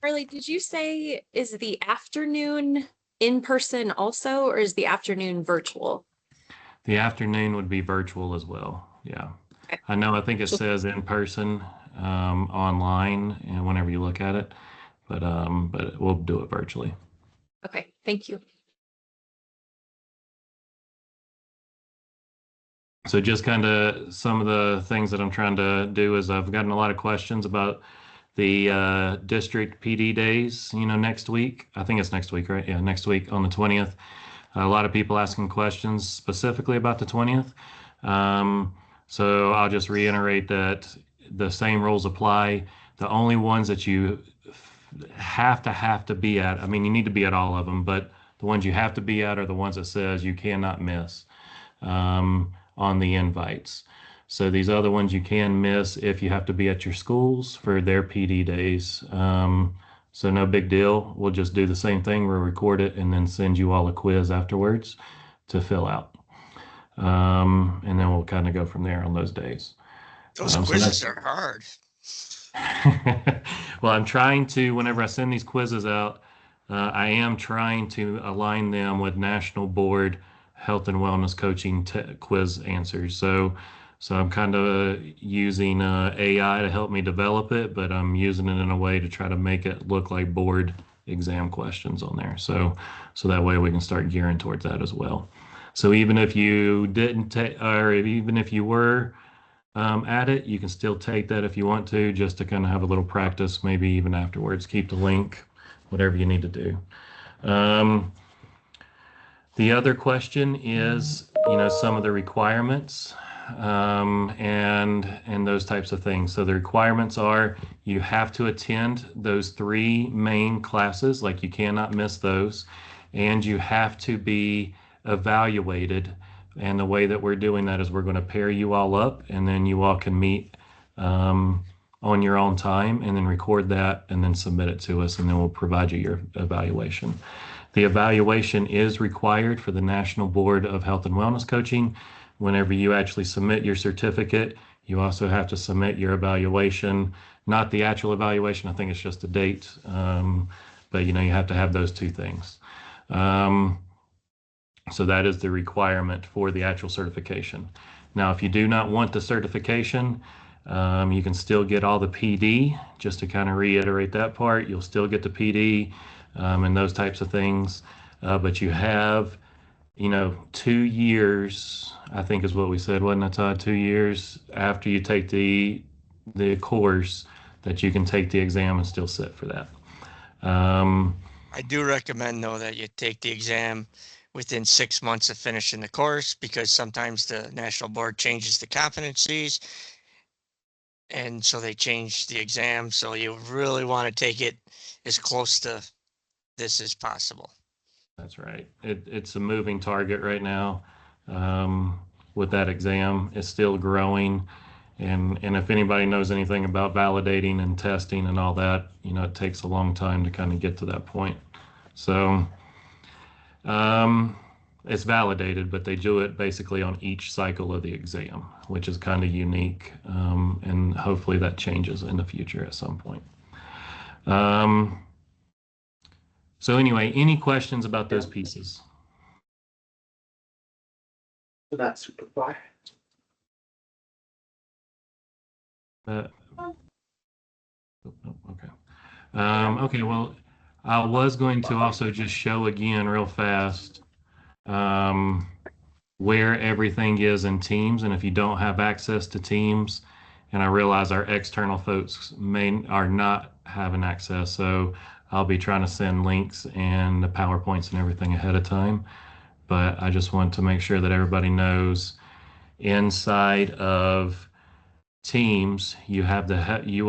Carly, did you say is the afternoon in person also, or is the afternoon virtual? The afternoon would be virtual as well. Yeah. Okay. I know, I think it says in person online and whenever you look at it, but we'll do it virtually. Okay, thank you. So just kind of some of the things that I'm trying to do is I've gotten a lot of questions about the district PD days, next week. I think it's next week, right? Yeah, next week on the 20th. A lot of people asking questions specifically about the 20th. So I'll just reiterate that the same rules apply. The only ones that you have to be at, I mean, you need to be at all of them, but the ones you have to be at are the ones that says you cannot miss on the invites. So these other ones you can miss if you have to be at your schools for their PD days. So no big deal. We'll just do the same thing. We'll record it and then send you all a quiz afterwards to fill out. And then we'll kind of go from there on those days. Those So quizzes are hard. well, I'm trying to, whenever I send these quizzes out, I am trying to align them with National Board Health and Wellness Coaching quiz answers. So I'm kind of using AI to help me develop it, but I'm using it in a way to try to make it look like board exam questions on there. So that way we can start gearing towards that as well. So even if you didn't take, or even if you were at it, you can still take that if you want to, just to kind of have a little practice, maybe even afterwards. Keep the link, whatever you need to do. The other question is, some of the requirements and those types of things. So the requirements are you have to attend those 3 main classes, like you cannot miss those, and you have to be evaluated. And the way that we're doing that is we're going to pair you all up, and then you all can meet on your own time, and then record that, and then submit it to us, and then we'll provide you your evaluation. The evaluation is required for the National Board of Health and Wellness Coaching. Whenever you actually submit your certificate, you also have to submit your evaluation, not the actual evaluation. I think it's just a date, but you have to have those 2 things. So that is the requirement for the actual certification. Now, if you do not want the certification, you can still get all the PD. Just to kind of reiterate that part, you'll still get the PD and those types of things. But you have, 2 years, I think is what we said, wasn't it, Todd? 2 years after you take the course that you can take the exam and still sit for that. I do recommend, though, that you take the exam within 6 months of finishing the course, because sometimes the national board changes the competencies, and so they change the exam. So you really want to take it as close to this as possible. That's right. It's a moving target right now with that exam. It's still growing. And if anybody knows anything about validating and testing and all that, it takes a long time to kind of get to that point. So it's validated, but they do it basically on each cycle of the exam, which is kind of unique. And hopefully that changes in the future at some point. So anyway, any questions about those pieces? So that's Superfly. Okay. Okay, well, I was going to also just show again real fast where everything is in Teams. And if you don't have access to Teams, and I realize our external folks are not having access, so I'll be trying to send links and the PowerPoints and everything ahead of time. But I just want to make sure that everybody knows inside of Teams, you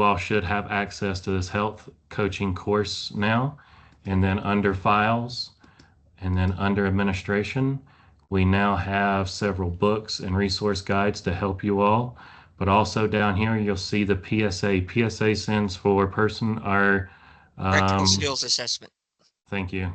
all should have access to this health coaching course now. And then under Files, and then under Administration, we now have several books and resource guides to help you all. But also down here, you'll see the PSA. PSA stands for Practical Skills Assessment. Thank you.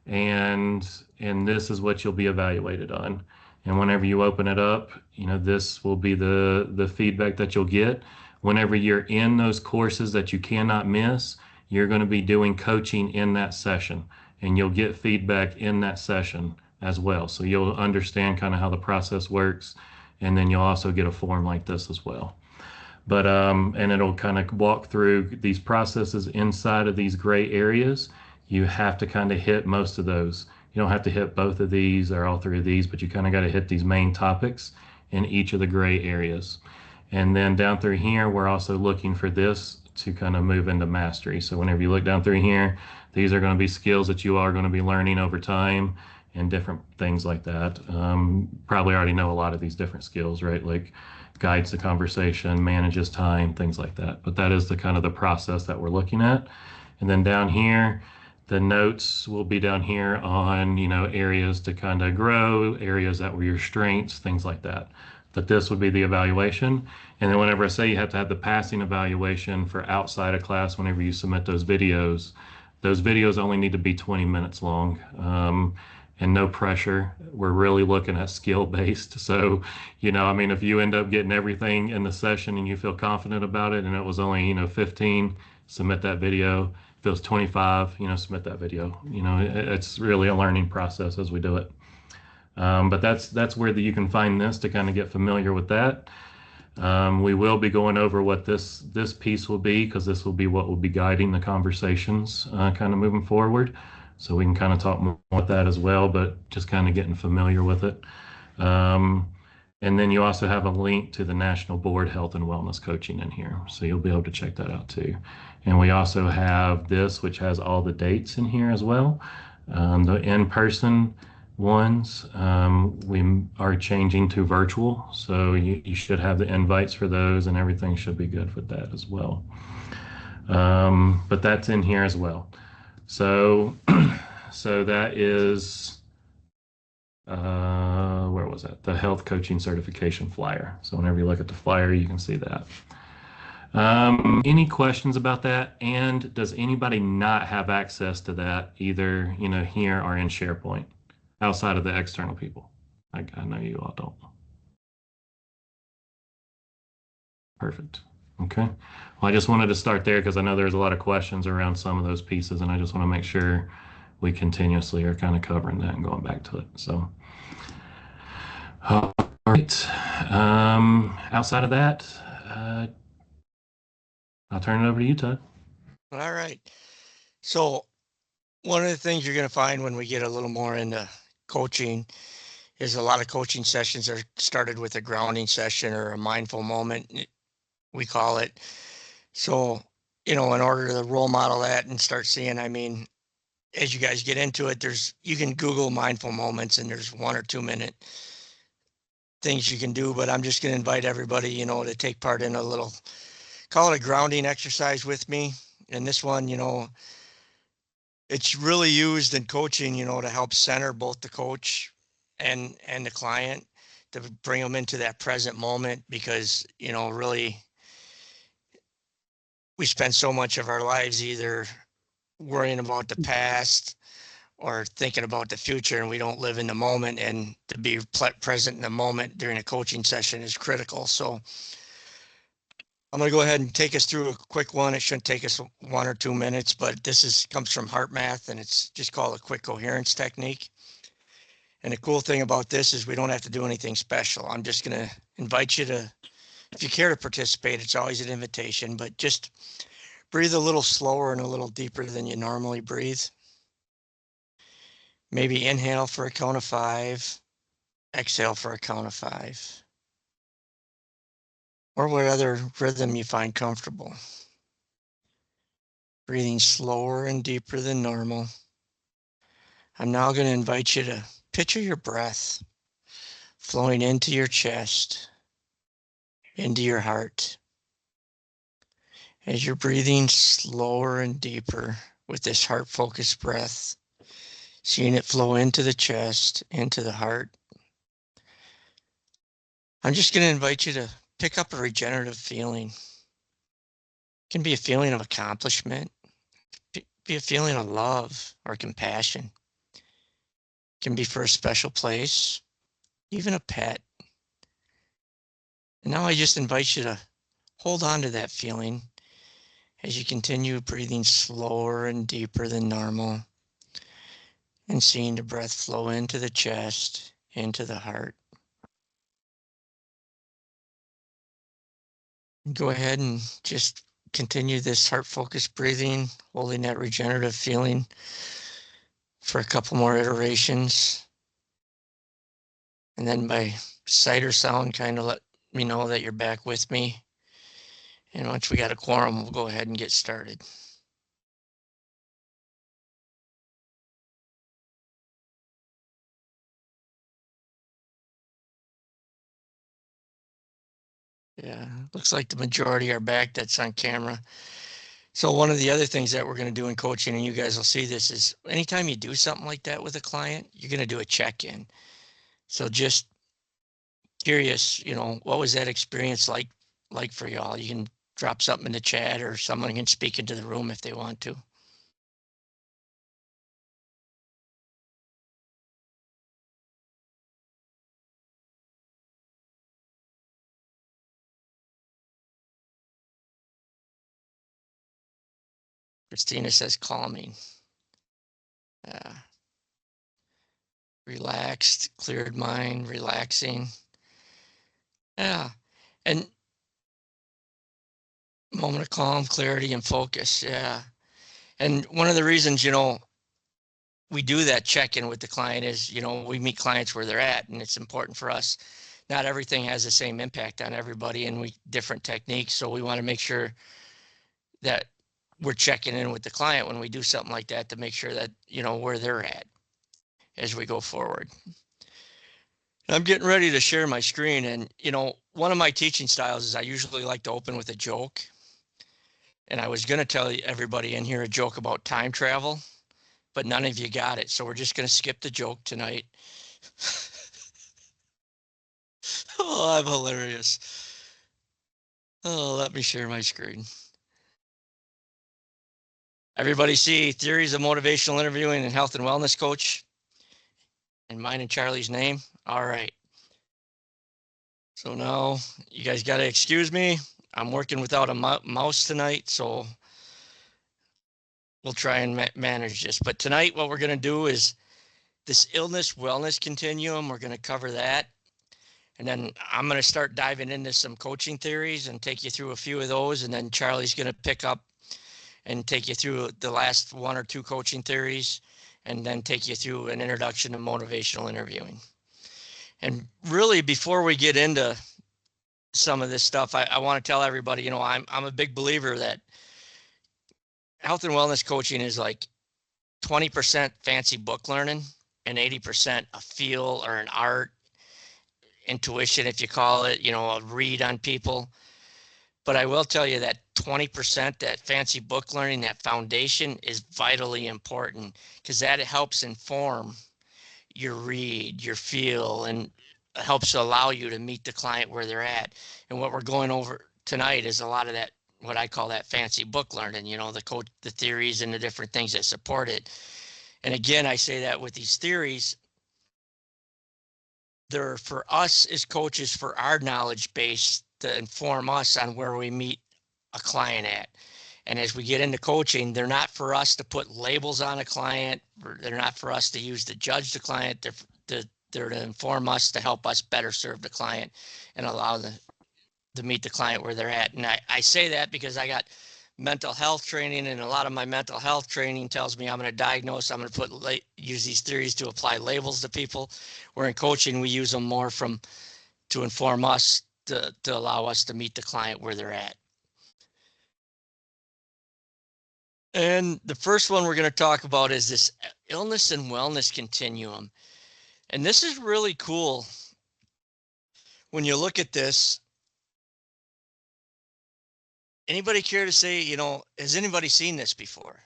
And this is what you'll be evaluated on. And whenever you open it up, this will be the feedback that you'll get. Whenever you're in those courses that you cannot miss, you're going to be doing coaching in that session, and you'll get feedback in that session as well. So you'll understand kind of how the process works, and then you'll also get a form like this as well. But and it'll kind of walk through these processes inside of these gray areas. You have to kind of hit most of those. You don't have to hit both of these or all three of these, but you kind of got to hit these main topics in each of the gray areas. And then down through here, we're also looking for this to kind of move into mastery. So whenever you look down through here, these are going to be skills that you are going to be learning over time and different things like that. Probably already know a lot of these different skills, right? Like guides the conversation, manages time, things like that. But that is the kind of the process that we're looking at. And then down here, the notes will be down here on, you know, areas to kind of grow, areas that were your strengths, things like that. But this would be the evaluation. And then whenever I say you have to have the passing evaluation for outside of class, whenever you submit those videos only need to be 20 minutes long. And no pressure. We're really looking at skill based. So, you know, I mean, if you end up getting everything in the session and you feel confident about it and it was only, you know, 15, submit that video. If it was 25, you know, submit that video. You know, it's really a learning process as we do it. But that's where you can find this to kind of get familiar with that. We will be going over what this piece will be, because this will be what will be guiding the conversations kind of moving forward. So we can kind of talk more about that as well, but just kind of getting familiar with it. And then you also have a link to the National Board Health and Wellness Coaching in here. So you'll be able to check that out too. And we also have this, which has all the dates in here as well. The in-person ones, we are changing to virtual. So you should have the invites for those, and everything should be good with that as well. But that's in here as well. So, so that is, where was that? The health coaching certification flyer. So whenever you look at the flyer, you can see that. Any questions about that? And does anybody not have access to that either, you know, here or in SharePoint outside of the external people? I know you all don't. Perfect. Okay. Well, I just wanted to start there because I know there's a lot of questions around some of those pieces, and I just want to make sure we continuously are kind of covering that and going back to it. So, all right. Outside of that, I'll turn it over to you, Todd. All right. So one of the things you're going to find when we get a little more into coaching is a lot of coaching sessions are started with a grounding session or a mindful moment, we call it. So, you know, in order to role model that and start seeing, I mean, as you guys get into it, you can Google mindful moments and there's 1 or 2 minute things you can do, but I'm just going to invite everybody, you know, to take part in a little, call it a grounding exercise with me. And this one, you know, it's really used in coaching, you know, to help center both the coach and the client, to bring them into that present moment, because, you know, really we spend so much of our lives either worrying about the past or thinking about the future, and we don't live in the moment. And to be present in the moment during a coaching session is critical. So I'm going to go ahead and take us through a quick one. It shouldn't take us 1 or 2 minutes, but this comes from Heart Math, and it's just called a quick coherence technique. And the cool thing about this is we don't have to do anything special. I'm just going to invite you to, if you care to participate, it's always an invitation, but just breathe a little slower and a little deeper than you normally breathe. Maybe inhale for a count of 5, exhale for a count of 5. Or what other rhythm you find comfortable. Breathing slower and deeper than normal. I'm now going to invite you to picture your breath flowing into your chest, into your heart. As you're breathing slower and deeper with this heart-focused breath, seeing it flow into the chest, into the heart. I'm just going to invite you to pick up a regenerative feeling. It can be a feeling of accomplishment, be a feeling of love or compassion. It can be for a special place, even a pet. And now I just invite you to hold on to that feeling as you continue breathing slower and deeper than normal and seeing the breath flow into the chest, into the heart. Go ahead and just continue this heart-focused breathing, holding that regenerative feeling for a couple more iterations. And then by sight or sound, kind of let me know that you're back with me. And once we got a quorum, we'll go ahead and get started. Yeah, looks like the majority are back that's on camera. So one of the other things that we're going to do in coaching, and you guys will see this, is anytime you do something like that with a client, you're going to do a check-in. So just curious, what was that experience like for y'all? You can drop something in the chat or someone can speak into the room if they want to. Christina says calming. Relaxed, cleared mind, relaxing. Yeah. And moment of calm, clarity, and focus. Yeah. And one of the reasons, we do that check-in with the client is, we meet clients where they're at, and it's important for us. Not everything has the same impact on everybody, and we different techniques. So we want to make sure that we're checking in with the client when we do something like that to make sure that, where they're at as we go forward. I'm getting ready to share my screen, and, one of my teaching styles is I usually like to open with a joke. And I was going to tell everybody in here a joke about time travel, but none of you got it. So we're just going to skip the joke tonight. Oh, I'm hilarious. Oh, let me share my screen. Everybody see Theories of Motivational Interviewing and Health and Wellness Coach? And mine and Charlie's name? All right. So now you guys got to excuse me. I'm working without a mouse tonight, so we'll try and manage this. But tonight what we're going to do is this illness wellness continuum. We're going to cover that. And then I'm going to start diving into some coaching theories and take you through a few of those. And then Charlie's going to pick up and take you through the last one or two coaching theories, and then take you through an introduction to motivational interviewing. And really, before we get into some of this stuff, I want to tell everybody, I'm a big believer that health and wellness coaching is like 20% fancy book learning and 80% a feel or an art, intuition, if you call it, a read on people. But I will tell you that 20%, that fancy book learning, that foundation is vitally important, because that helps inform your read, your feel, and helps allow you to meet the client where they're at. And what we're going over tonight is a lot of that, what I call that fancy book learning, the theories and the different things that support it. And again, I say that with these theories, they're for us as coaches, for our knowledge base, to inform us on where we meet a client at. And as we get into coaching, they're not for us to put labels on a client. They're not for us to use to judge the client. They're to inform us, to help us better serve the client and allow them to meet the client where they're at. And I say that because I got mental health training, and a lot of my mental health training tells me I'm going to diagnose, I'm going to use these theories to apply labels to people. Where in coaching, we use them more to inform us, to allow us to meet the client where they're at. And the first one we're going to talk about is this illness and wellness continuum. And this is really cool. When you look at this, anybody care to say, has anybody seen this before?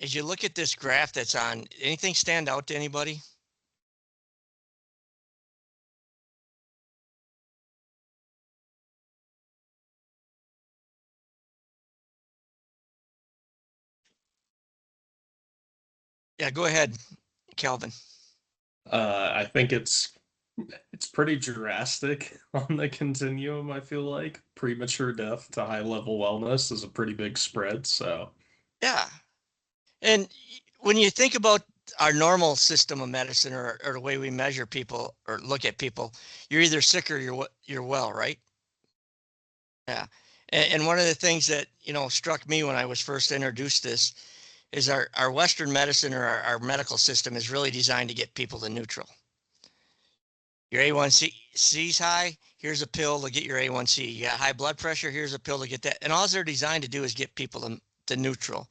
As you look at this graph that's on, anything stand out to anybody? Yeah, go ahead, Calvin. I think it's It's pretty drastic on the continuum, I feel like. Premature death to high level wellness is a pretty big spread, so Yeah. And when you think about our normal system of medicine or the way we measure people or look at people, you're either sick or you're well, right? Yeah. And one of the things that, struck me when I was first introduced this is our Western medicine or our medical system is really designed to get people to neutral. Your A1C's high, here's a pill to get your A1C. You got high blood pressure, here's a pill to get that. And all they're designed to do is get people to neutral.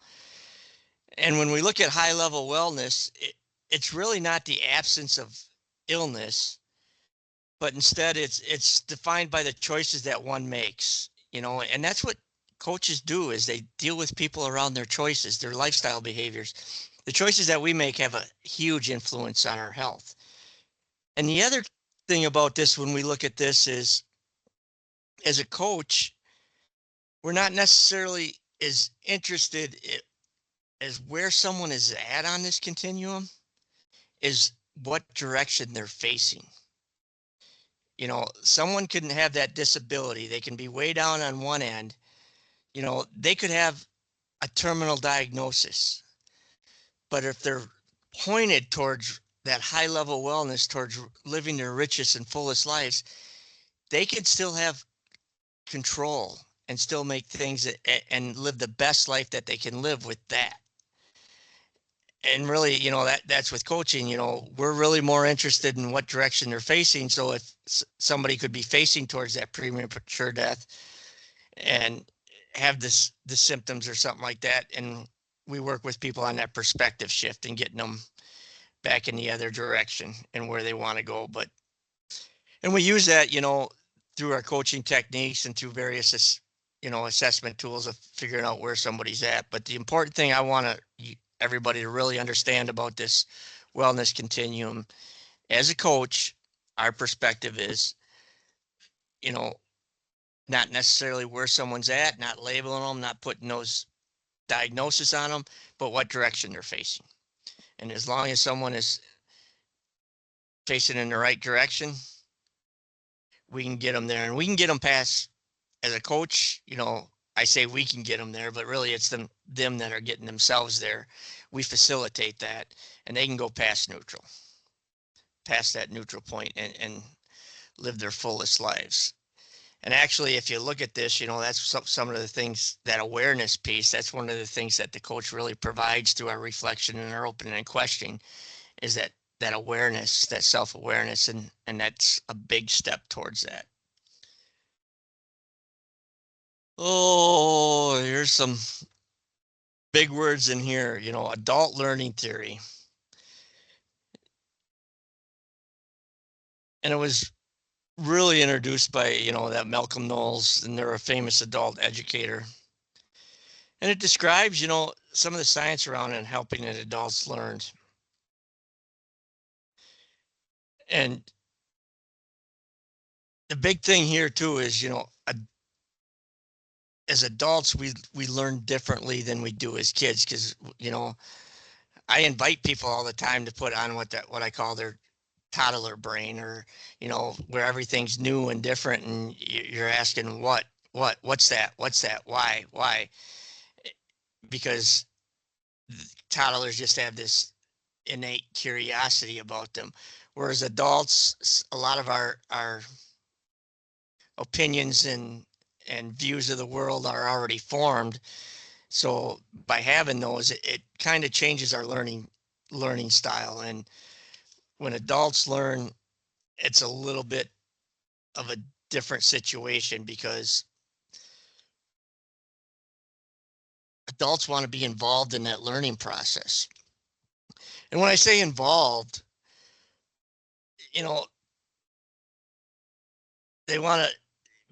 And when we look at high level wellness, it's really not the absence of illness, but instead it's defined by the choices that one makes, and that's what coaches do is they deal with people around their choices, their lifestyle behaviors. The choices that we make have a huge influence on our health. And the other thing about this, when we look at this, is as a coach, we're not necessarily as interested as where someone is at on this continuum, is what direction they're facing. Someone can have that disability. They can be way down on one end. They could have a terminal diagnosis. But if they're pointed towards that high level wellness, towards living their richest and fullest lives, they can still have control and still make things and live the best life that they can live with that. And really, that's with coaching, we're really more interested in what direction they're facing. So if somebody could be facing towards that premature death and have the symptoms or something like that, and we work with people on that perspective shift and getting them back in the other direction and where they want to go. And we use that, through our coaching techniques and through various, assessment tools of figuring out where somebody's at. But the important thing I want everybody to really understand about this wellness continuum, as a coach, our perspective is, not necessarily where someone's at, not labeling them, not putting those diagnoses on them, but what direction they're facing. And as long as someone is facing in the right direction, we can get them there, and we can get them past. As a coach, I say we can get them there, but really it's them that are getting themselves there. We facilitate that, and they can go past that neutral point and live their fullest lives. And actually, if you look at this, that's some of the things, that awareness piece, that's one of the things that the coach really provides through our reflection and our opening and questioning, is that awareness, that self-awareness, and that's a big step towards that. Oh, here's some big words in here, adult learning theory. And it was really introduced by, that Malcolm Knowles, and they're a famous adult educator. And it describes, some of the science around it and helping adults learn. And the big thing here too is, as adults, we learn differently than we do as kids, because, I invite people all the time to put on what I call their toddler brain, or, where everything's new and different, and you're asking what's that, why, because toddlers just have this innate curiosity about them, whereas adults, a lot of our opinions and views of the world are already formed. So by having those, it kind of changes our learning style. And when adults learn, it's a little bit of a different situation, because adults want to be involved in that learning process. And when I say involved, they want to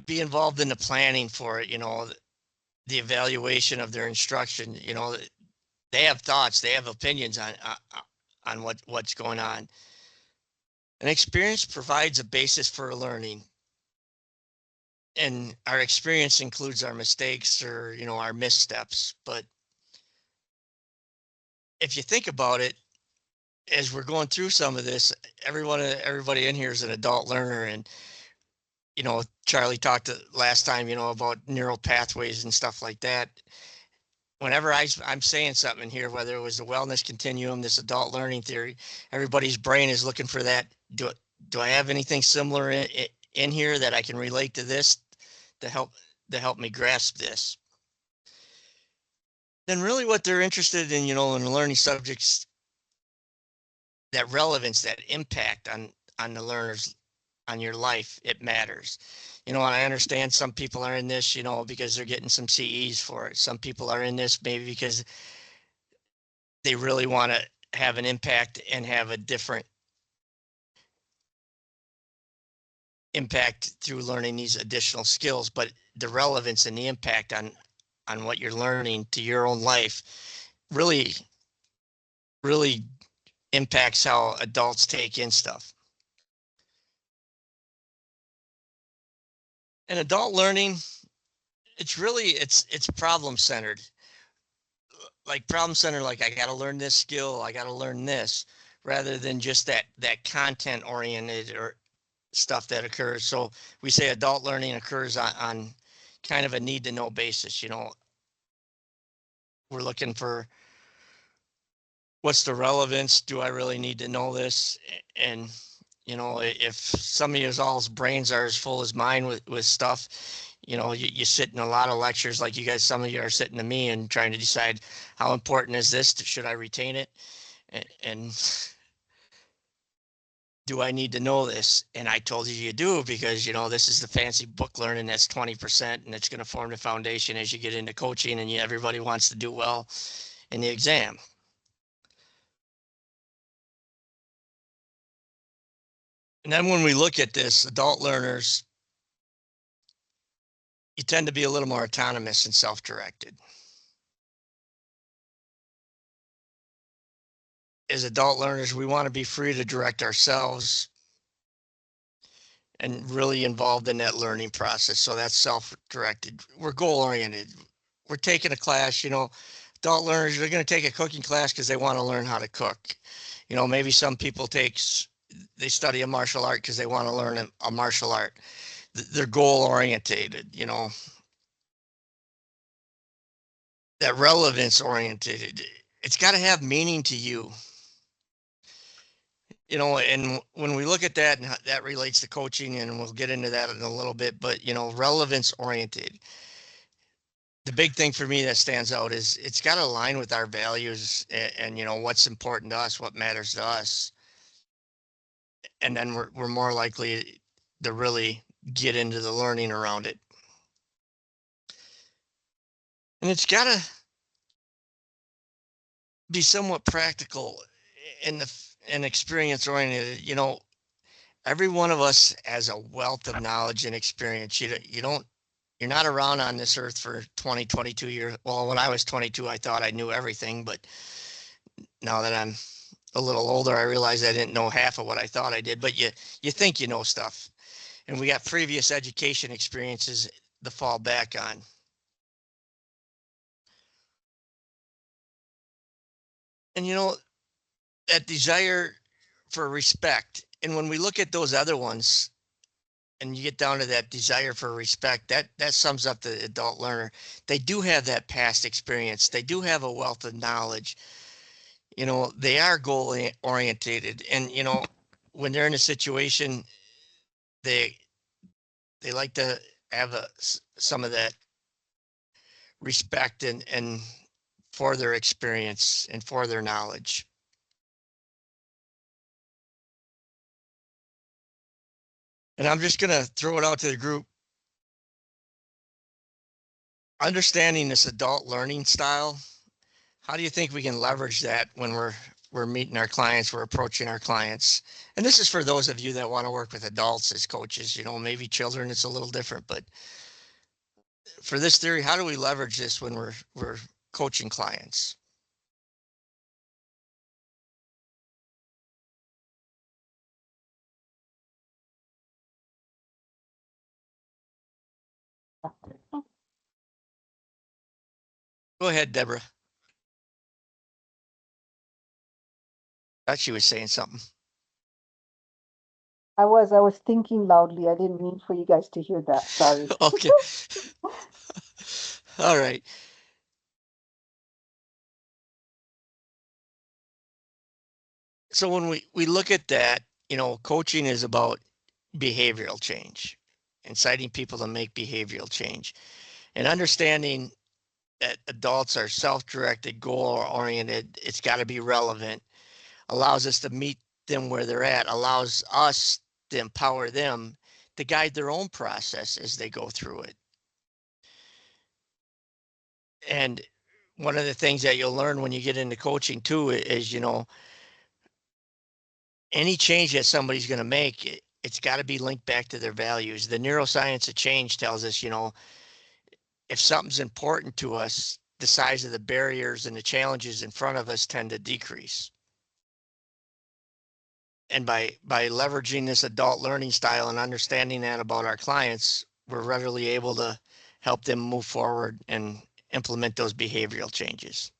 be involved in the planning for it, the evaluation of their instruction. They have thoughts, they have opinions on what's going on. An experience provides a basis for learning. And our experience includes our mistakes or, our missteps. But if you think about it, as we're going through some of this, everybody in here is an adult learner, and Charlie talked last time, about neural pathways and stuff like that. Whenever I'm saying something in here, whether it was the wellness continuum, this adult learning theory, everybody's brain is looking for that. Do I have anything similar in here that I can relate to this to help me grasp this? Then really what they're interested in, in learning subjects, that relevance, that impact on the learners, on your life, it matters. And I understand some people are in this, because they're getting some CEs for it. Some people are in this maybe because they really want to have an impact and have a different impact through learning these additional skills. But the relevance and the impact on what you're learning to your own life really impacts how adults take in stuff. And adult learning, it's problem centered. Like problem centered, like I got to learn this skill, I got to learn this, rather than just that content oriented or stuff that occurs. So we say adult learning occurs on kind of a need to know basis. We're looking for what's the relevance? Do I really need to know this? And if some of y'all's brains are as full as mine with stuff, you sit in a lot of lectures like you guys, some of you are sitting to me and trying to decide how important is this? Should I retain it? And do I need to know this? And I told you do, because, this is the fancy book learning that's 20%, and it's going to form the foundation as you get into coaching, and everybody wants to do well in the exam. And then when we look at this, adult learners, you tend to be a little more autonomous and self-directed. As adult learners, we want to be free to direct ourselves and really involved in that learning process. So that's self-directed. We're goal-oriented. We're taking a class, adult learners, they're going to take a cooking class because they want to learn how to cook. Maybe some people they study a martial art because they want to learn a martial art. They're goal-oriented, that relevance-oriented. It's got to have meaning to you. And when we look at that, and that relates to coaching, and we'll get into that in a little bit, but, relevance oriented. The big thing for me that stands out is it's got to align with our values and what's important to us, what matters to us. And then we're more likely to really get into the learning around it. And it's got to be somewhat practical and experience oriented. Every one of us has a wealth of knowledge and experience. You're not around on this earth for 20, 22 years. Well, when I was 22, I thought I knew everything, but now that I'm a little older, I realize I didn't know half of what I thought I did, but you think you know stuff. And we got previous education experiences to fall back on. And that desire for respect. And when we look at those other ones, and you get down to that desire for respect, that sums up the adult learner. They do have that past experience. They do have a wealth of knowledge. They are goal orientated, and when they're in a situation, they like to have some of that respect and for their experience and for their knowledge. And I'm just going to throw it out to the group. Understanding this adult learning style, how do you think we can leverage that when we're meeting our clients, we're approaching our clients? And this is for those of you that want to work with adults as coaches, maybe children, it's a little different, but for this theory, how do we leverage this when we're coaching clients? Go ahead, Deborah. Thought she was saying something. I was thinking loudly. I didn't mean for you guys to hear that. Sorry. Okay. All right. So when we look at that, coaching is about behavioral change, inciting people to make behavioral change, and understanding that adults are self-directed, goal-oriented. It's got to be relevant, allows us to meet them where they're at, allows us to empower them to guide their own process as they go through it. And one of the things that you'll learn when you get into coaching too is, any change that somebody's going to make, it's got to be linked back to their values. The neuroscience of change tells us, if something's important to us, the size of the barriers and the challenges in front of us tend to decrease. And by leveraging this adult learning style and understanding that about our clients, we're readily able to help them move forward and implement those behavioral changes.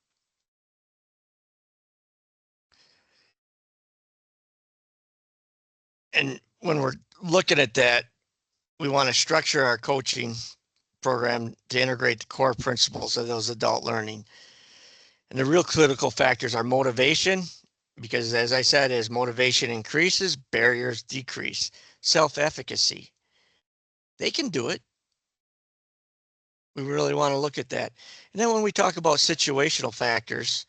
And when we're looking at that, we want to structure our coaching program to integrate the core principles of those adult learning. And the real critical factors are motivation, because as I said, as motivation increases, barriers decrease. Self-efficacy. They can do it. We really want to look at that. And then when we talk about situational factors,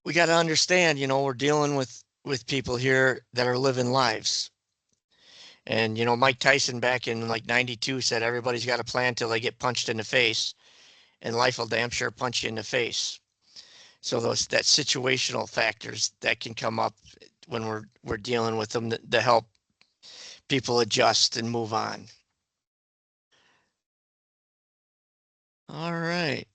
we got to understand, we're dealing with people here that are living lives. And, Mike Tyson back in like 92 said, everybody's got a plan till they get punched in the face, and life will damn sure punch you in the face. So that situational factors that can come up when we're dealing with them to help people adjust and move on. All right.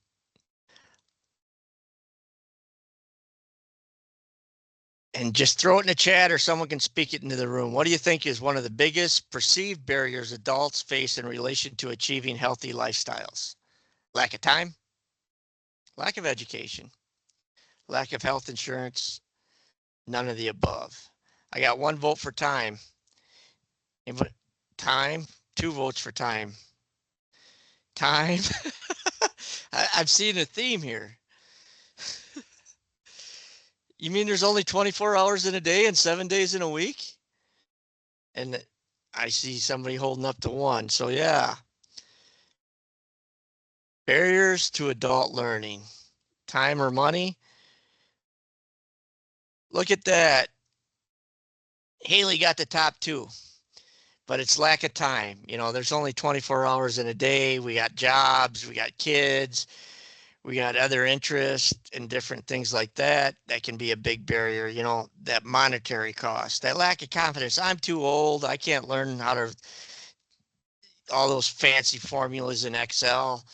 And just throw it in the chat or someone can speak it into the room. What do you think is one of the biggest perceived barriers adults face in relation to achieving healthy lifestyles? Lack of time, lack of education, lack of health insurance, none of the above. I got 1 vote for time. Time, 2 votes for time. Time. I've seen a theme here. You mean there's only 24 hours in a day and 7 days in a week? And I see somebody holding up to 1. So yeah. Barriers to adult learning. Time or money? Look at that. Haley got the top 2. But it's lack of time. There's only 24 hours in a day. We got jobs, we got kids, we got other interests and different things like that. That can be a big barrier, that monetary cost, that lack of confidence. I'm too old. I can't learn how to, all those fancy formulas in Excel.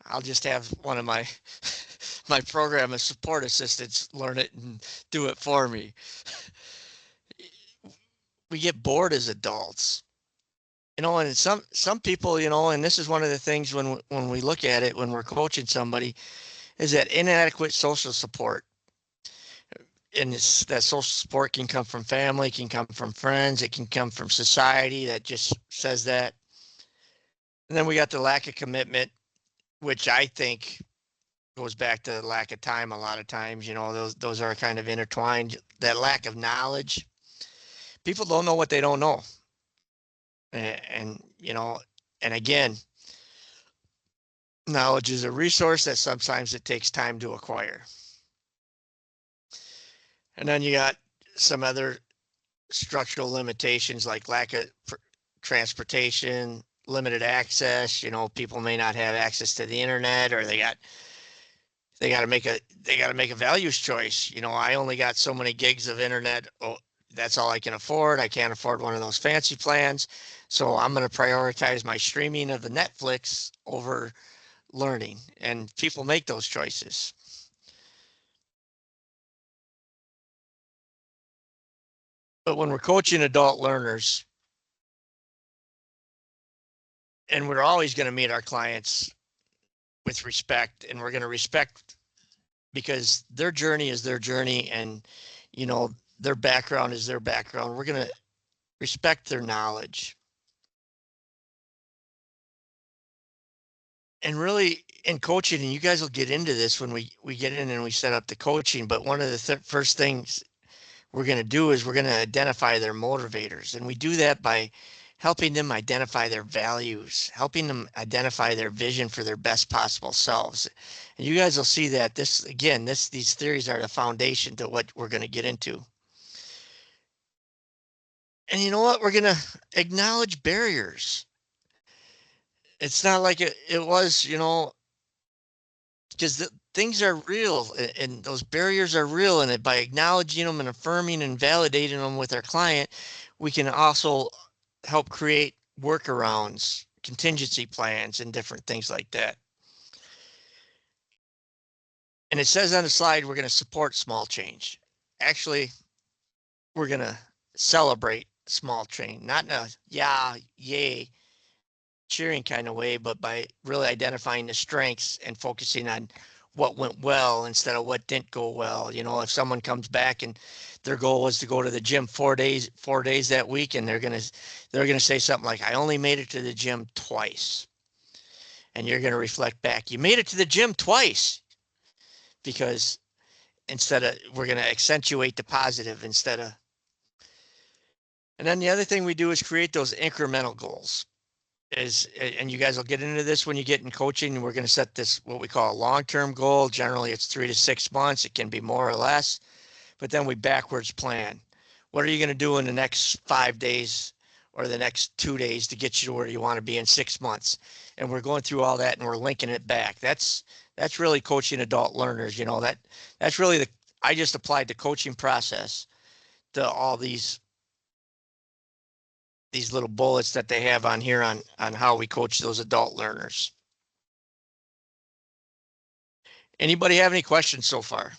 I'll just have one of my program of support assistants learn it and do it for me. We get bored as adults. And some people, and this is one of the things when we look at it, when we're coaching somebody, is that inadequate social support. And that social support can come from family, can come from friends, it can come from society that just says that. And then we got the lack of commitment, which I think goes back to the lack of time a lot of times. Those are kind of intertwined. That lack of knowledge. People don't know what they don't know. And again, knowledge is a resource that sometimes it takes time to acquire. And then you got some other structural limitations like lack of transportation, limited access. People may not have access to the internet, or they got to make a values choice. I only got so many gigs of internet. Oh, that's all I can afford. I can't afford one of those fancy plans. So I'm going to prioritize my streaming of the Netflix over learning, and people make those choices. But when we're coaching adult learners, and we're always going to meet our clients with respect, and we're going to respect because their journey is their journey, and you know, their background is their background. We're going to respect their knowledge. And really in coaching, and you guys will get into this when we get in and we set up the coaching, but one of the first things we're going to do is we're going to identify their motivators. And we do that by helping them identify their values, helping them identify their vision for their best possible selves. And you guys will see that these theories are the foundation to what we're going to get into. And you know what? We're going to acknowledge barriers. It's not like it was, you know, because things are real and those barriers are real. And by acknowledging them and affirming and validating them with our client, we can also help create workarounds, contingency plans, and different things like that. And it says on the slide, we're going to support small change. Actually, we're going to celebrate small change, not in a yay, cheering kind of way, but by really identifying the strengths and focusing on what went well instead of what didn't go well. You know, if someone comes back and their goal was to go to the gym 4 days that week, and they're gonna say something like, I only made it to the gym twice. And you're gonna reflect back, you made it to the gym twice, because we're gonna accentuate the positive instead of. And then the other thing we do is create those incremental goals. And you guys will get into this when you get in coaching. We're going to set this, what we call a long-term goal. Generally, it's 3 to 6 months. It can be more or less, but then we backwards plan. What are you going to do in the next 5 days or the next 2 days to get you to where you want to be in 6 months? And we're going through all that and we're linking it back. That's really coaching adult learners. You know, that's really I just applied the coaching process to all these little bullets that they have on here on how we coach those adult learners. Anybody have any questions so far?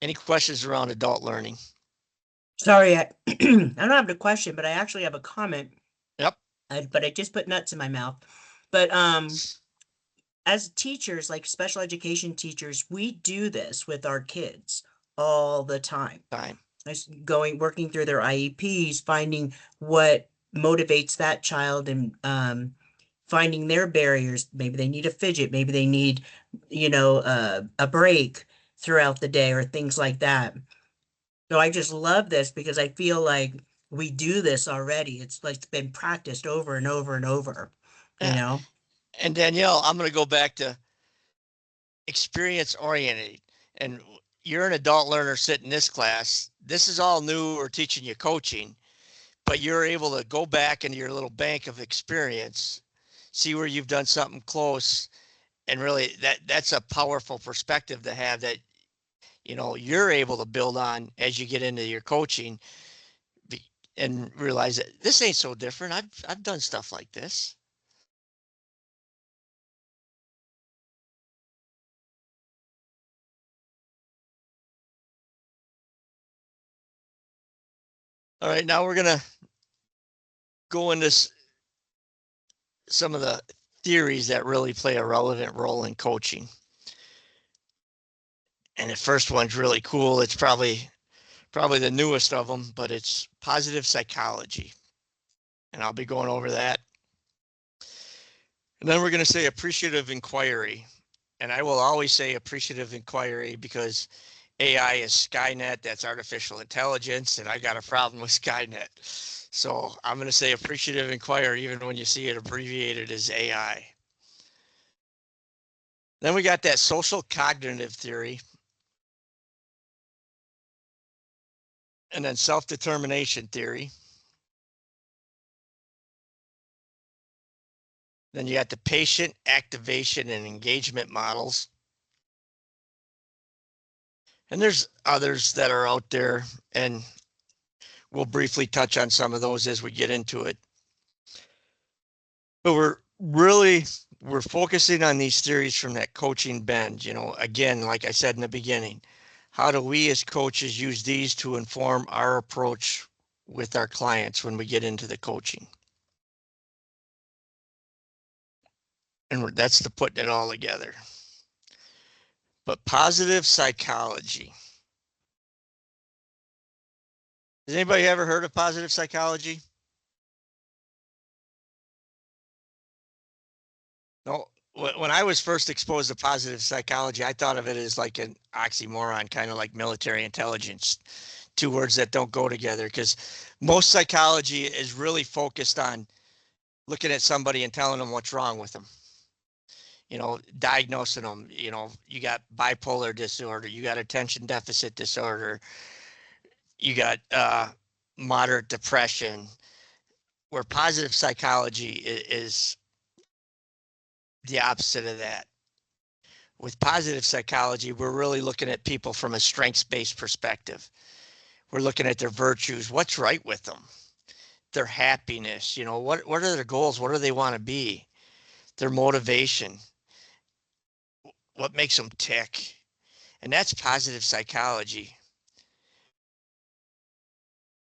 Any questions around adult learning? Sorry, I don't have a question, but I actually have a comment. Yep. But I just put nuts in my mouth. But as teachers, like special education teachers, we do this with our kids all the time. Working through their IEPs, finding what motivates that child, and finding their barriers. Maybe they need a fidget, maybe they need, a break throughout the day or things like that. So I just love this because I feel like we do this already. It's like been practiced over and over and over, you know? And Danielle, I'm going to go back to experience oriented. And you're an adult learner sitting in this class. This is all new or teaching you coaching, but you're able to go back into your little bank of experience, see where you've done something close. And really that's a powerful perspective to have that, you're able to build on as you get into your coaching and realize that this ain't so different. I've done stuff like this. All right, now we're going to go into some of the theories that really play a relevant role in coaching. And the first one's really cool. It's probably the newest of them, but it's positive psychology. And I'll be going over that. And then we're going to say appreciative inquiry. And I will always say appreciative inquiry because AI is Skynet, that's artificial intelligence, and I got a problem with Skynet. So I'm going to say appreciative inquiry even when you see it abbreviated as AI. Then we got that social cognitive theory. And then self-determination theory. Then you got the patient activation and engagement models. And there's others that are out there, and we'll briefly touch on some of those as we get into it. But we're focusing on these theories from that coaching bend. Again, like I said in the beginning, how do we as coaches use these to inform our approach with our clients when we get into the coaching? And that's to putting it all together. But positive psychology. Has anybody ever heard of positive psychology? No. When I was first exposed to positive psychology, I thought of it as like an oxymoron, kind of like military intelligence, two words that don't go together, because most psychology is really focused on looking at somebody and telling them what's wrong with them. You know, diagnosing them, you know, you got bipolar disorder, you got attention deficit disorder, you got moderate depression, where positive psychology is the opposite of that. With positive psychology, we're really looking at people from a strengths-based perspective. We're looking at their virtues, what's right with them, their happiness, you know, what are their goals, what do they want to be, their motivation, what makes them tick. And that's positive psychology.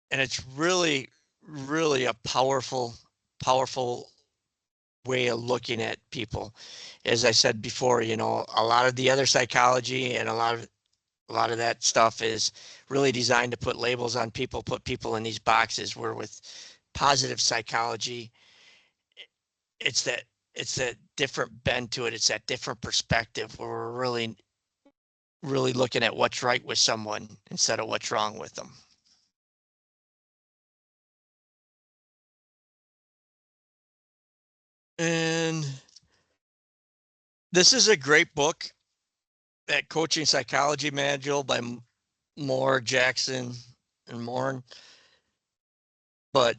And it's really, really a powerful way of looking at people. As I said before, you know, a lot of the other psychology and a lot of that stuff is really designed to put labels on people, put people in these boxes, where with positive psychology, it's that different bend to it. It's that different perspective where we're really looking at what's right with someone instead of what's wrong with them. And this is a great book, that Coaching Psychology Manual by Moore, Jackson, and Moore. But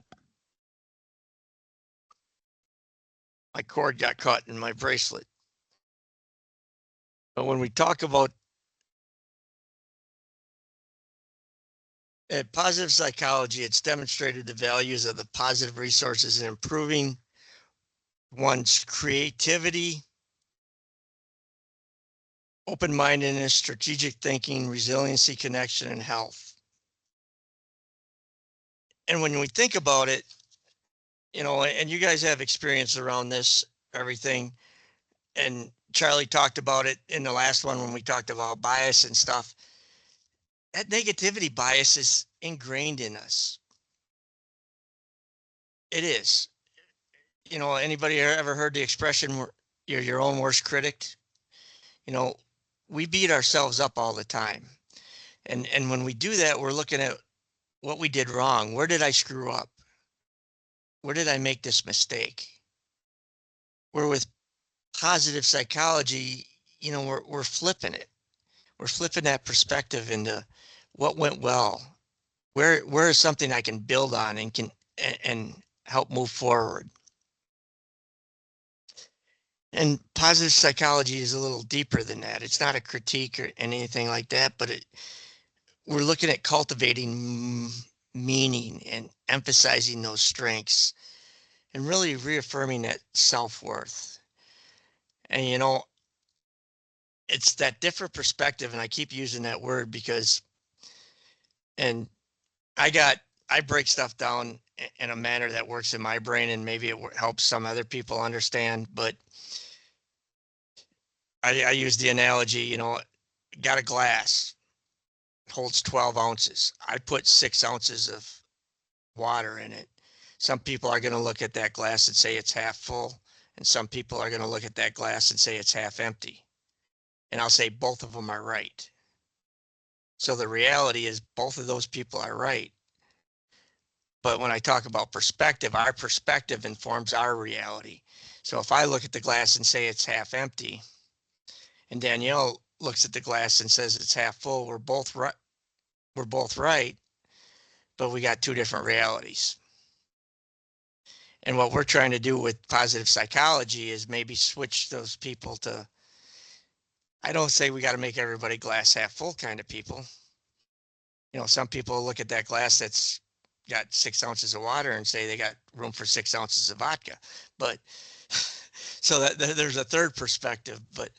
my cord got caught in my bracelet. But when we talk about positive psychology, it's demonstrated the values of the positive resources in improving one's creativity, open-mindedness, strategic thinking, resiliency, connection, and health. And when we think about it, you know, and you guys have experience around this, everything, and Charlie talked about it in the last one when we talked about bias and stuff. That negativity bias is ingrained in us. It is. You know, anybody ever heard the expression, you're your own worst critic? You know, we beat ourselves up all the time. And when we do that, we're looking at what we did wrong. Where did I screw up? Where did I make this mistake? Where with positive psychology, you know, we're flipping it. We're flipping that perspective into what went well. Where is something I can build on and help move forward. And positive psychology is a little deeper than that. It's not a critique or anything like that, but we're looking at cultivating meaning and emphasizing those strengths and really reaffirming that self-worth. And, you know, it's that different perspective. And I keep using that word because, and I break stuff down in a manner that works in my brain, and maybe it helps some other people understand, but I use the analogy, you know, got a glass, holds 12 ounces. I put 6 ounces of water in it. Some people are going to look at that glass and say it's half full, and some people are going to look at that glass and say it's half empty. And I'll say both of them are right. So the reality is both of those people are right. But when I talk about perspective, our perspective informs our reality. So if I look at the glass and say it's half empty, and Danielle looks at the glass and says it's half full, we're both right. We're both right, but we got two different realities. And what we're trying to do with positive psychology is maybe switch those people to, I don't say we got to make everybody glass half full kind of people. You know, some people look at that glass that's got 6 ounces of water and say they got room for 6 ounces of vodka. But so that there's a third perspective. But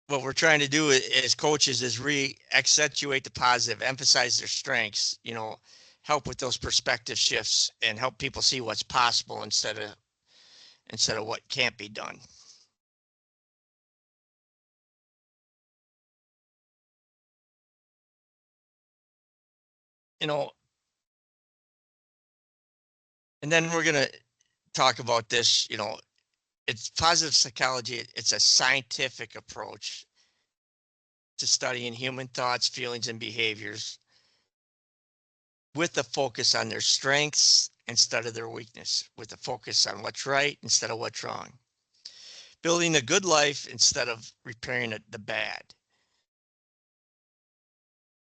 what we're trying to do as coaches is re-accentuate the positive, emphasize their strengths, you know, help with those perspective shifts and help people see what's possible instead of what can't be done. you know, and then we're going to talk about this, you know, it's positive psychology. It's a scientific approach to studying human thoughts, feelings, and behaviors with a focus on their strengths instead of their weakness, with a focus on what's right instead of what's wrong. Building a good life instead of repairing the bad.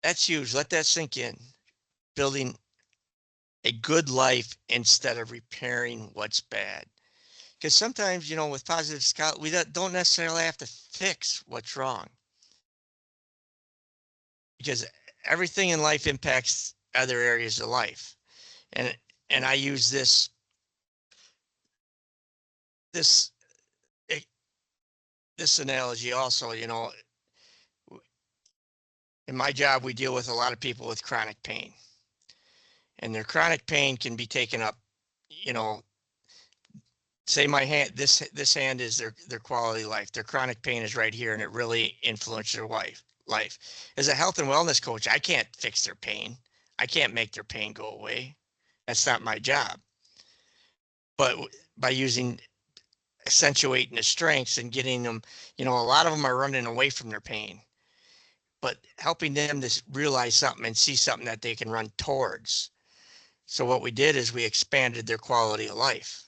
That's huge. Let that sink in. Building a good life instead of repairing what's bad. Because sometimes, you know, with positive psychology, we don't necessarily have to fix what's wrong. Because everything in life impacts other areas of life. And I use this analogy also, you know, in my job, we deal with a lot of people with chronic pain. And their chronic pain can be taken up, you know, say my hand, this hand is their quality of life. Their chronic pain is right here, and it really influences their life. As a health and wellness coach, I can't fix their pain. I can't make their pain go away. That's not my job. But by accentuating the strengths and getting them, you know, a lot of them are running away from their pain, but helping them to realize something and see something that they can run towards. So what we did is we expanded their quality of life.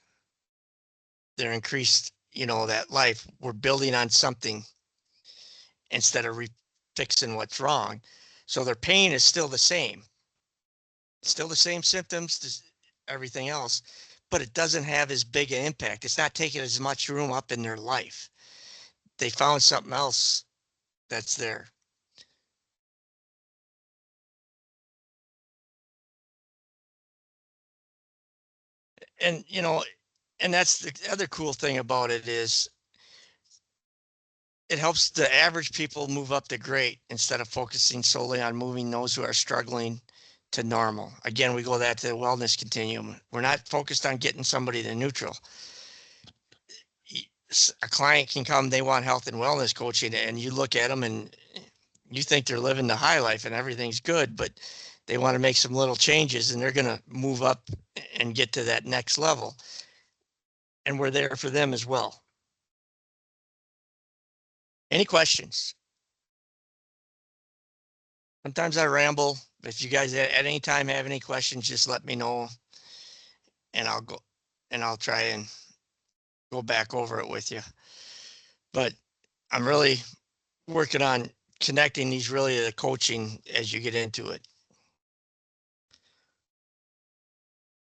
Their increased, you know, that life. We're building on something instead of fixing what's wrong. So their pain is still the same symptoms, everything else, but it doesn't have as big an impact. It's not taking as much room up in their life. They found something else that's there. And, you know, and that's the other cool thing about it is it helps the average people move up to great instead of focusing solely on moving those who are struggling to normal. Again, we go back to the wellness continuum. We're not focused on getting somebody to neutral. A client can come, they want health and wellness coaching, and you look at them and you think they're living the high life and everything's good, but they want to make some little changes and they're going to move up and get to that next level. And we're there for them as well. Any questions? Sometimes I ramble. If you guys at any time have any questions, just let me know and I'll try and go back over it with you. But I'm really working on connecting these really to the coaching as you get into it.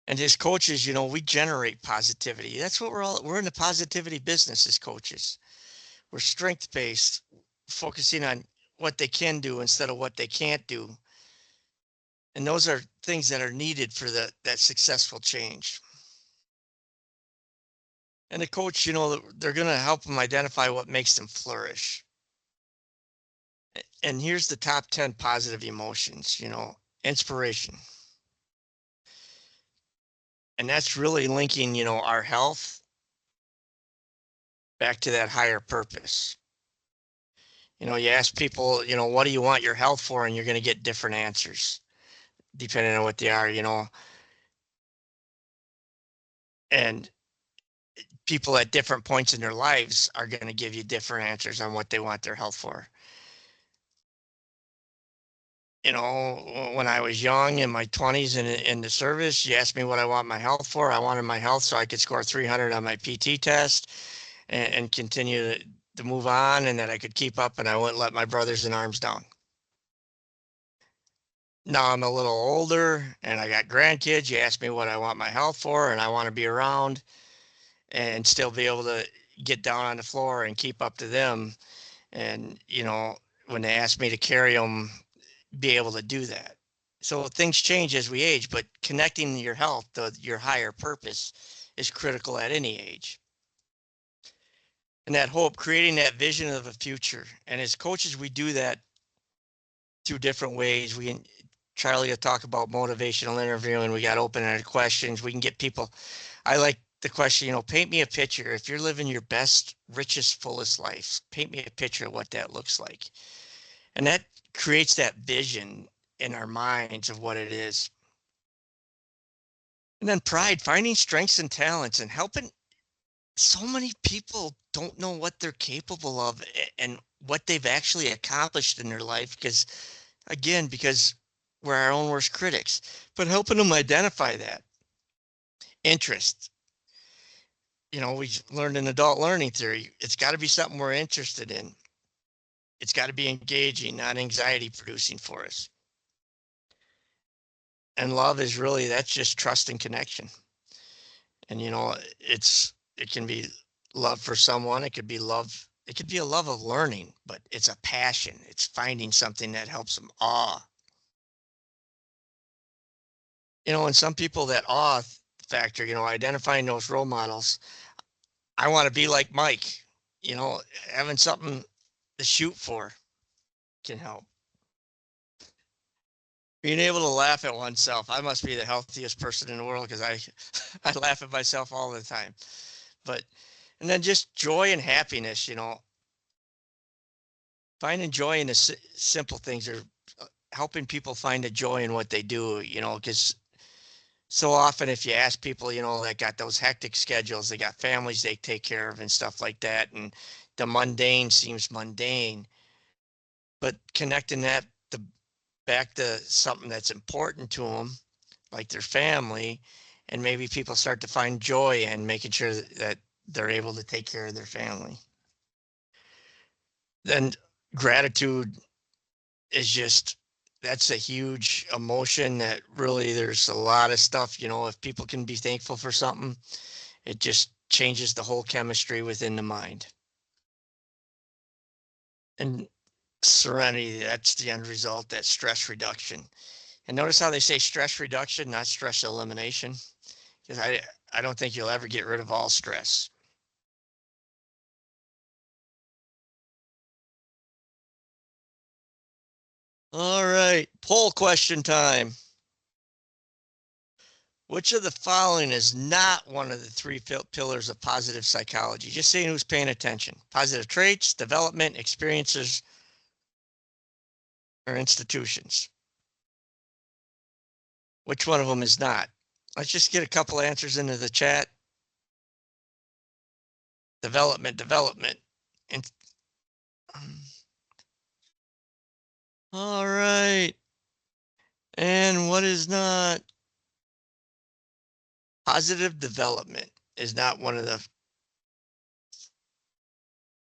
And as coaches, you know, we generate positivity. That's what we're in the positivity business as coaches. We're strength-based, focusing on what they can do instead of what they can't do. And those are things that are needed for that successful change. And the coach, you know, they're going to help them identify what makes them flourish. And here's the top 10 positive emotions, you know, inspiration. And that's really linking, you know, our health back to that higher purpose. You know, you ask people, you know, what do you want your health for? And you're going to get different answers depending on what they are, you know. And people at different points in their lives are going to give you different answers on what they want their health for. You know, when I was young in my 20s and in the service, you asked me what I want my health for. I wanted my health so I could score 300 on my PT test and continue to move on, and that I could keep up and I wouldn't let my brothers in arms down. Now I'm a little older and I got grandkids. You ask me what I want my health for, and I want to be around and still be able to get down on the floor and keep up to them. And, you know, when they ask me to carry them, be able to do that. So things change as we age, but connecting your health to your higher purpose is critical at any age. And that hope, creating that vision of a future. And as coaches, we do that through different ways. Charlie will talk about motivational interviewing. We got open-ended questions. We can get people. I like the question, you know, paint me a picture. If you're living your best, richest, fullest life, paint me a picture of what that looks like. And that creates that vision in our minds of what it is. And then pride, finding strengths and talents and helping. So many people don't know what they're capable of and what they've actually accomplished in their life because we're our own worst critics, but helping them identify that. Interest. We learned in adult learning theory, it's got to be something we're interested in. It's got to be engaging, not anxiety producing for us. And love is really, that's just trust and connection. And it can be love for someone. It could be a love of learning, but it's a passion. It's finding something that helps them awe. And some people, that awe factor, identifying those role models. I want to be like Mike, having something to shoot for can help. Being able to laugh at oneself. I must be the healthiest person in the world because I laugh at myself all the time. And then just joy and happiness, finding joy in the simple things, or helping people find the joy in what they do, because so often if you ask people, that got those hectic schedules, they got families they take care of and stuff like that, and the mundane seems mundane, but connecting that back to something that's important to them, like their family, and maybe people start to find joy in making sure that they're able to take care of their family. Then gratitude is that's a huge emotion that really, there's a lot of stuff, if people can be thankful for something, it just changes the whole chemistry within the mind. And serenity, that's the end result, that stress reduction. And notice how they say stress reduction, not stress elimination, because I don't think you'll ever get rid of all stress. All right, poll question time. Which of the following is not one of the three pillars of positive psychology? Just saying who's paying attention. Positive traits, development, experiences, or institutions. Which one of them is not? Let's just get a couple answers into the chat. Development. And all right. And what is not? Positive development is not one of the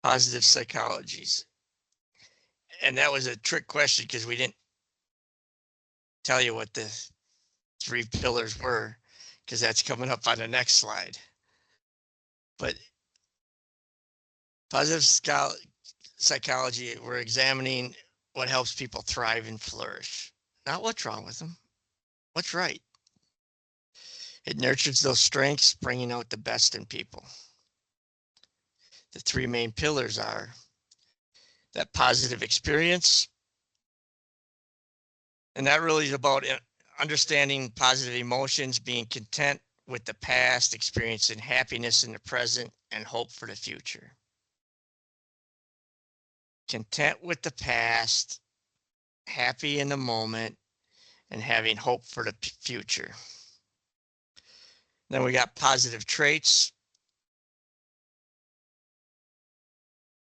positive psychologies. And that was a trick question because we didn't tell you what the three pillars were, because that's coming up on the next slide. But positive psychology, we're examining what helps people thrive and flourish, not what's wrong with them, what's right. It nurtures those strengths, bringing out the best in people. The three main pillars are that positive experience, and that really is about understanding positive emotions, being content with the past, experiencing happiness in the present, and hope for the future. Content with the past, happy in the moment, and having hope for the future. Then we got positive traits.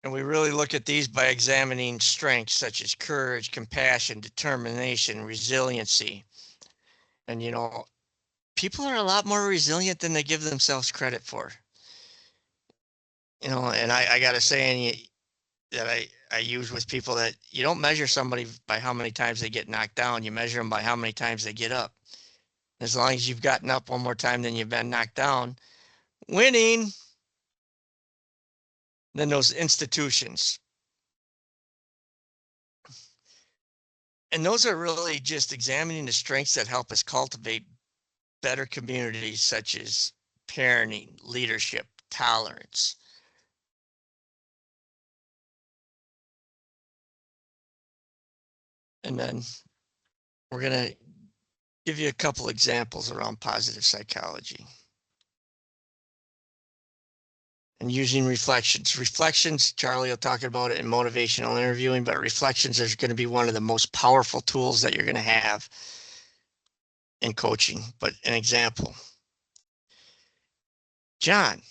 And we really look at these by examining strengths such as courage, compassion, determination, resiliency. And people are a lot more resilient than they give themselves credit for. And I got a saying that I use with people, that you don't measure somebody by how many times they get knocked down, you measure them by how many times they get up. As long as you've gotten up one more time than you've been knocked down, winning. Then those institutions. And those are really just examining the strengths that help us cultivate better communities, such as parenting, leadership, tolerance. And then we're going to give you a couple examples around positive psychology. And using reflections. Reflections, Charlie will talk about it in motivational interviewing, but reflections is going to be one of the most powerful tools that you're going to have in coaching. But an example, John,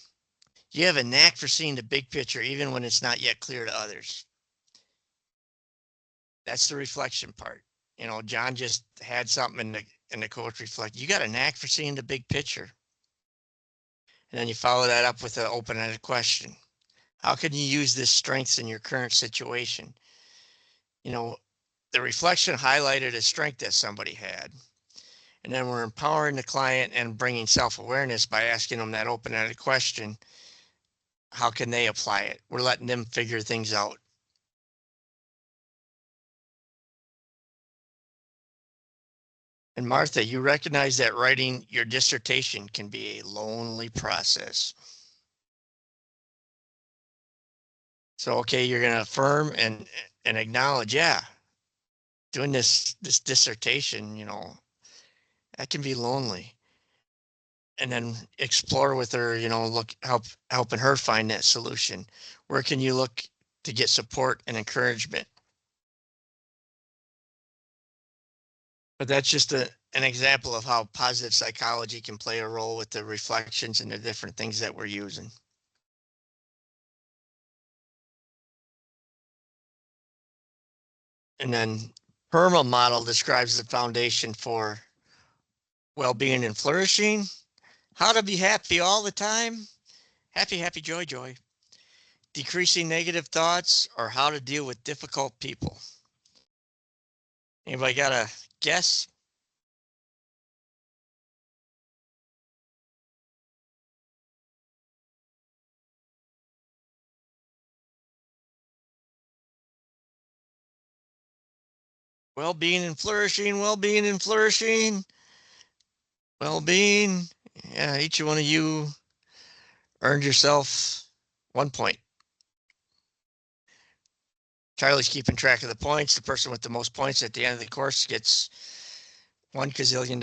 you have a knack for seeing the big picture even when it's not yet clear to others. That's the reflection part. You know, John just had something in the coach reflect. You got a knack for seeing the big picture. And then you follow that up with an open-ended question. How can you use this strength in your current situation? You know, the reflection highlighted a strength that somebody had. And then we're empowering the client and bringing self-awareness by asking them that open-ended question. How can they apply it? We're letting them figure things out. And Martha, you recognize that writing your dissertation can be a lonely process. So, okay, you're going to affirm and acknowledge, yeah, doing this dissertation, you know, that can be lonely. And then explore with her, you know, helping her find that solution. Where can you look to get support and encouragement? But that's just an example of how positive psychology can play a role with the reflections and the different things that we're using. And then PERMA model describes the foundation for well-being and flourishing, how to be happy all the time, happy, happy, joy, joy, decreasing negative thoughts, or how to deal with difficult people. Anybody got a guess? Well-being and flourishing, well-being and flourishing, well-being. Yeah, each one of you earned yourself 1 point. Charlie's keeping track of the points. The person with the most points at the end of the course gets $1 gazillion.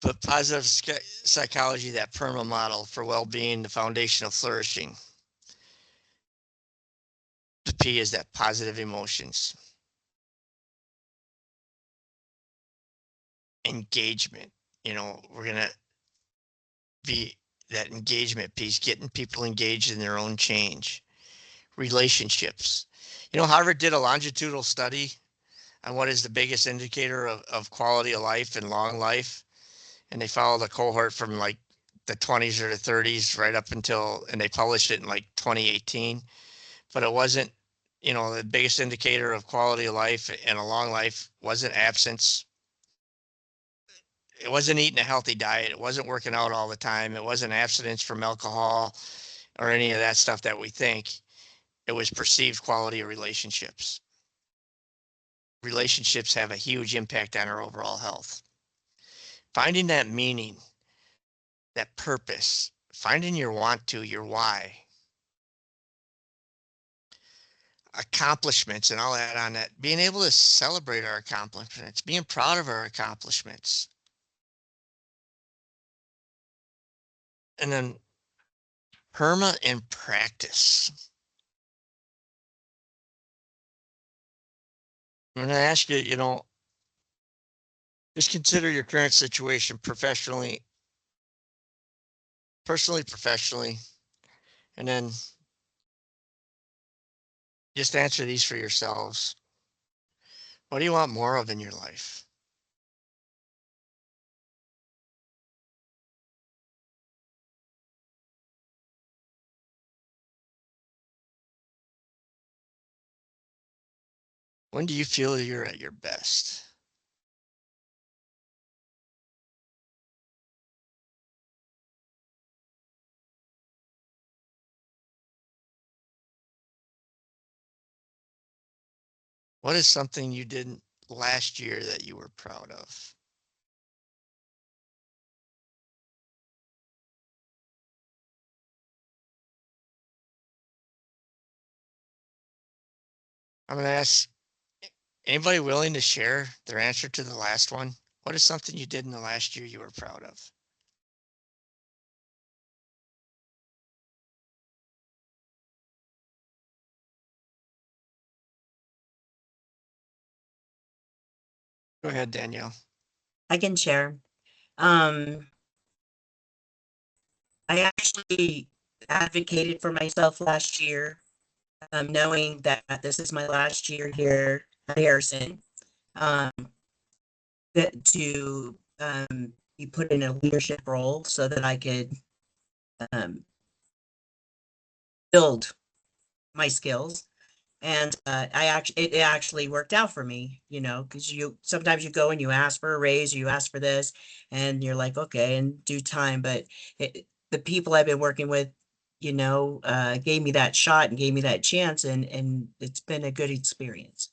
But positive psychology, that PERMA model for well-being, the foundation of flourishing. The P is that positive emotions. Engagement. You know, we're going to be that engagement piece, getting people engaged in their own change. Relationships. You know, Harvard did a longitudinal study on what is the biggest indicator of quality of life and long life. And they followed a cohort from like the 20s or the 30s right up until, and they published it in like 2018. But it wasn't, you know, the biggest indicator of quality of life and a long life wasn't absence. It wasn't eating a healthy diet. It wasn't working out all the time. It wasn't abstinence from alcohol or any of that stuff that we think. It was perceived quality of relationships. Relationships have a huge impact on our overall health. Finding that meaning, that purpose, finding your want to, your why. Accomplishments, and I'll add on that, being able to celebrate our accomplishments, being proud of our accomplishments. And then PERMA in practice. I'm going to ask you, you know, just consider your current situation professionally, personally, professionally, and then just answer these for yourselves. What do you want more of in your life? When do you feel you're at your best? What is something you did last year that you were proud of? I'm going to ask anybody willing to share their answer to the last one? What is something you did in the last year you were proud of? Go ahead, Danielle. I can share. I actually advocated for myself last year, knowing that this is my last year here at Harrison, um, that to be put in a leadership role so that I could um, build my skills. And it actually worked out for me, you know, because sometimes you go and you ask for a raise, you ask for this, and you're like, okay, in due time. But the people I've been working with, you know, gave me that shot and gave me that chance, and it's been a good experience.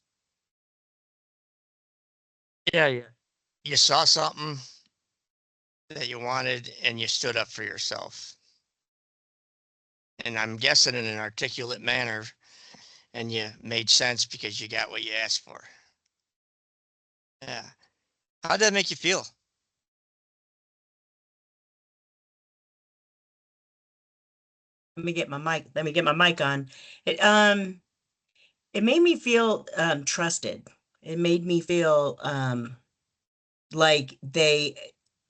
Yeah. You saw something that you wanted and you stood up for yourself. And I'm guessing in an articulate manner, and you made sense because you got what you asked for. Yeah. How'd that make you feel? Let me get my mic on. It made me feel trusted. It made me feel like they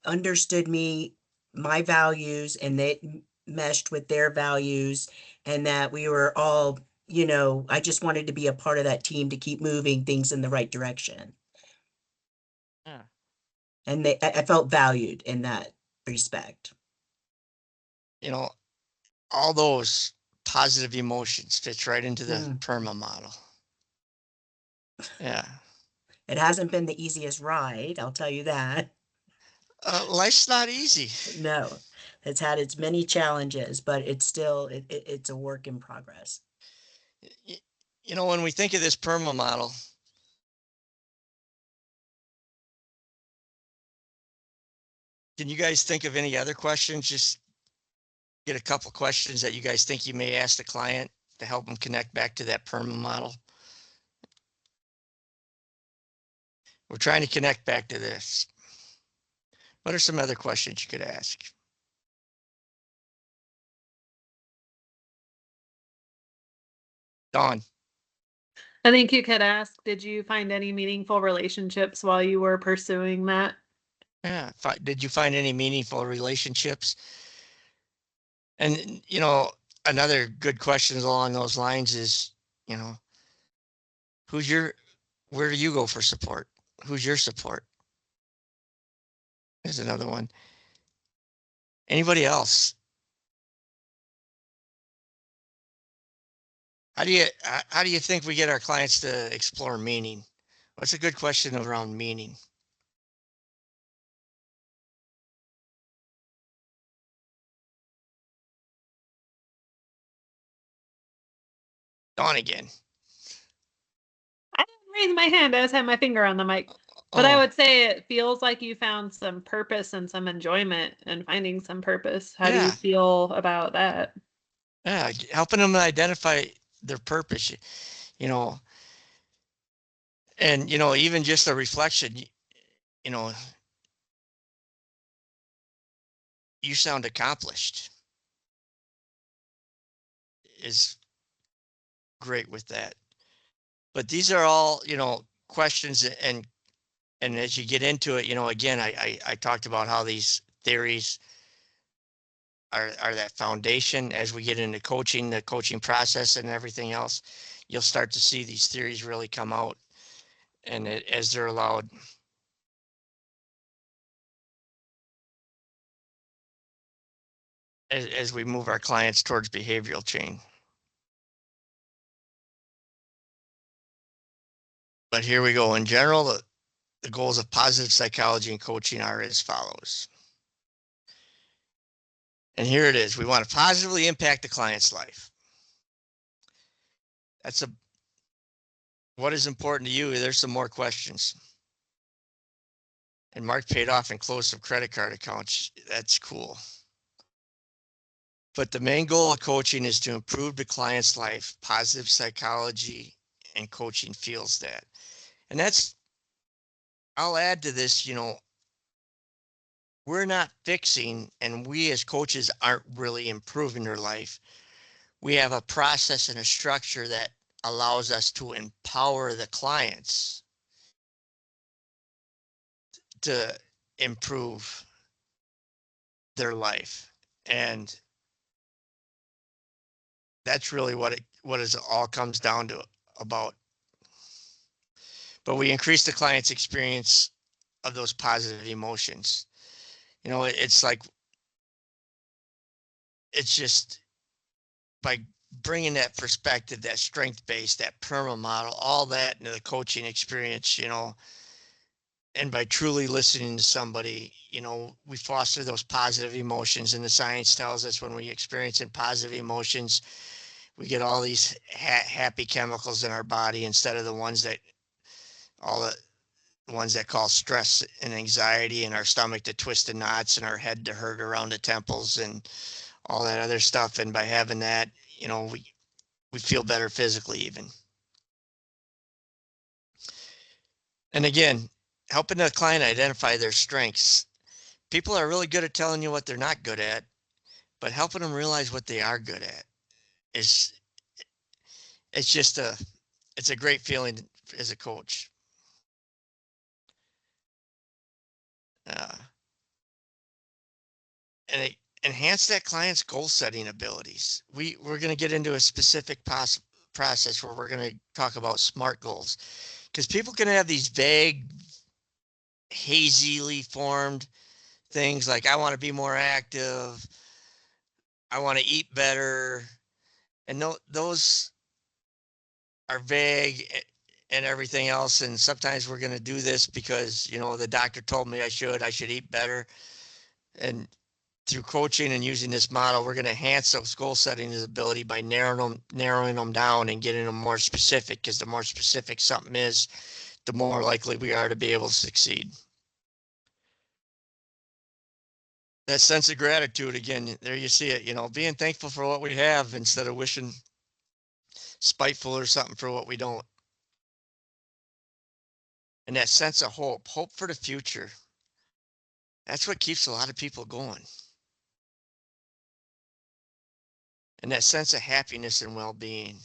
understood me, my values, and they meshed with their values, and that we were all, you know, I just wanted to be a part of that team to keep moving things in the right direction. Yeah. And I felt valued in that respect. You know, all those positive emotions fits right into the Mm. PERMA model. Yeah. It hasn't been the easiest ride, I'll tell you that. Life's not easy. No, it's had its many challenges, but it's still, it's a work in progress. You know, when we think of this PERMA model, can you guys think of any other questions? Just get a couple questions that you guys think you may ask the client to help them connect back to that PERMA model. We're trying to connect back to this. What are some other questions you could ask? Dawn. I think you could ask, did you find any meaningful relationships while you were pursuing that? Yeah. Did you find any meaningful relationships? And, you know, another good question along those lines is, you know, where do you go for support? Who's your support? There's another one. Anybody else? How do you think we get our clients to explore meaning? What's a good question around meaning? Dawn again. I didn't raise my hand, I just had my finger on the mic. But I Oh, would say it feels like you found some purpose and some enjoyment in finding some purpose. How do you yeah. feel about that? Yeah, helping them identify their purpose, you know, and, you know, even just a reflection, you know, you sound accomplished is great with that. But these are all, you know, questions, and as you get into it, you know, again, I talked about how these theories are that foundation. As we get into coaching, the coaching process and everything else, you'll start to see these theories really come out, and as they're allowed. As we move our clients towards behavioral change. But here we go. In general, the goals of positive psychology and coaching are as follows. And here it is. We want to positively impact the client's life. What is important to you? There's some more questions. And Mark paid off and closed some credit card accounts. That's cool. But the main goal of coaching is to improve the client's life. Positive psychology and coaching feels that. And I'll add to this, you know, we're not fixing, and we as coaches aren't really improving their life. We have a process and a structure that allows us to empower the clients to improve their life. And that's really what it all comes down to about. But we increase the client's experience of those positive emotions. You know, it's like, it's just by bringing that perspective, that strength base, that PERMA model, all that into the coaching experience, you know, and by truly listening to somebody, you know, we foster those positive emotions. And the science tells us when we experience positive emotions, we get all these happy chemicals in our body instead of the ones that cause stress and anxiety, and our stomach to twist in knots and our head to hurt around the temples and all that other stuff. And by having that, you know, we feel better physically even. And again, helping the client identify their strengths. People are really good at telling you what they're not good at, but helping them realize what they are good at is, it's a great feeling as a coach. And it enhance that client's goal setting abilities. We're going to get into a specific process where we're going to talk about SMART goals, because people can have these vague, hazily formed things like, I want to be more active, I want to eat better, and those are vague and everything else. And sometimes we're going to do this because, you know, the doctor told me I should eat better. And through coaching and using this model, we're going to enhance those goal setting ability by narrowing them down and getting them more specific, because the more specific something is, the more likely we are to be able to succeed. That sense of gratitude, again, there you see it, you know, being thankful for what we have instead of wishing spiteful or something for what we don't. And that sense of hope for the future. That's what keeps a lot of people going. And that sense of happiness and well-being,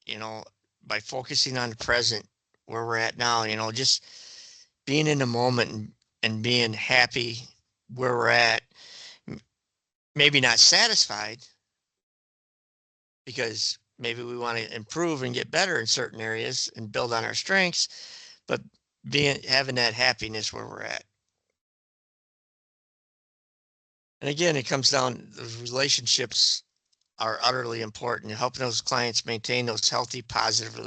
you know, by focusing on the present, where we're at now, you know, just being in the moment and being happy where we're at, maybe not satisfied, because maybe we want to improve and get better in certain areas and build on our strengths, but having that happiness where we're at. And again, it comes down, those relationships are utterly important. Helping those clients maintain those healthy, positive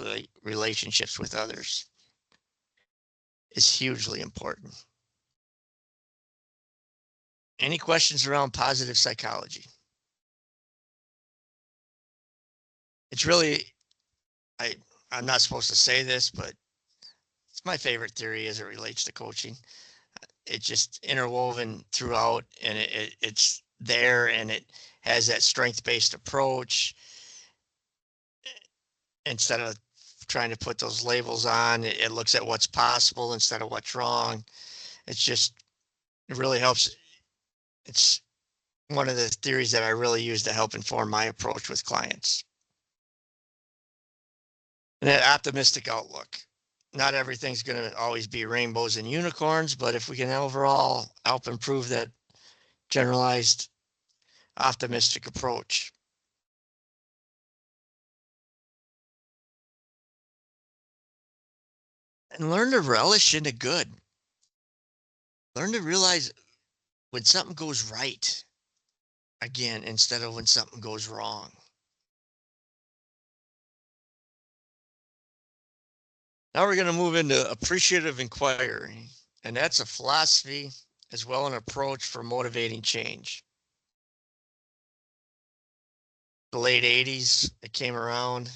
relationships with others is hugely important. Any questions around positive psychology? It's really, I'm not supposed to say this, but it's my favorite theory as it relates to coaching. It's just interwoven throughout, and it's there, and it has that strength-based approach. Instead of trying to put those labels on, it looks at what's possible instead of what's wrong. It really helps. It's one of the theories that I really use to help inform my approach with clients. And that optimistic outlook. Not everything's going to always be rainbows and unicorns, but if we can overall help improve that generalized optimistic approach. And learn to relish in the good. Learn to realize when something goes right, again, instead of when something goes wrong. Now we're going to move into appreciative inquiry, and that's a philosophy as well as an approach for motivating change. The late 80s, it came around.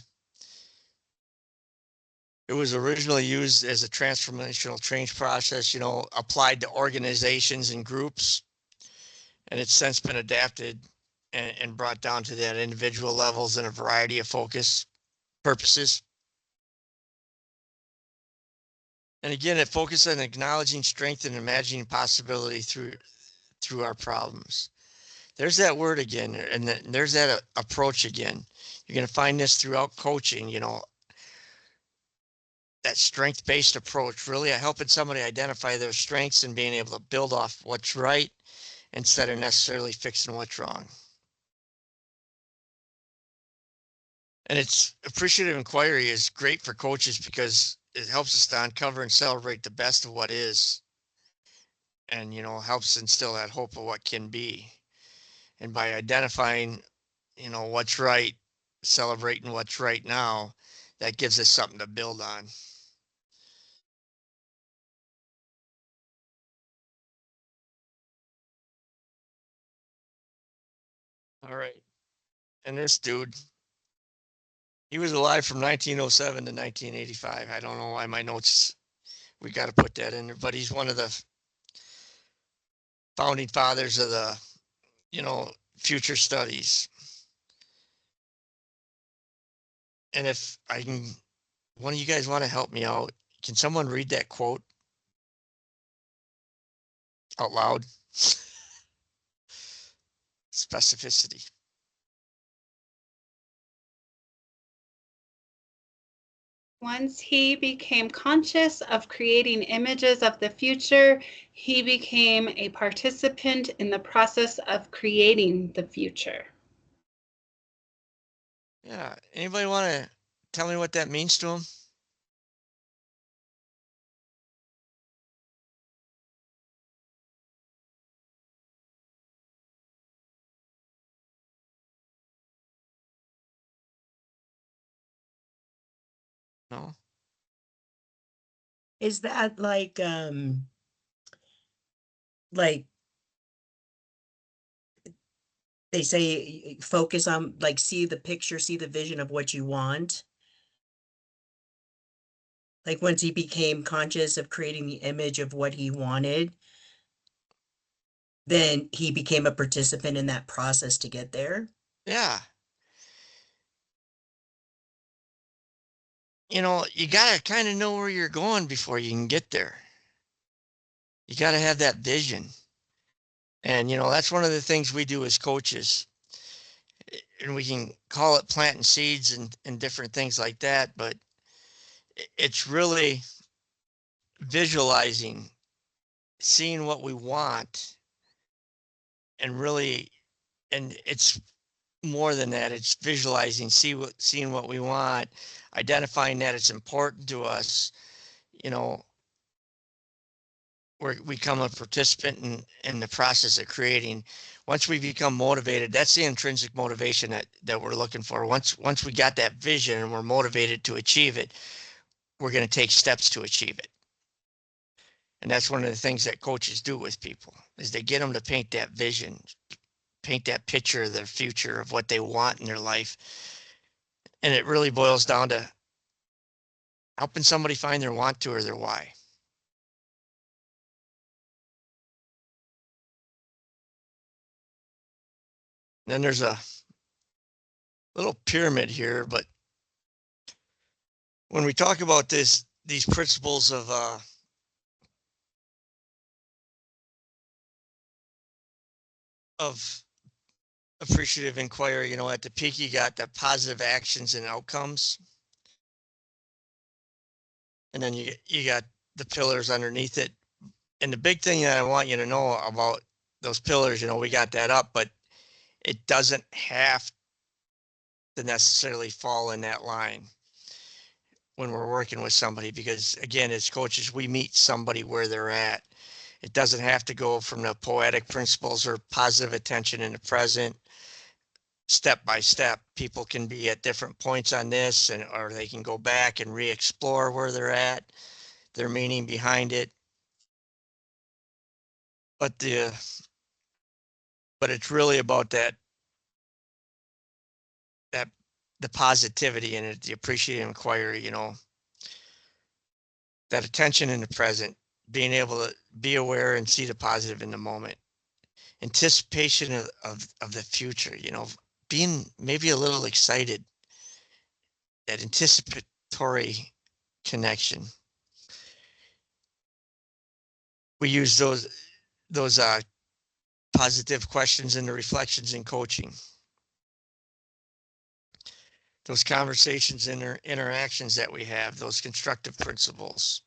It was originally used as a transformational change process, you know, applied to organizations and groups, and it's since been adapted and brought down to that individual levels in a variety of focus purposes. And again, it focuses on acknowledging strength and imagining possibility through our problems. There's that word again, and there's that approach again. You're going to find this throughout coaching, you know. that strength-based approach, really helping somebody identify their strengths and being able to build off what's right instead of necessarily fixing what's wrong. And it's appreciative inquiry is great for coaches because it helps us to uncover and celebrate the best of what is, and helps instill that hope of what can be. And by identifying what's right, celebrating what's right now, that gives us something to build on. All right. And this dude, he was alive from 1907 to 1985. I don't know why my notes, we got to put that in there, but he's one of the founding fathers of the, future studies. And if I can, one of you guys want to help me out, can someone read that quote out loud? Specificity. Once he became conscious of creating images of the future, he became a participant in the process of creating the future. Yeah. Anybody want to tell me what that means to him? No? Is that like they say focus on, like, see the picture, see the vision of what you want? Like once he became conscious of creating the image of what he wanted, then he became a participant in that process to get there. Yeah. You got to kind of know where you're going before you can get there. You got to have that vision. And, that's one of the things we do as coaches. And we can call it planting seeds and different things like that, but it's really visualizing, seeing what we want, and it's more than that. It's visualizing, seeing what we want, identifying that it's important to us, where we become a participant in the process of creating. Once we become motivated, that's the intrinsic motivation that we're looking for. Once we got that vision and we're motivated to achieve it, we're going to take steps to achieve it. And that's one of the things that coaches do with people, is they get them to paint that vision, paint that picture of their future, of what they want in their life. And it really boils down to helping somebody find their want to or their why. Then there's a little pyramid here, but when we talk about these principles of appreciative inquiry, at the peak you got the positive actions and outcomes, and then you got the pillars underneath it. And the big thing that I want you to know about those pillars, we got that up, but it doesn't have to necessarily fall in that line when we're working with somebody, because again, as coaches, we meet somebody where they're at. It doesn't have to go from the poetic principles or positive attention in the present, step by step. People can be at different points on this, or they can go back and re-explore where they're at, their meaning behind it. But it's really about that the positivity in it, the appreciative inquiry, that attention in the present, being able to be aware and see the positive in the moment, anticipation of the future, being maybe a little excited, that anticipatory connection. We use those positive questions and the reflections in coaching. those conversations and interactions that we have, those constructive principles.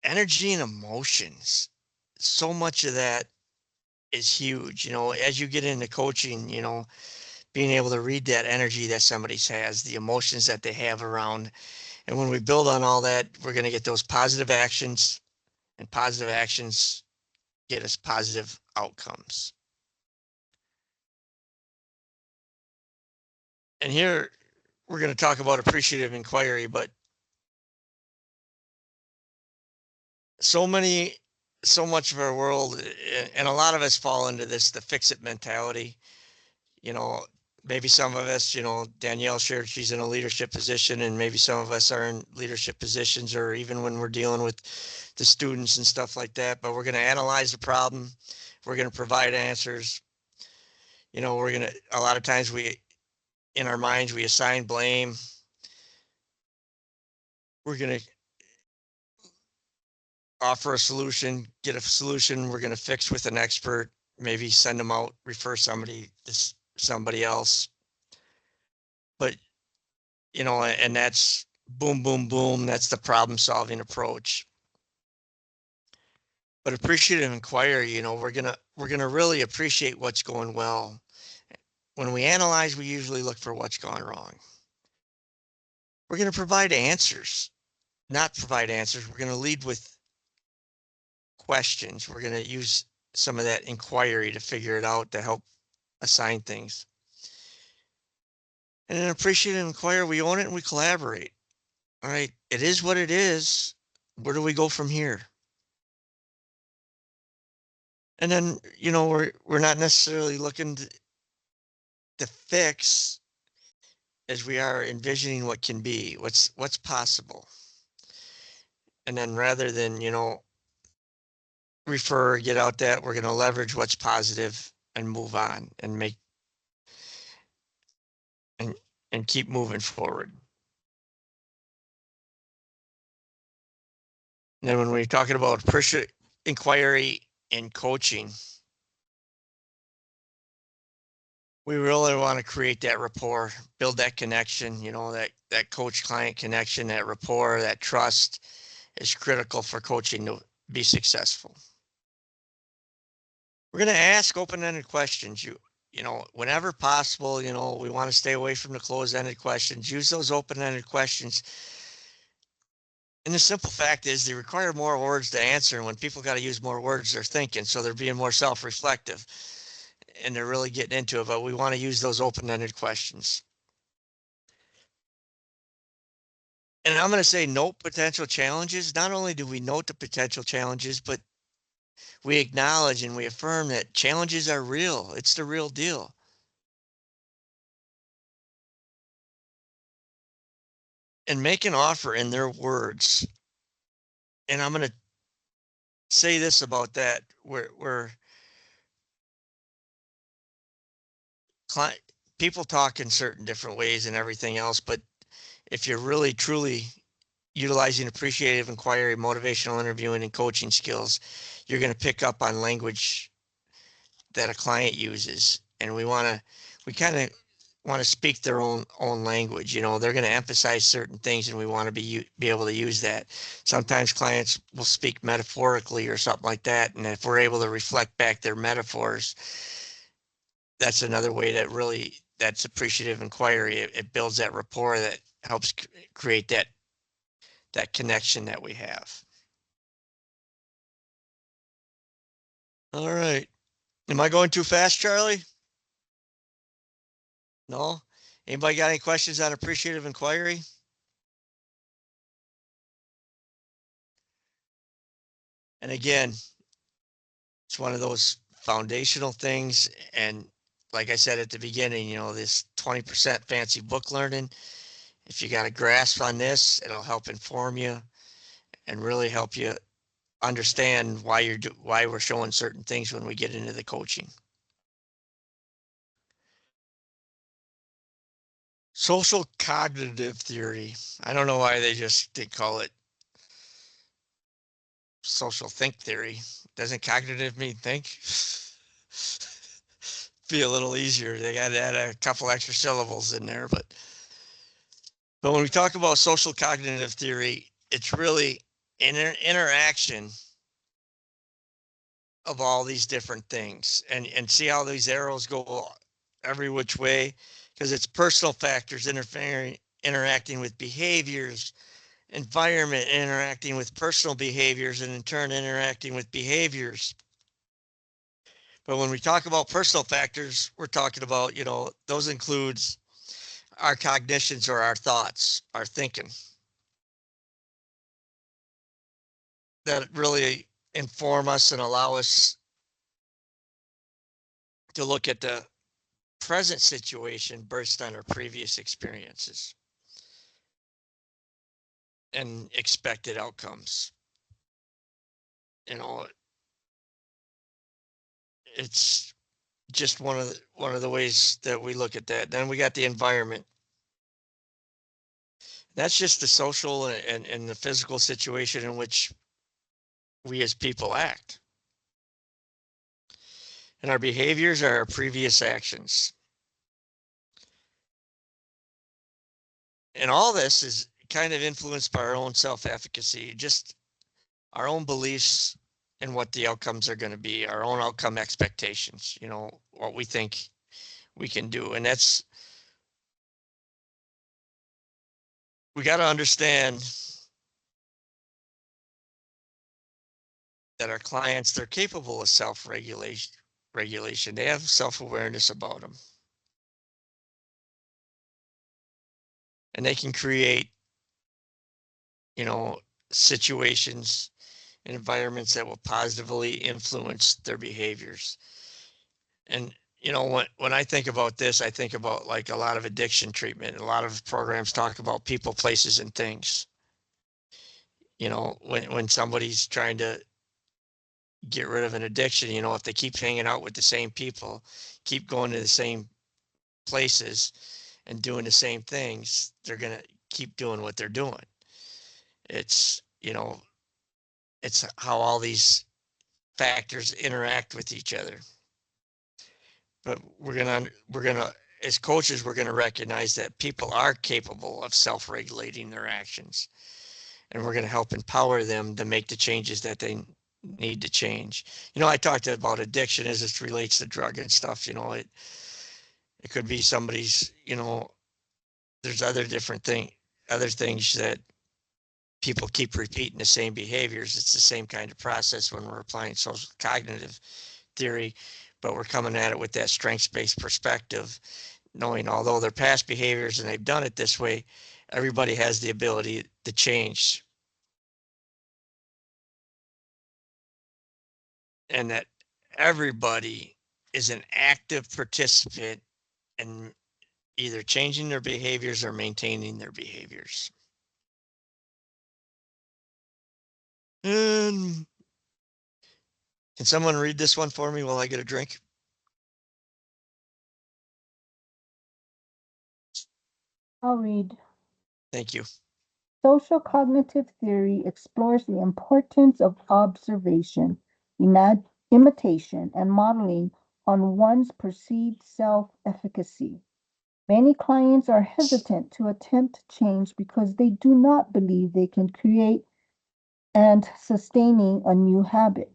Energy and emotions. So much of that is huge. You know, as you get into coaching, you know, being able to read that energy that somebody has, the emotions that they have around. And when we build on all that, we're going to get those positive actions, and positive actions get us positive outcomes. And here we're going to talk about appreciative inquiry, but so much of our world, and a lot of us fall into this, the fix it mentality. You know, maybe some of us, you know, Danielle shared she's in a leadership position, and maybe some of us are in leadership positions, or even when we're dealing with the students and stuff like that. But we're going to analyze the problem. We're going to provide answers. You know, a lot of times in our minds, we assign blame. We're going to offer a solution, get a solution we're going to fix with an expert, maybe send them out, refer somebody to somebody else. But, you know, and that's boom, boom, boom. That's the problem solving approach. But appreciative inquiry, you know, we're going to really appreciate what's going well. When we analyze, we usually look for what's gone wrong. We're going to provide answers, not provide answers. We're going to lead with questions. We're going to use some of that inquiry to figure it out, to help assign things. And in appreciative inquiry, we own it and we collaborate. All right, it is what it is. Where do we go from here? And then, you know, we're not necessarily looking to fix, as we are envisioning what can be, what's possible. And then rather than, you know, get out that, we're going to leverage what's positive and move on and and keep moving forward. And then when we're talking about appreciative inquiry in coaching, we really want to create that rapport, build that connection, you know, that coach-client connection, that rapport, that trust is critical for coaching to be successful. We're going to ask open-ended questions. You know, whenever possible, you know, we want to stay away from the closed-ended questions. Use those open-ended questions. And the simple fact is they require more words to answer. And when people got to use more words, they're thinking, so they're being more self-reflective and they're really getting into it. But we want to use those open-ended questions. And I'm going to say note potential challenges. Not only do we note the potential challenges, but we acknowledge and we affirm that challenges are real. It's the real deal. And make an offer in their words. And I'm going to say this about that, where people talk in certain different ways and everything else, but if you're really truly utilizing appreciative inquiry, motivational interviewing, and coaching skills, you're going to pick up on language that a client uses. And we kind of want to speak their own language. You know, they're going to emphasize certain things, and we want to be able to use that. Sometimes clients will speak metaphorically or something like that, and if we're able to reflect back their metaphors, that's another way that really, that's appreciative inquiry. It builds that rapport that helps create that connection that we have. All right. Am I going too fast, Charlie? No? Anybody got any questions on appreciative inquiry? And again, it's one of those foundational things. And like I said at the beginning, you know, this 20% fancy book learning, if you got a grasp on this, it'll help inform you and really help you understand why we're showing certain things when we get into the coaching. Social cognitive theory. I don't know why they call it social think theory. Doesn't cognitive mean think? be a little easier. They got to add a couple extra syllables in there, but when we talk about social cognitive theory, it's really an interaction of all these different things, and see how these arrows go every which way, because it's personal factors interacting with behaviors, environment interacting with personal behaviors, and in turn interacting with behaviors. But when we talk about personal factors, we're talking about, those includes our cognitions or our thoughts, our thinking, that really inform us and allow us to look at the present situation based on our previous experiences and expected outcomes. It's just one of the ways that we look at that. Then we got the environment. That's just the social and the physical situation in which we as people act. And our behaviors are our previous actions. And all this is kind of influenced by our own self-efficacy, just our own beliefs and what the outcomes are going to be, our own outcome expectations, what we think we can do. And we got to understand that our clients, they're capable of self-regulation. They have self-awareness about them. And they can create, situations and environments that will positively influence their behaviors. And, when I think about this, I think about like a lot of addiction treatment. A lot of programs talk about people, places, and things. When somebody's trying to get rid of an addiction, if they keep hanging out with the same people, keep going to the same places and doing the same things, they're going to keep doing what they're doing. It's, it's how all these factors interact with each other. But we're gonna, as coaches, we're gonna recognize that people are capable of self-regulating their actions, and we're gonna help empower them to make the changes that they need to change. I talked about addiction as it relates to drug and stuff. It could be somebody's. There's other things that people keep repeating the same behaviors. It's the same kind of process when we're applying social cognitive theory, but we're coming at it with that strengths-based perspective, knowing although they're past behaviors and they've done it this way, everybody has the ability to change. And that everybody is an active participant in either changing their behaviors or maintaining their behaviors. And can someone read this one for me while I get a drink? I'll read. Thank you. Social cognitive theory explores the importance of observation, imitation, and modeling on one's perceived self-efficacy. Many clients are hesitant to attempt change because they do not believe they can create and sustaining a new habit.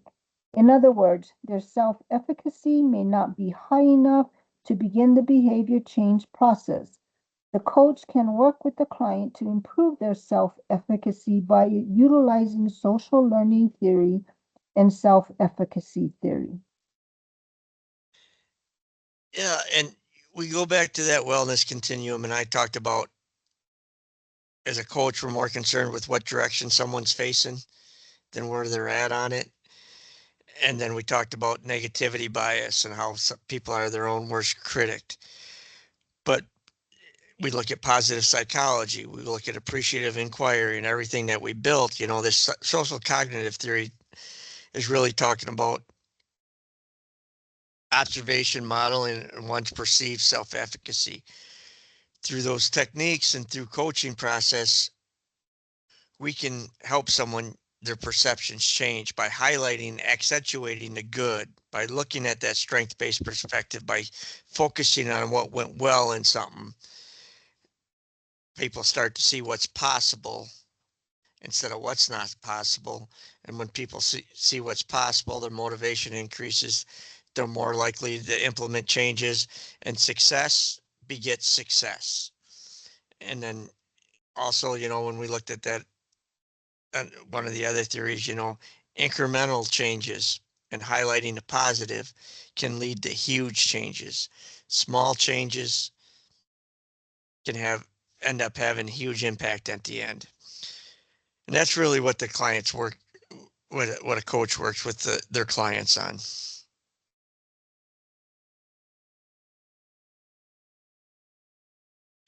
In other words, their self-efficacy may not be high enough to begin the behavior change process. The coach can work with the client to improve their self-efficacy by utilizing social learning theory and self-efficacy theory. Yeah, and we go back to that wellness continuum, and I talked about, as a coach, we're more concerned with what direction someone's facing than where they're at on it. And then we talked about negativity bias and how some people are their own worst critic. But we look at positive psychology, we look at appreciative inquiry, and everything that we built. This social cognitive theory is really talking about observation, modeling, and one's perceived self-efficacy. Through those techniques and through coaching process, we can help someone their perceptions change by highlighting, accentuating the good, by looking at that strength-based perspective, by focusing on what went well in something. People start to see what's possible instead of what's not possible. And when people see what's possible, their motivation increases. They're more likely to implement changes, and success begets success. And then also, you know, when we looked at that, one of the other theories, you know, incremental changes and highlighting the positive can lead to huge changes. Small changes can end up having huge impact at the end. And that's really what the clients work, what a coach works with their clients on.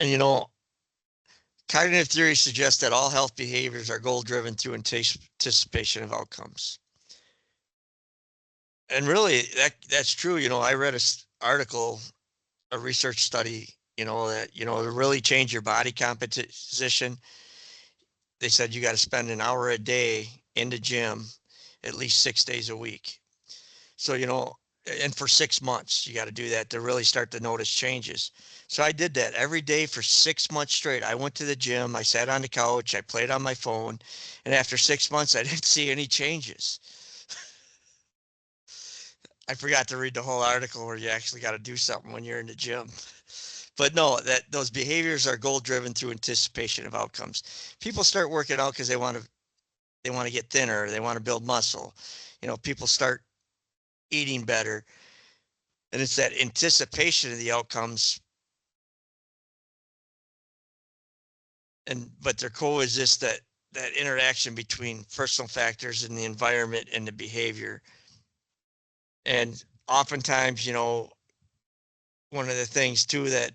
And you know, cognitive theory suggests that all health behaviors are goal-driven through anticipation of outcomes. And really, that's true. You know, I read an article, a research study, you know, that, you know, to really change your body composition, they said you got to spend an hour a day in the gym at least 6 days a week. So, you know, and for 6 months, you got to do that to really start to notice changes. So I did that every day for 6 months straight. I went to the gym, I sat on the couch, I played on my phone, and after 6 months, I didn't see any changes. I forgot to read the whole article where you actually got to do something when you're in the gym. But no, that those behaviors are goal driven through anticipation of outcomes. People start working out because they want to get thinner, they want to build muscle. You know, people start eating better. And it's that anticipation of the outcomes. But there coexists that interaction between personal factors and the environment and the behavior. And oftentimes, you know, one of the things too, that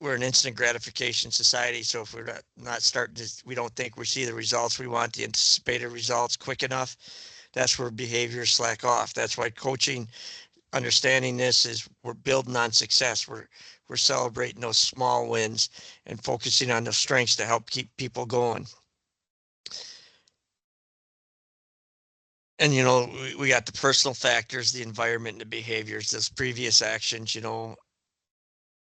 we're an instant gratification society. So if we're not starting to, we don't think we see the results we want, the anticipated results quick enough, that's where behaviors slack off. That's why coaching, understanding this, is we're building on success. We're celebrating those small wins and focusing on those strengths to help keep people going. And, you know, we got the personal factors, the environment, and the behaviors, those previous actions, you know,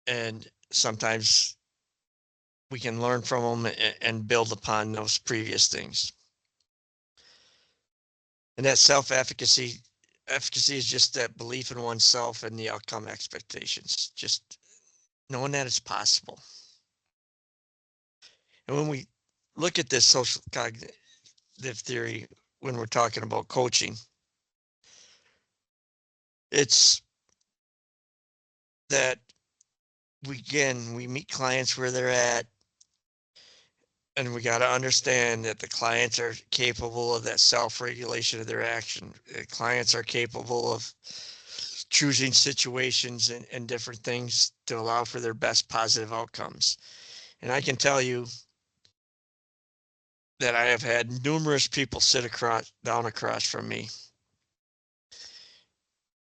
and sometimes we can learn from them and build upon those previous things. And that efficacy is just that belief in oneself and the outcome expectations, just knowing that it's possible. And when we look at this social cognitive theory, when we're talking about coaching, it's that we meet clients where they're at, and we got to understand that the clients are capable of that self-regulation of their action. The clients are capable of choosing situations and different things to allow for their best positive outcomes. And I can tell you that I have had numerous people sit down across from me,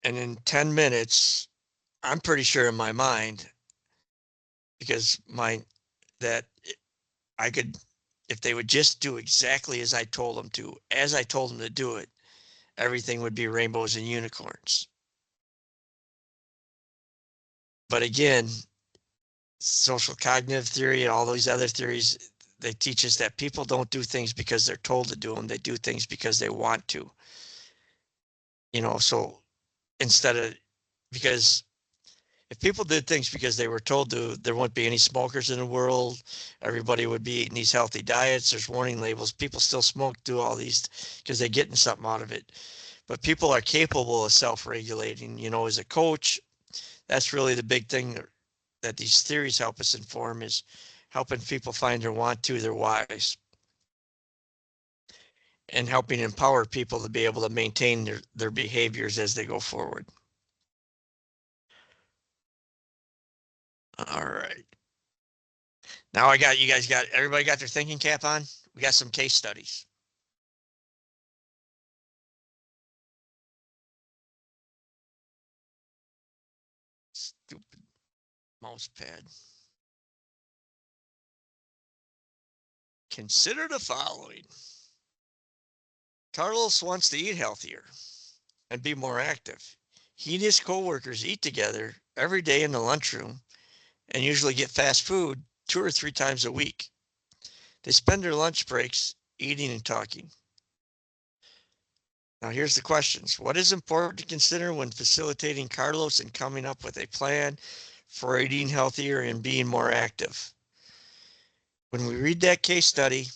and in 10 minutes, I'm pretty sure in my mind, because that I could, if they would just do exactly as I told them to do it, everything would be rainbows and unicorns. But again, social cognitive theory and all these other theories, they teach us that people don't do things because they're told to do them. They do things because they want to. You know, so because if people did things because they were told to, there wouldn't be any smokers in the world. Everybody would be eating these healthy diets. There's warning labels. People still smoke, do all these because they're getting something out of it. But people are capable of self-regulating. You know, as a coach, that's really the big thing that these theories help us inform, is helping people find their want to, their whys, and helping empower people to be able to maintain their behaviors as they go forward. All right. Now everybody got their thinking cap on? We got some case studies. Stupid mouse pad. Consider the following. Carlos wants to eat healthier and be more active. He and his coworkers eat together every day in the lunchroom and usually get fast food 2 or 3 times a week. They spend their lunch breaks eating and talking. Now here's the questions. What is important to consider when facilitating Carlos and coming up with a plan for eating healthier and being more active? When we read that case study,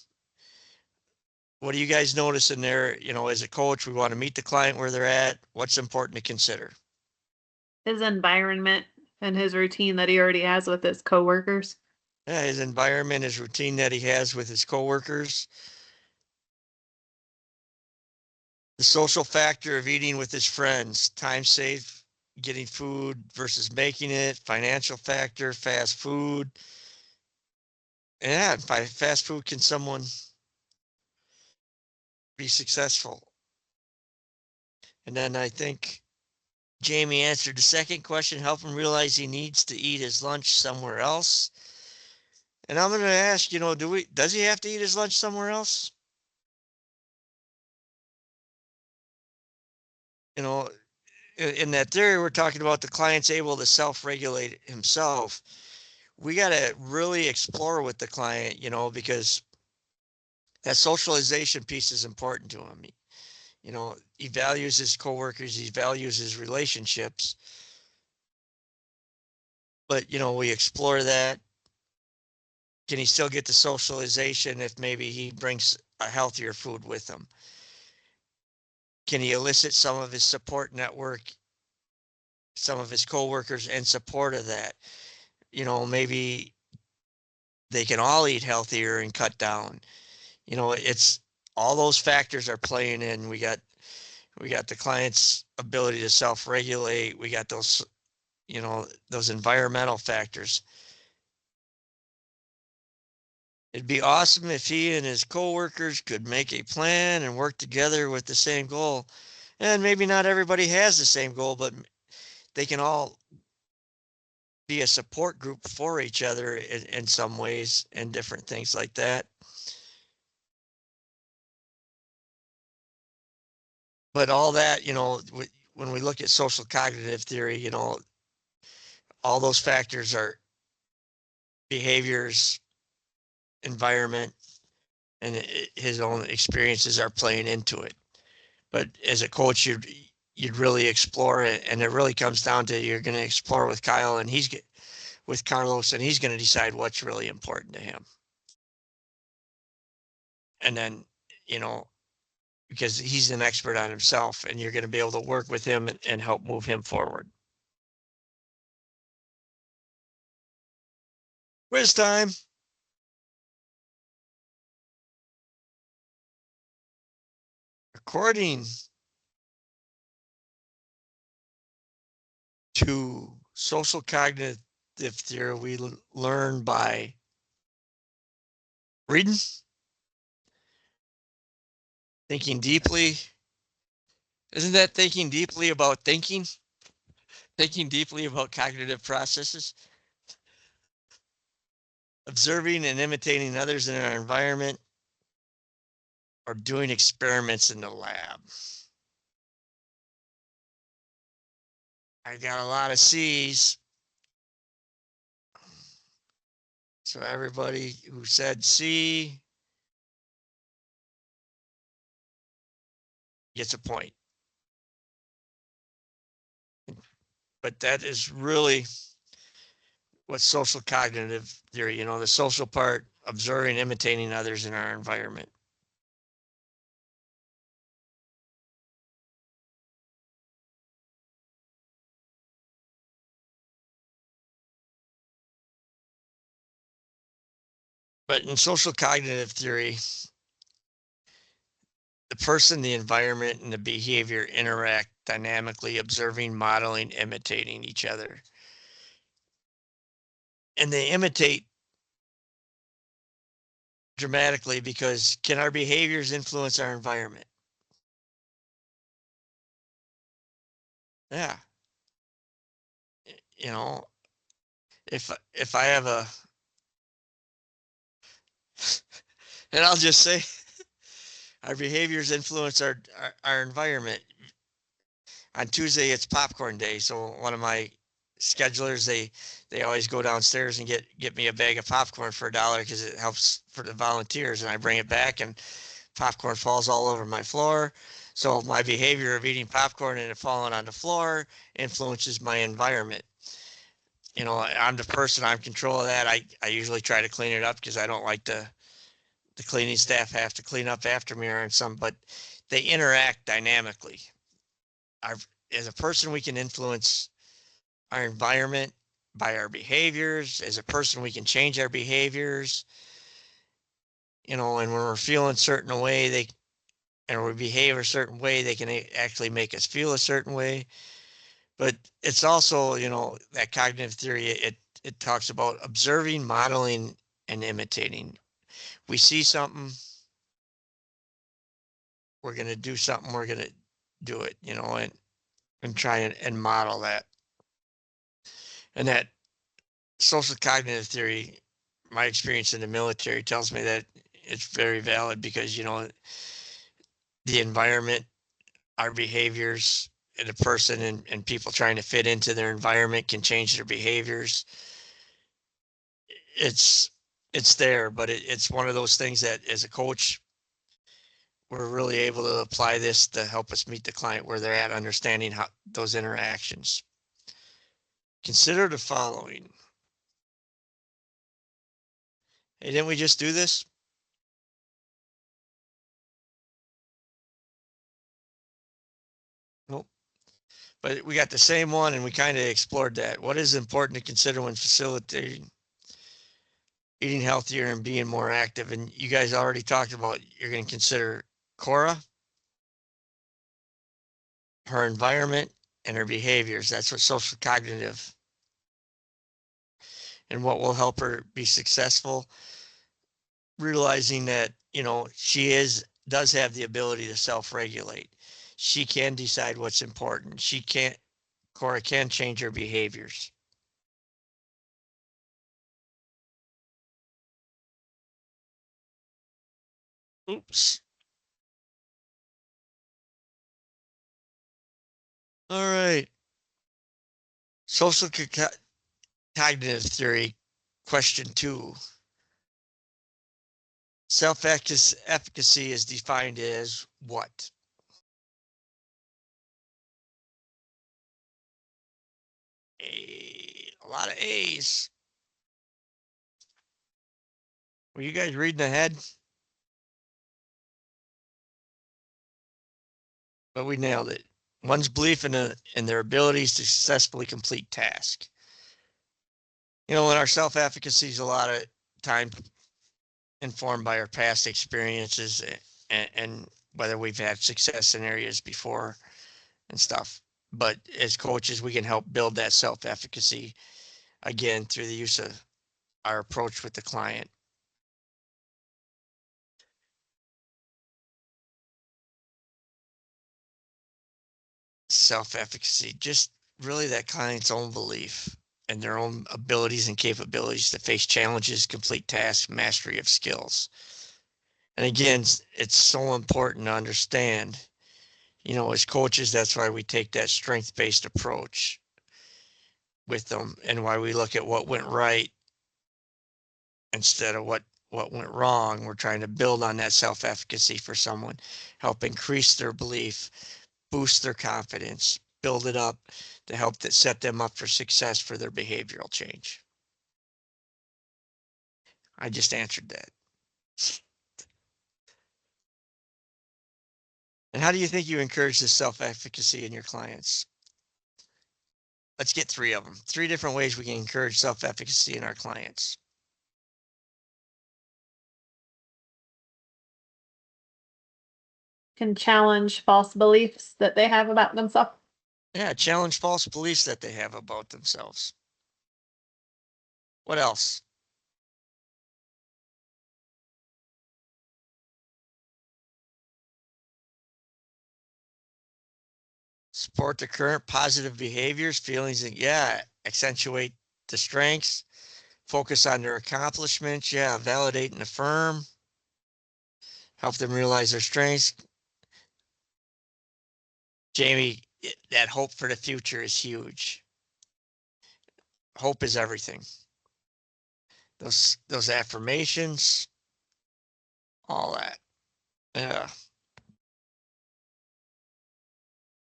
what do you guys notice in there? You know, as a coach, we want to meet the client where they're at. What's important to consider? His environment and his routine that he already has with his coworkers. Yeah, his environment, his routine that he has with his coworkers. The social factor of eating with his friends, time saved getting food versus making it, financial factor, fast food. And by fast food, can someone be successful? And then I think Jamie answered the second question, help him realize he needs to eat his lunch somewhere else. And I'm going to ask, you know, does he have to eat his lunch somewhere else? You know, in that theory, we're talking about the client's able to self-regulate himself. We got to really explore with the client, you know, because that socialization piece is important to him. You know, he values his coworkers, he values his relationships. But, you know, we explore that. Can he still get the socialization if maybe he brings a healthier food with him? Can he elicit some of his support network, some of his coworkers in support of that? You know, maybe they can all eat healthier and cut down. You know, it's all those factors are playing in. We got the client's ability to self-regulate. We got those, you know, those environmental factors. It'd be awesome if he and his coworkers could make a plan and work together with the same goal. And maybe not everybody has the same goal, but they can all be a support group for each other in some ways and different things like that. But all that, you know, when we look at social cognitive theory, you know, all those factors are behaviors, environment, and his own experiences are playing into it. But as a coach, you'd really explore it, and it really comes down to you're going to explore with Kyle and with Carlos, and he's going to decide what's really important to him. And then, you know, because he's an expert on himself, and you're going to be able to work with him and help move him forward. Quiz time. According to social cognitive theory, we learn by reading, thinking deeply. Isn't that thinking deeply about thinking? Thinking deeply about cognitive processes? Observing and imitating others in our environment, or doing experiments in the lab. I got a lot of C's. So everybody who said C gets a point. But that is really what social cognitive theory, you know, the social part, observing, imitating others in our environment. But in social cognitive theory, the person, the environment, and the behavior interact dynamically, observing, modeling, imitating each other. And they imitate dramatically because can our behaviors influence our environment? Yeah. You know, if I have a, and I'll just say, Our behaviors influence our environment. On Tuesday, it's popcorn day. So one of my schedulers, they always go downstairs and get me a bag of popcorn for $1 because it helps for the volunteers. And I bring it back and popcorn falls all over my floor. So my behavior of eating popcorn and it falling on the floor influences my environment. You know, I'm the person, I'm in control of that. I usually try to clean it up because I don't like the cleaning staff have to clean up after me or some, but they interact dynamically. As a person, we can influence our environment by our behaviors. As a person, we can change our behaviors. You know, and when we're feeling a certain way, and we behave a certain way, they can actually make us feel a certain way. But it's also, you know, that cognitive theory, it talks about observing, modeling, and imitating. We see something, we're going to do something, we're going to do it, you know, and try and model that. And that social cognitive theory, my experience in the military tells me that it's very valid because, you know, the environment, our behaviors, and the person and people trying to fit into their environment can change their behaviors. It's there, but it's one of those things that as a coach, we're really able to apply this to help us meet the client where they're at, understanding how those interactions. Consider the following. Hey, didn't we just do this? Nope. But we got the same one and we kind of explored that. What is important to consider when facilitating eating healthier and being more active? And you guys already talked about you're going to consider Cora, her environment, and her behaviors. That's what social cognitive and what will help her be successful. Realizing that, you know, she does have the ability to self-regulate. She can decide what's important. Cora can change her behaviors. Oops. All right. Social cognitive theory, question 2. Self-efficacy is defined as what? A lot of A's. Were you guys reading ahead? But we nailed it. One's belief in their abilities to successfully complete tasks. You know, in our self-efficacy is a lot of time informed by our past experiences and whether we've had success in areas before and stuff. But as coaches, we can help build that self-efficacy again through the use of our approach with the client. Self-efficacy, just really that client's own belief and their own abilities and capabilities to face challenges, complete tasks, mastery of skills. And again, it's so important to understand, you know, as coaches, that's why we take that strength-based approach with them and why we look at what went right instead of what went wrong. We're trying to build on that self-efficacy for someone, help increase their belief, boost their confidence, build it up to help set them up for success for their behavioral change. I just answered that. And how do you think you encourage this self-efficacy in your clients? Let's get 3 of them. 3 different ways we can encourage self-efficacy in our clients. Can challenge false beliefs that they have about themselves. Yeah, challenge false beliefs that they have about themselves. What else? Support the current positive behaviors, feelings, and accentuate the strengths. Focus on their accomplishments. Validate and affirm. help them realize their strengths. Jamie, that hope for the future is huge. Hope is everything. Those affirmations, all that. Yeah.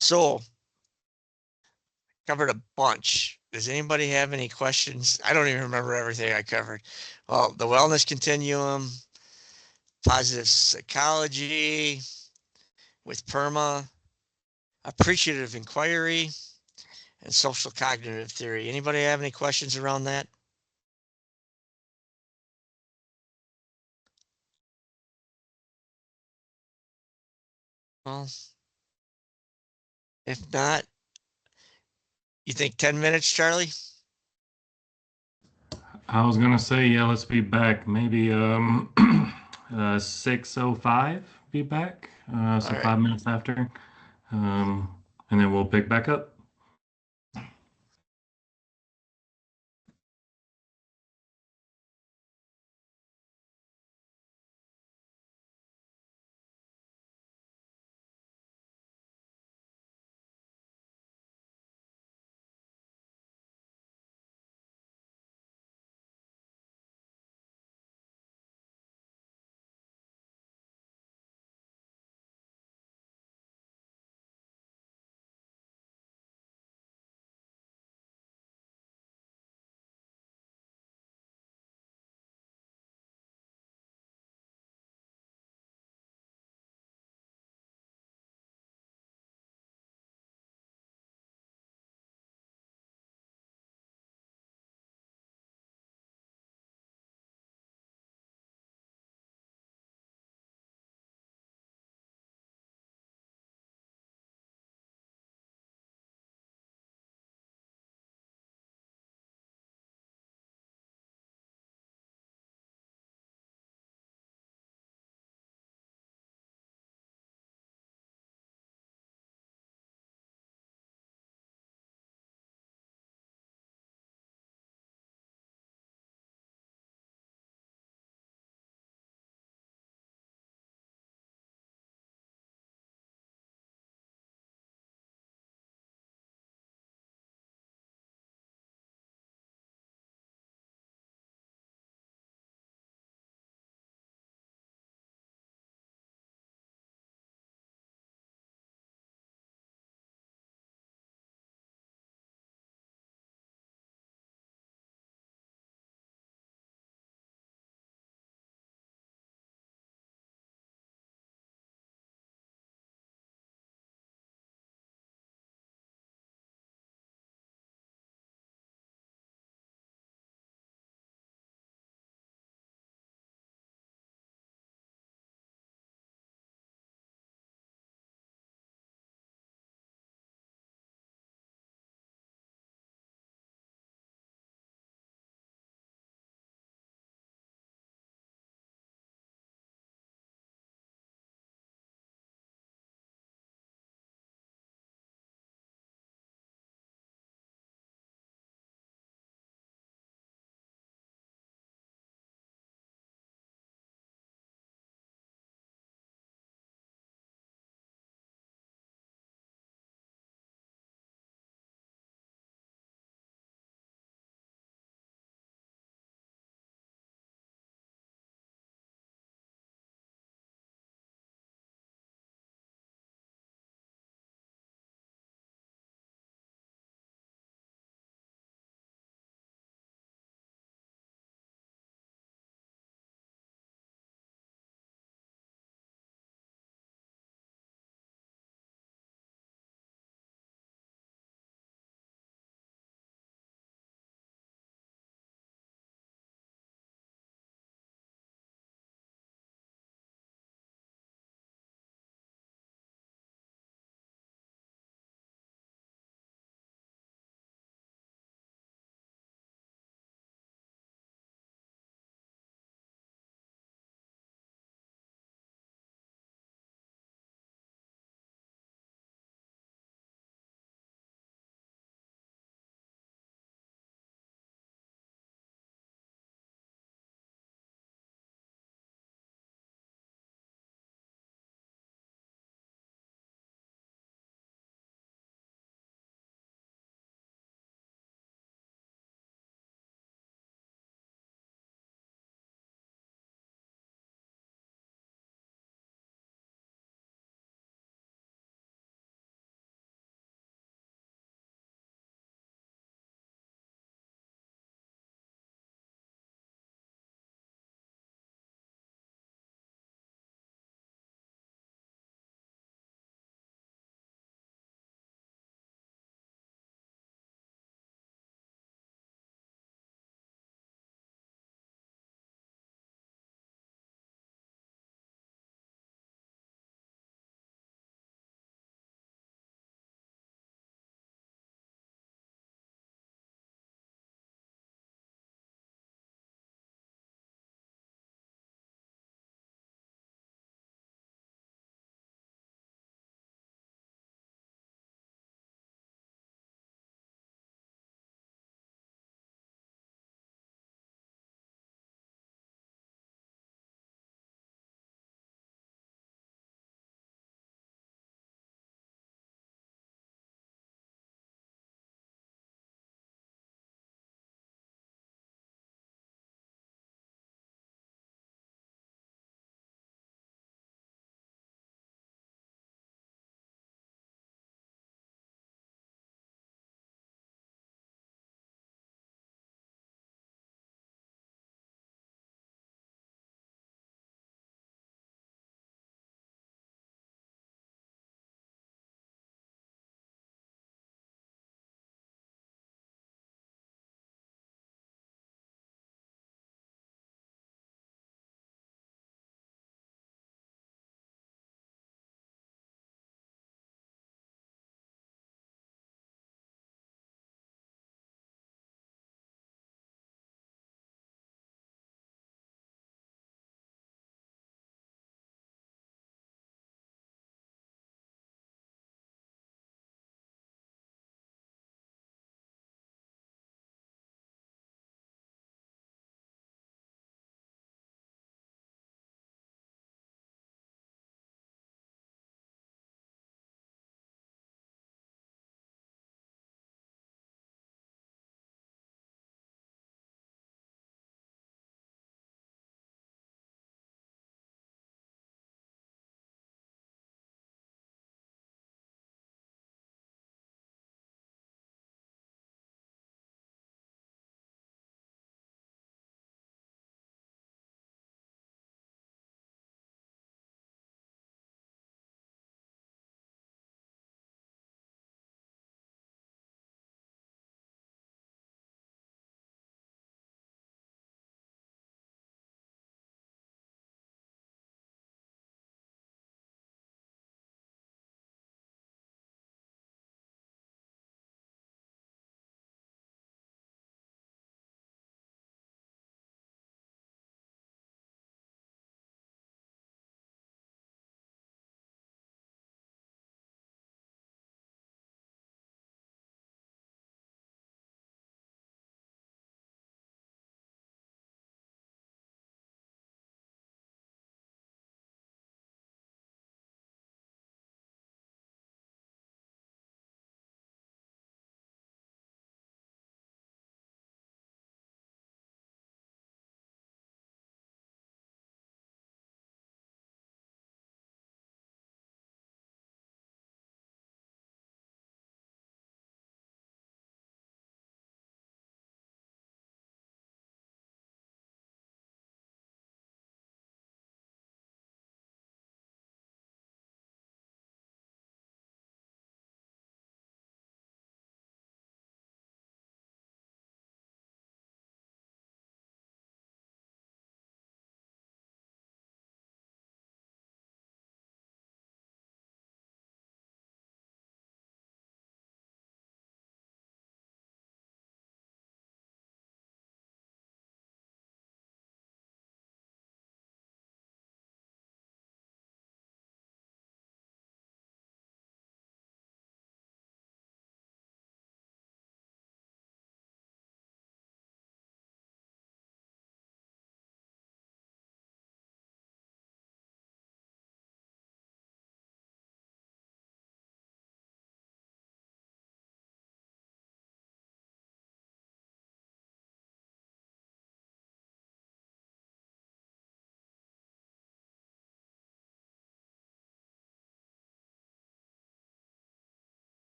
So, covered a bunch. Does anybody have any questions? I don't even remember everything I covered. Well, the wellness continuum, positive psychology with PERMA, appreciative inquiry, and social cognitive theory. Anybody have any questions around that? Well, if not, you think 10 minutes, Charlie? I was gonna say, yeah, let's be back. Maybe 6:05 be back. So All right. 5 minutes after. And then we'll pick back up.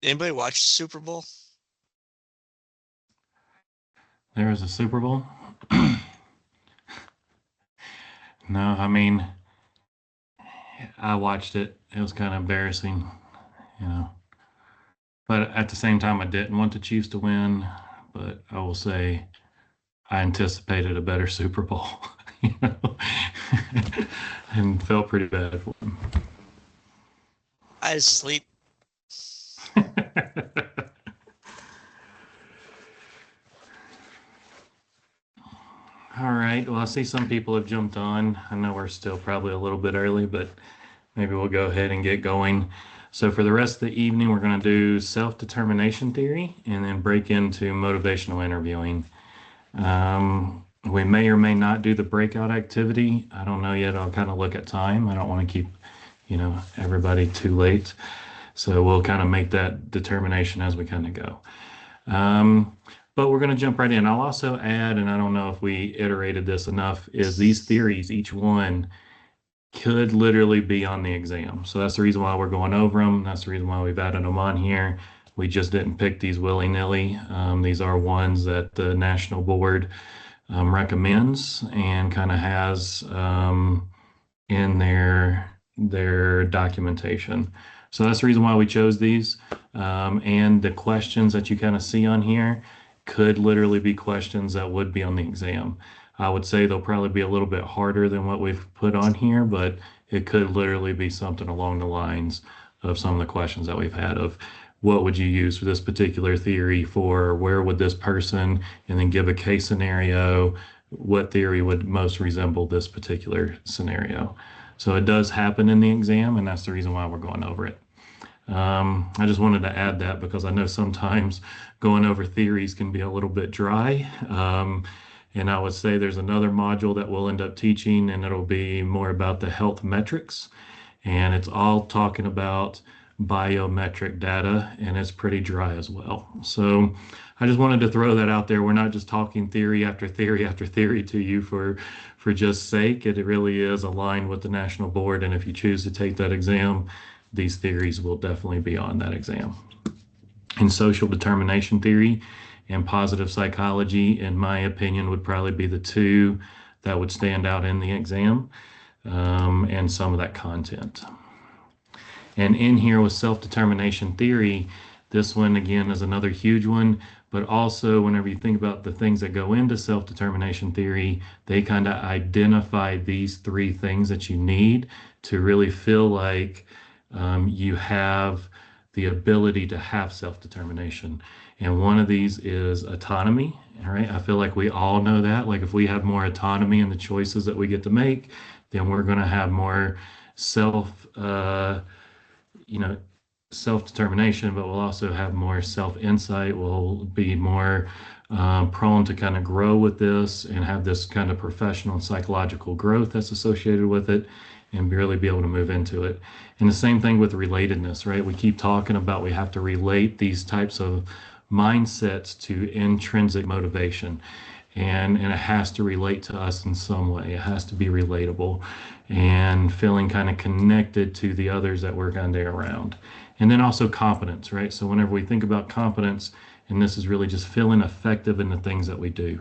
Anybody watch Super Bowl? There was a Super Bowl. No, I mean, I watched it. It was kind of embarrassing, you know. But at the same time, I didn't want the Chiefs to win. But I will say, I anticipated a better Super Bowl, you know, and felt pretty bad for them. I was asleep. All right. Well, I see some people have jumped on. I know we're still probably a little bit early, but maybe we'll go ahead and get going. So for the rest of the evening, we're going to do self-determination theory and then break into motivational interviewing. We may or may not do the breakout activity. I don't know yet. I'll kind of look at time. I don't want to keep, you know, everybody too late. So we'll kind of make that determination as we kind of go. But we're going to jump right in. I'll also add, and I don't know if we iterated this enough, is these theories, each one could literally be on the exam. So that's the reason why we're going over them. That's the reason why we've added them on here. We just didn't pick these willy-nilly. These are ones that the National Board recommends and kind of has in their documentation. So that's the reason why we chose these. And the questions that you kind of see on here could literally be questions that would be on the exam. I would say they'll probably be a little bit harder than what we've put on here, but it could literally be something along the lines of some of the questions that we've had of what would you use for this particular theory for, where would this person, and then give a case scenario, what theory would most resemble this particular scenario. So it does happen in the exam, and that's the reason why we're going over it. I just wanted to add that because I know sometimes going over theories can be a little bit dry. And I would say there's another module that we'll end up teaching, and it'll be more about the health metrics. And it's all talking about biometric data, and it's pretty dry as well. So I just wanted to throw that out there. We're not just talking theory after theory after theory to you for just sake. It really is aligned with the National Board, and if you choose to take that exam, these theories will definitely be on that exam. In social determination theory and positive psychology, in my opinion, would probably be the two that would stand out in the exam, and some of that content. And in here with self-determination theory, this one again is another huge one, but also whenever you think about the things that go into self-determination theory, they kind of identify these three things that you need to really feel like you have the ability to have self-determination. And one of these is autonomy. All right. I feel like we all know that. Like if we have more autonomy in the choices that we get to make, then we're going to have more self-determination, but we'll also have more self-insight. We'll be more prone to kind of grow with this and have this kind of professional and psychological growth that's associated with it and really be able to move into it. And the same thing with relatedness, right? We keep talking about we have to relate these types of mindsets to intrinsic motivation. And it has to relate to us in some way. It has to be relatable and feeling kind of connected to the others that we're kind of around. And then also competence, right? So whenever we think about competence, and this is really just feeling effective in the things that we do.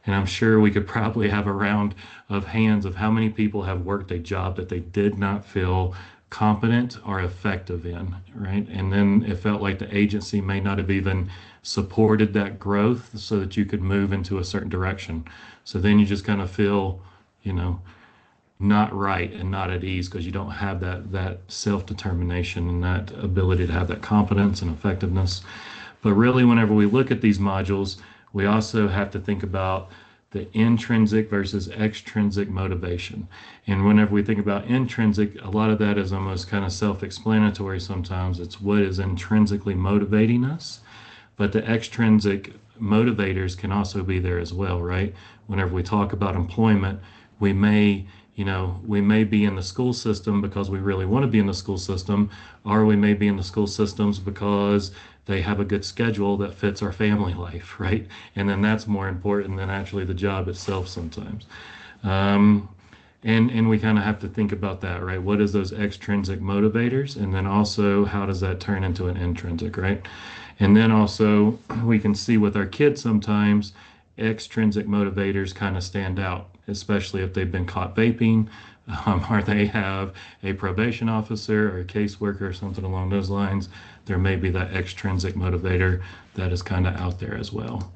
And I'm sure we could probably have a round of hands of how many people have worked a job that they did not feel competent or effective in, right? And then it felt like the agency may not have even supported that growth so that you could move into a certain direction. So then you just kind of feel, you know, not right and not at ease because you don't have that self-determination and that ability to have that competence and effectiveness. But really, whenever we look at these modules, we also have to think about the intrinsic versus extrinsic motivation. And whenever we think about intrinsic, a lot of that is almost kind of self-explanatory sometimes. It's what is intrinsically motivating us. But the extrinsic motivators can also be there as well, right? Whenever we talk about employment, we may be in the school system because we really want to be in the school system, or we may be in the school systems because they have a good schedule that fits our family life, right? And then that's more important than actually the job itself sometimes. And we kind of have to think about that, right? What is those extrinsic motivators? And then also, how does that turn into an intrinsic, right? And then also, we can see with our kids sometimes, extrinsic motivators kind of stand out, especially if they've been caught vaping, or they have a probation officer or a caseworker or something along those lines. There may be that extrinsic motivator that is kind of out there as well.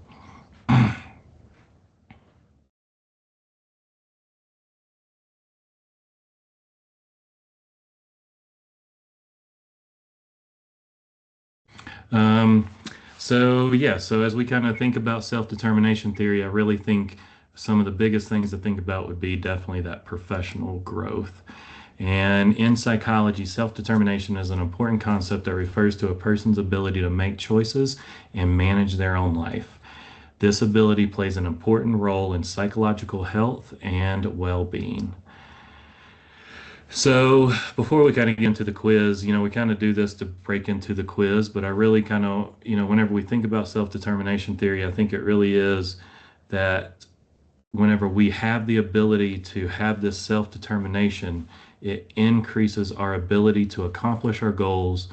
Um, so as we kind of think about self-determination theory, I really think some of the biggest things to think about would be definitely that professional growth. And in psychology, self-determination is an important concept that refers to a person's ability to make choices and manage their own life. This ability plays an important role in psychological health and well-being. So before we kind of get into the quiz, we kind of do this to break into the quiz, but I really kind of, whenever we think about self-determination theory, I think it really is that whenever we have the ability to have this self-determination, it increases our ability to accomplish our goals,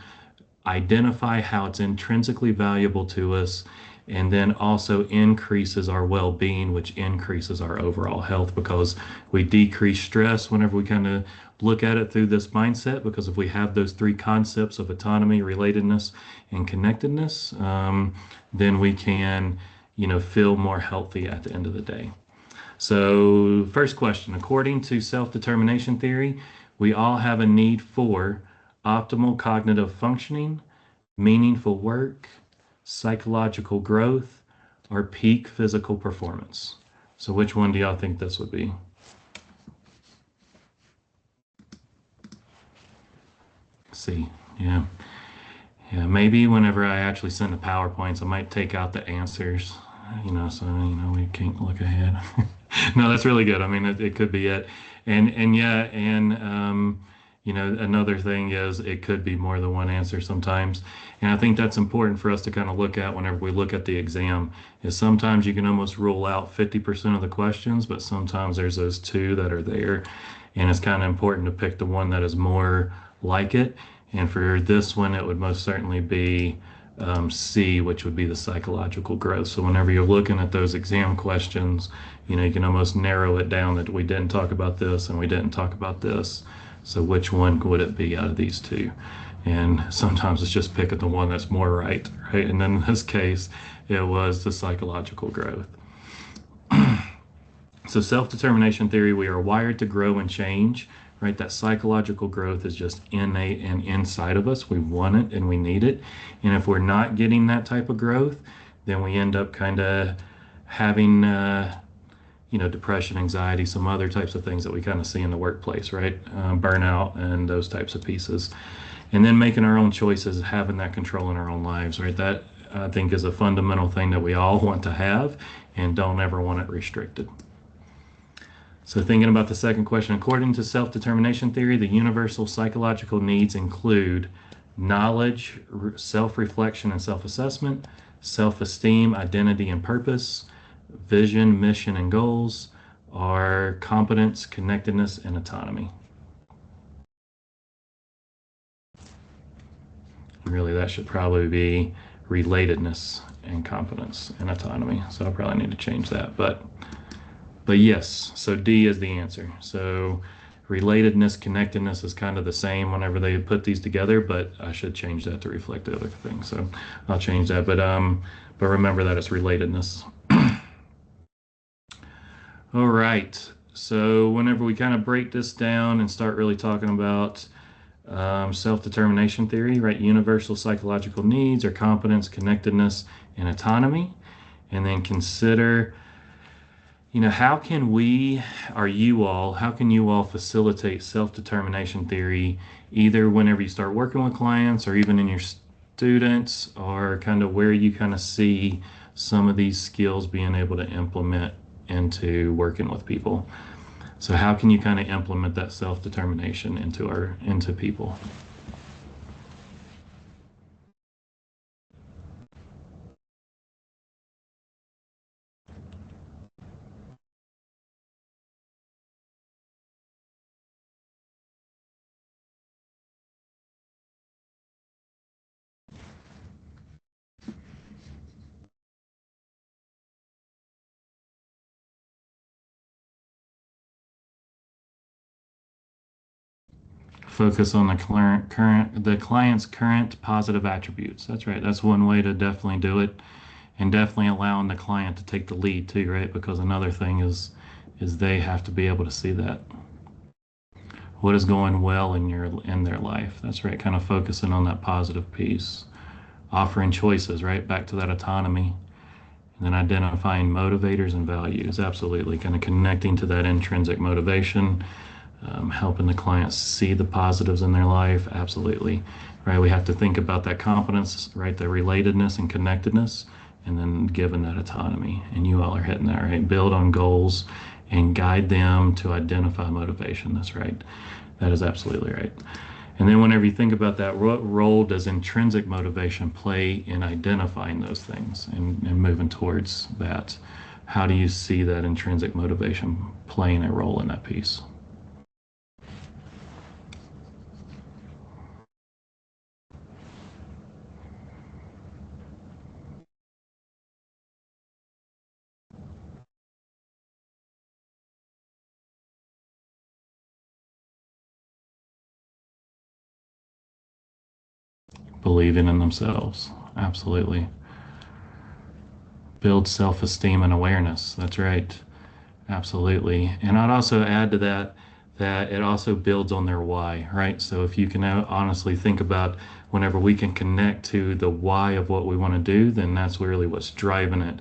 identify how it's intrinsically valuable to us, and then also increases our well-being, which increases our overall health because we decrease stress whenever we kind of look at it through this mindset. Because if we have those three concepts of autonomy, relatedness, and connectedness, then we can, feel more healthy at the end of the day. So, first question, according to self-determination theory, we all have a need for optimal cognitive functioning, meaningful work, psychological growth, or peak physical performance. So which one do y'all think this would be? C. Yeah. Yeah, maybe whenever I actually send the PowerPoints, I might take out the answers, so, we can't look ahead. No, that's really good. I mean, it could be it. And yeah, and, another thing is it could be more than one answer sometimes. And I think that's important for us to kind of look at whenever we look at the exam, is sometimes you can almost rule out 50% of the questions, but sometimes there's those two that are there. And it's kind of important to pick the one that is more like it. And for this one, it would most certainly be C, which would be the psychological growth. So whenever you're looking at those exam questions, you can almost narrow it down that we didn't talk about this and we didn't talk about this. So which one would it be out of these two? And sometimes it's just picking the one that's more right? And then in this case, it was the psychological growth. So self-determination theory, we are wired to grow and change, right? That psychological growth is just innate and inside of us. We want it and we need it. And if we're not getting that type of growth, then we end up kind of having, depression, anxiety, some other types of things that we kind of see in the workplace, right? Burnout and those types of pieces. And then making our own choices, having that control in our own lives, right? That I think is a fundamental thing that we all want to have and don't ever want it restricted. So thinking about the second question, according to self-determination theory, the universal psychological needs include knowledge, self-reflection and self-assessment, self-esteem, identity and purpose, vision, mission and goals, or competence, connectedness, and autonomy. Really, that should probably be relatedness and competence and autonomy. So I probably need to change that, but yes, so D is the answer. So relatedness, connectedness is kind of the same whenever they put these together, but I should change that to reflect the other thing. So I'll change that, but remember that it's relatedness. All right, so whenever we kind of break this down and start really talking about self-determination theory, right? Universal psychological needs are competence, connectedness, and autonomy. And then consider, how can you all facilitate self-determination theory, either whenever you start working with clients or even in your students, or kind of where you kind of see some of these skills being able to implement into working with people. So how can you kind of implement that self-determination into people? focus on the client's current positive attributes. That's right. That's one way to definitely do it, and definitely allowing the client to take the lead too, right? Because another thing is they have to be able to see that. What is going well in their life? That's right. Kind of focusing on that positive piece, offering choices, right? Back to that autonomy. And then identifying motivators and values. Absolutely. Kind of connecting to that intrinsic motivation, helping the clients see the positives in their life. Absolutely. Right. We have to think about that competence, right? The relatedness and connectedness, and then given that autonomy. And you all are hitting that, right? Build on goals and guide them to identify motivation. That's right. That is absolutely right. And then whenever you think about that, what role does intrinsic motivation play in identifying those things and moving towards that? How do you see that intrinsic motivation playing a role in that piece? Believing in themselves. Absolutely. Build self-esteem and awareness. That's right. Absolutely. And I'd also add to that it also builds on their why, right? So if you can honestly think about whenever we can connect to the why of what we want to do, then that's really what's driving it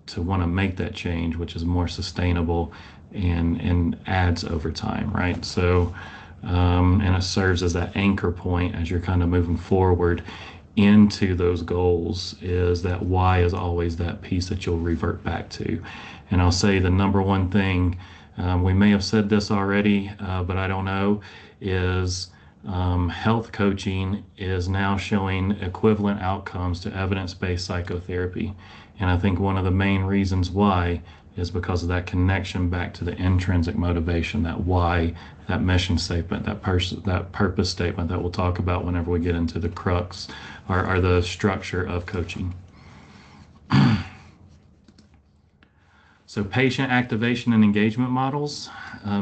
to want to make that change, which is more sustainable and adds over time, right? So, and it serves as that anchor point as you're kind of moving forward into those goals. Is that why is always that piece that you'll revert back to. And I'll say the number one thing, we may have said this already, but I don't know, is health coaching is now showing equivalent outcomes to evidence-based psychotherapy. And I think one of the main reasons why is because of that connection back to the intrinsic motivation, that why, that mission statement, that purpose statement that we'll talk about whenever we get into the crux or the structure of coaching. So patient activation and engagement models.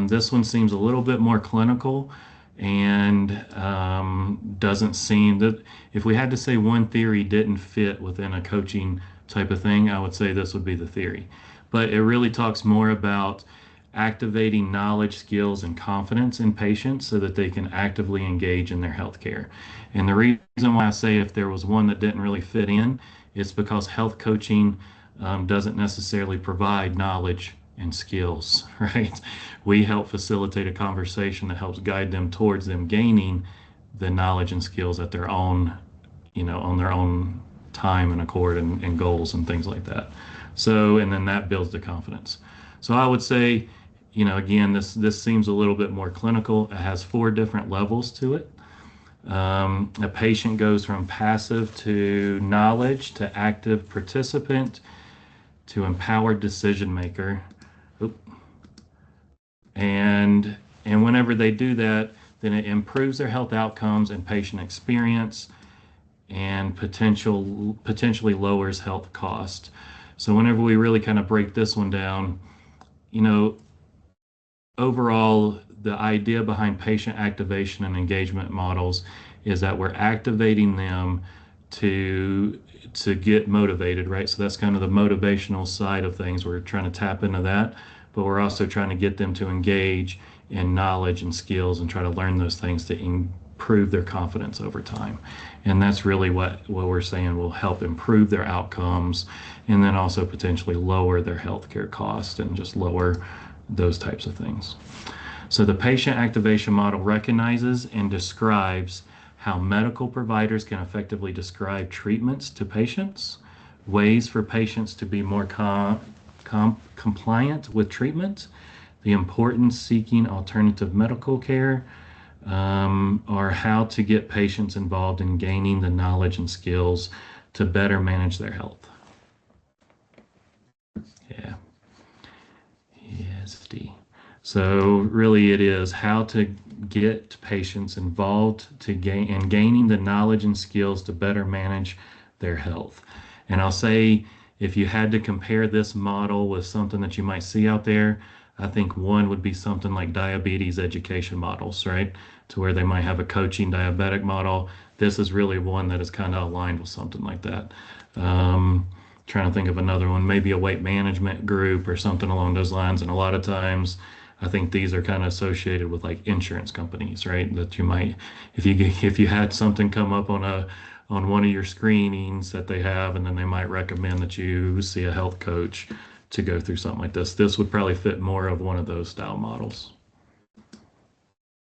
This one seems a little bit more clinical and doesn't seem that, if we had to say one theory didn't fit within a coaching type of thing, I would say this would be the theory. But it really talks more about activating knowledge, skills, and confidence in patients so that they can actively engage in their healthcare. And the reason why I say if there was one that didn't really fit in, it's because health coaching doesn't necessarily provide knowledge and skills, right? We help facilitate a conversation that helps guide them towards them gaining the knowledge and skills at their own, on their own time and accord and goals and things like that. So, and then that builds the confidence. So I would say, again, this seems a little bit more clinical. It has 4 different levels to it. A patient goes from passive to knowledge to active participant to empowered decision maker. And whenever they do that, then it improves their health outcomes and patient experience and potentially lowers health cost. So whenever we really kind of break this one down, overall, the idea behind patient activation and engagement models is that we're activating them to get motivated, right? So that's kind of the motivational side of things. We're trying to tap into that, but we're also trying to get them to engage in knowledge and skills and try to learn those things to improve their confidence over time. And that's really what we're saying will help improve their outcomes and then also potentially lower their healthcare costs and just lower those types of things. So the patient activation model recognizes and describes how medical providers can effectively describe treatments to patients, ways for patients to be more compliant with treatment, the importance seeking alternative medical care, or how to get patients involved in gaining the knowledge and skills to better manage their health. Yeah. Yes, D. So really it is how to get patients involved to gaining the knowledge and skills to better manage their health. And I'll say, if you had to compare this model with something that you might see out there, I think one would be something like diabetes education models, right? To where they might have a coaching diabetic model. This is really one that is kind of aligned with something like that. Trying to think of another one, maybe a weight management group or something along those lines. And a lot of times, I think these are kind of associated with like insurance companies, right? That you might, if you had something come up on one of your screenings that they have, and then they might recommend that you see a health coach to go through something like this. This would probably fit more of one of those style models.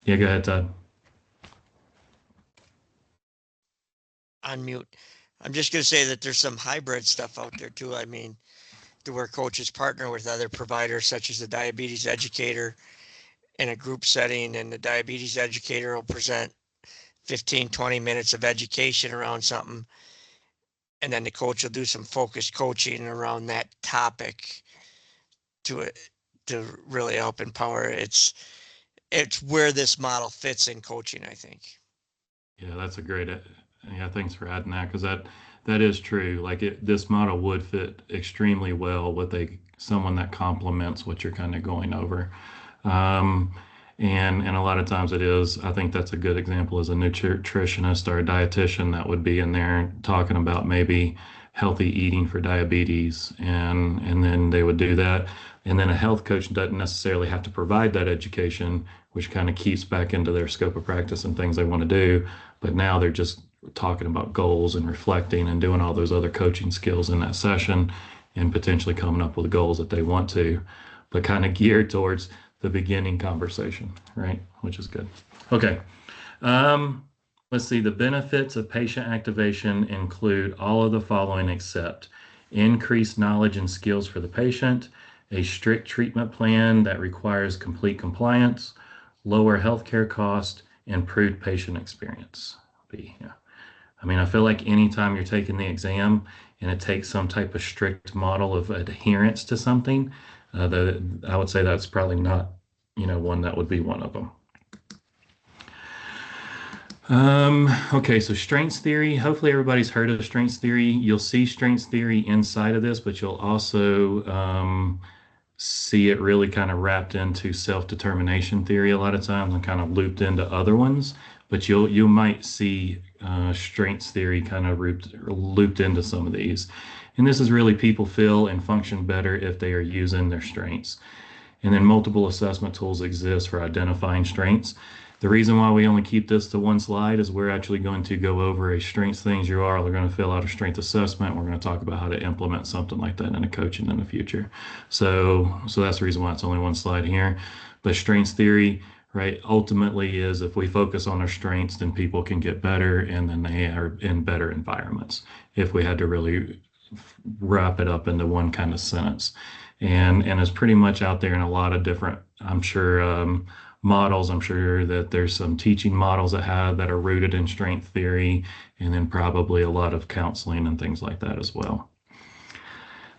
Yeah, go ahead, Todd. On mute. I'm just going to say that there's some hybrid stuff out there too. I mean, to where coaches partner with other providers, such as the diabetes educator in a group setting, and the diabetes educator will present 15, 20 minutes of education around something. And then the coach will do some focused coaching around that topic to really help empower. It's where this model fits in coaching, I think. Yeah, that's a great, yeah, thanks for adding that, because that is true. Like this model would fit extremely well with someone that complements what you're kind of going over. And a lot of times it is, I think that's a good example as a nutritionist or a dietitian that would be in there talking about maybe healthy eating for diabetes, and then they would do that. And then a health coach doesn't necessarily have to provide that education, which kind of keeps back into their scope of practice and things they want to do. But now they're just talking about goals and reflecting and doing all those other coaching skills in that session, and potentially coming up with goals that they want to, but kind of geared towards the beginning conversation, right? Which is good. Okay. Let's see. The benefits of patient activation include all of the following except increased knowledge and skills for the patient, a strict treatment plan that requires complete compliance, lower healthcare cost, improved patient experience. Yeah. I mean, I feel like anytime you're taking the exam and it takes some type of strict model of adherence to something, I would say that's probably not, one that would be one of them. Okay, so strengths theory. Hopefully everybody's heard of strengths theory. You'll see strengths theory inside of this, but you'll also see it really kind of wrapped into self-determination theory a lot of times and kind of looped into other ones. But you might see strengths theory kind of looped into some of these. And this is really people feel and function better if they are using their strengths. And then multiple assessment tools exist for identifying strengths. The reason why we only keep this to one slide is we're actually going to go over a strengths things you are. We're going to fill out a strength assessment. We're going to talk about how to implement something like that in a coaching in the future. So that's the reason why it's only one slide here. But strengths theory, right, ultimately is if we focus on our strengths, then people can get better, and then they are in better environments. If we had to really wrap it up into one kind of sentence. And it's pretty much out there in a lot of different, I'm sure, models. I'm sure that there's some teaching models that are rooted in strength theory, and then probably a lot of counseling and things like that as well.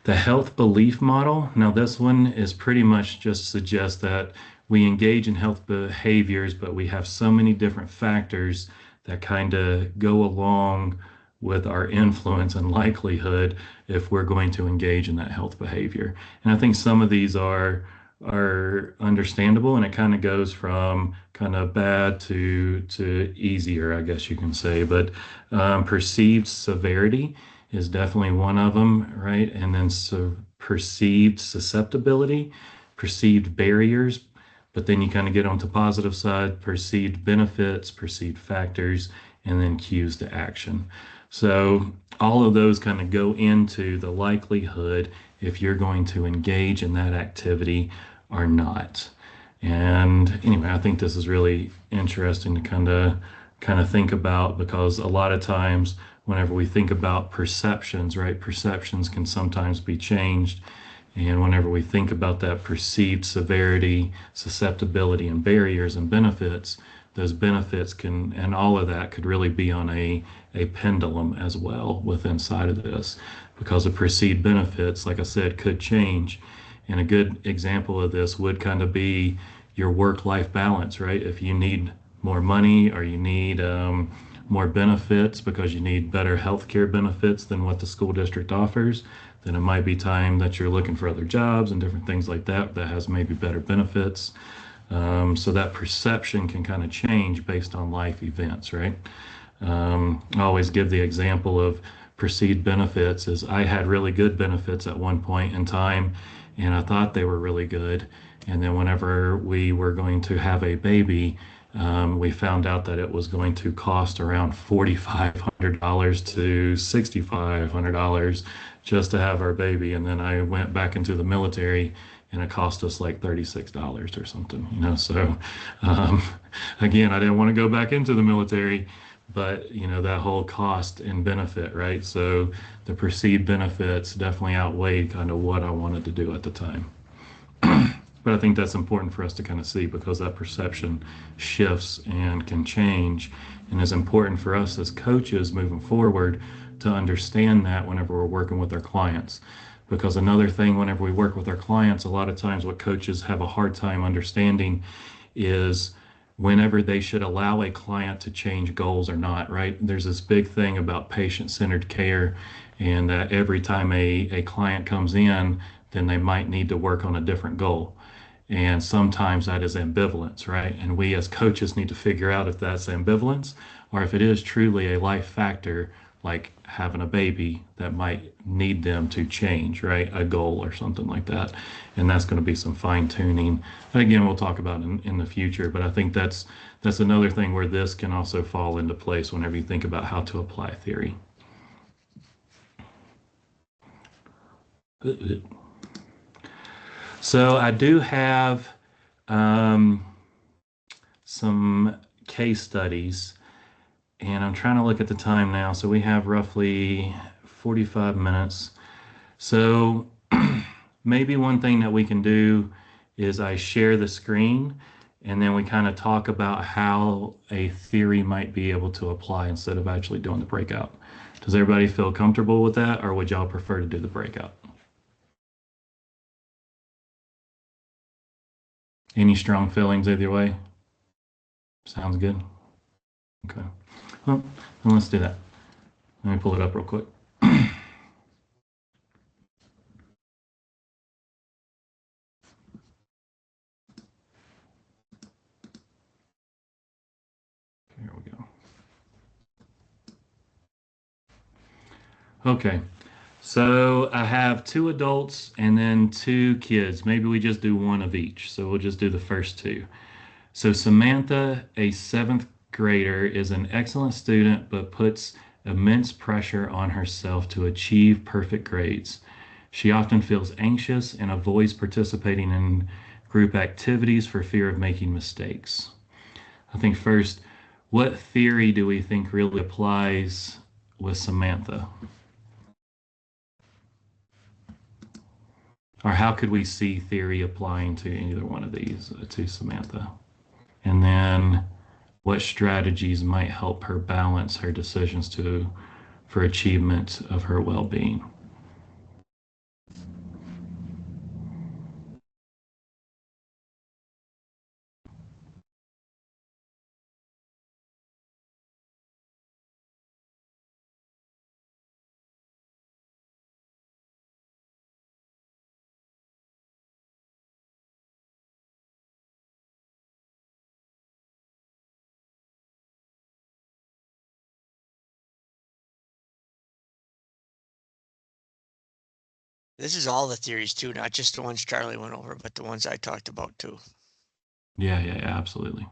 The health belief model. Now this one is pretty much just suggests that we engage in health behaviors, but we have so many different factors that kind of go along with our influence and likelihood if we're going to engage in that health behavior. And I think some of these are understandable, and it kind of goes from kind of bad to easier, I guess you can say. But perceived severity is definitely one of them, right? And then perceived susceptibility, perceived barriers, but then you kind of get onto positive side, perceived benefits, perceived factors, and then cues to action. So all of those kind of go into the likelihood if you're going to engage in that activity or not. And anyway, I think this is really interesting to kind of think about, because a lot of times whenever we think about perceptions, right, perceptions can sometimes be changed. And whenever we think about that perceived severity, susceptibility, and barriers and benefits, those benefits can, and all of that could really be on a pendulum as well within inside of this, because the perceived benefits, like I said, could change. And a good example of this would kind of be your work-life balance, right? If you need more money, or you need more benefits because you need better healthcare benefits than what the school district offers, then it might be time that you're looking for other jobs and different things like that that has maybe better benefits. So that perception can kind of change based on life events, right? I always give the example of perceived benefits is I had really good benefits at one point in time, and I thought they were really good. And then whenever we were going to have a baby, we found out that it was going to cost around $4,500 to $6,500 just to have our baby. And then I went back into the military and it cost us like $36 or something, you know? So, again, I didn't want to go back into the military, but you know, that whole cost and benefit, right? So the perceived benefits definitely outweighed kind of what I wanted to do at the time. But I think that's important for us to kind of see because that perception shifts and can change, and is important for us as coaches moving forward to understand that whenever we're working with our clients. Because another thing, whenever we work with our clients, a lot of times what coaches have a hard time understanding is whenever they should allow a client to change goals or not, right? There's this big thing about patient-centered care, and that every time a client comes in, then they might need to work on a different goal. And sometimes that is ambivalence, right? And we as coaches need to figure out if that's ambivalence or if it is truly a life factor, like having a baby that might need them to change, right? A goal or something like that. And that's going to be some fine tuning. And again, we'll talk about in the future, but I think that's another thing where this can also fall into place whenever you think about how to apply theory. So I do have some case studies, and I'm trying to look at the time now. So we have roughly 45 minutes. So maybe one thing that we can do is I share the screen, and then we kind of talk about how a theory might be able to apply instead of actually doing the breakout. Does everybody feel comfortable with that, or would y'all prefer to do the breakout? Any strong feelings either way? Sounds good. Okay. Well, then let's do that. Let me pull it up real quick. Here we go. Okay. So I have 2 adults and then 2 kids. Maybe we just do one of each. So we'll just do the first 2. So Samantha, a 7th grader, is an excellent student, but puts immense pressure on herself to achieve perfect grades. She often feels anxious and avoids participating in group activities for fear of making mistakes. I think first, what theory do we think really applies with Samantha? Or how could we see theory applying to either one of these, to Samantha? And then what strategies might help her balance her decisions for achievement of her well-being? This is all the theories too, not just the ones Charlie went over, but the ones I talked about too. Yeah, absolutely.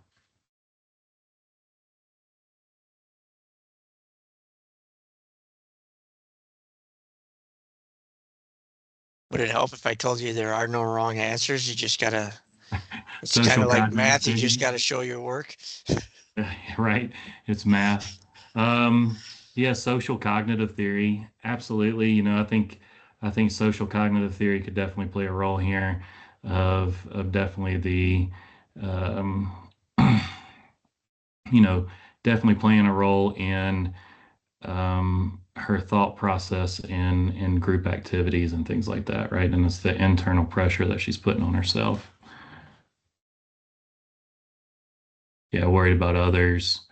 Would it help if I told you there are no wrong answers? You just gotta, it's Social kind of like cognitive math. You just thinking. gotta show your work. Right? It's math. Yeah, social cognitive theory. Absolutely. You know, I think social cognitive theory could definitely play a role here of definitely the you know, definitely playing a role in her thought process in group activities and things like that, right? And it's the internal pressure that she's putting on herself. Yeah, worried about others.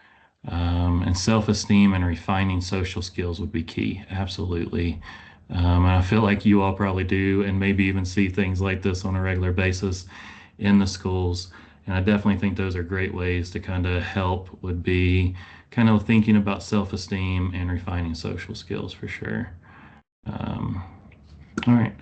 And self-esteem and refining social skills would be key. Absolutely. And I feel like you all probably do, and maybe even see things like this on a regular basis in the schools. And I definitely think those are great ways to kind of help, would be kind of thinking about self-esteem and refining social skills for sure. All right.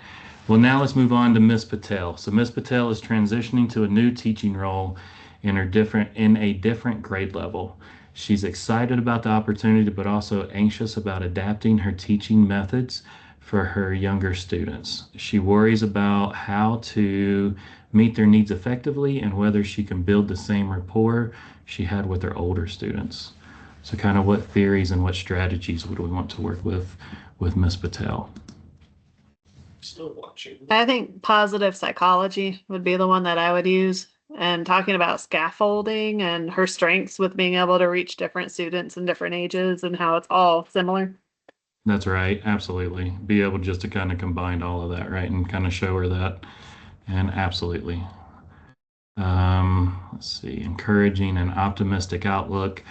Well, now let's move on to Miss Patel. So Miss Patel is transitioning to a new teaching role in a different grade level. She's excited about the opportunity, but also anxious about adapting her teaching methods for her younger students. She worries about how to meet their needs effectively and whether she can build the same rapport she had with her older students. So kind of what theories and what strategies would we want to work with Miss Patel? Still watching. I think positive psychology would be the one that I would use. And talking about scaffolding and her strengths with being able to reach different students and different ages and how it's all similar. That's right. Absolutely. Be able just to kind of combine all of that, right? And kind of show her that. And absolutely. Let's see, encouraging an optimistic outlook.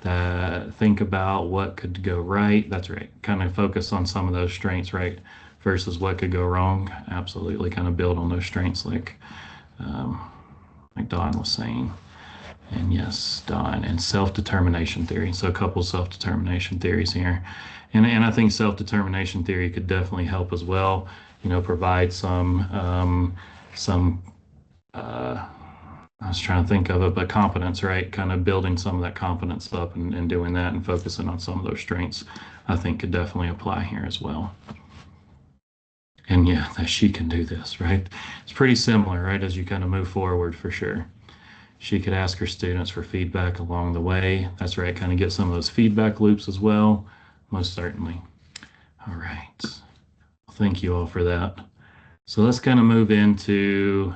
Think about what could go right. That's right. Kind of focus on some of those strengths, right? Versus what could go wrong. Absolutely. Kind of build on those strengths like Don was saying. And yes, Don, and self-determination theory. So a couple self-determination theories here. And I think self-determination theory could definitely help as well, you know, provide some I was trying to think of it, but competence, right? Kind of building some of that competence up and doing that and focusing on some of those strengths, I think could definitely apply here as well. And yeah, that she can do this, right? It's pretty similar, right? As you kind of move forward for sure. She could ask her students for feedback along the way. That's right, kind of get some of those feedback loops as well, most certainly. All right. Well, thank you all for that. So let's kind of move into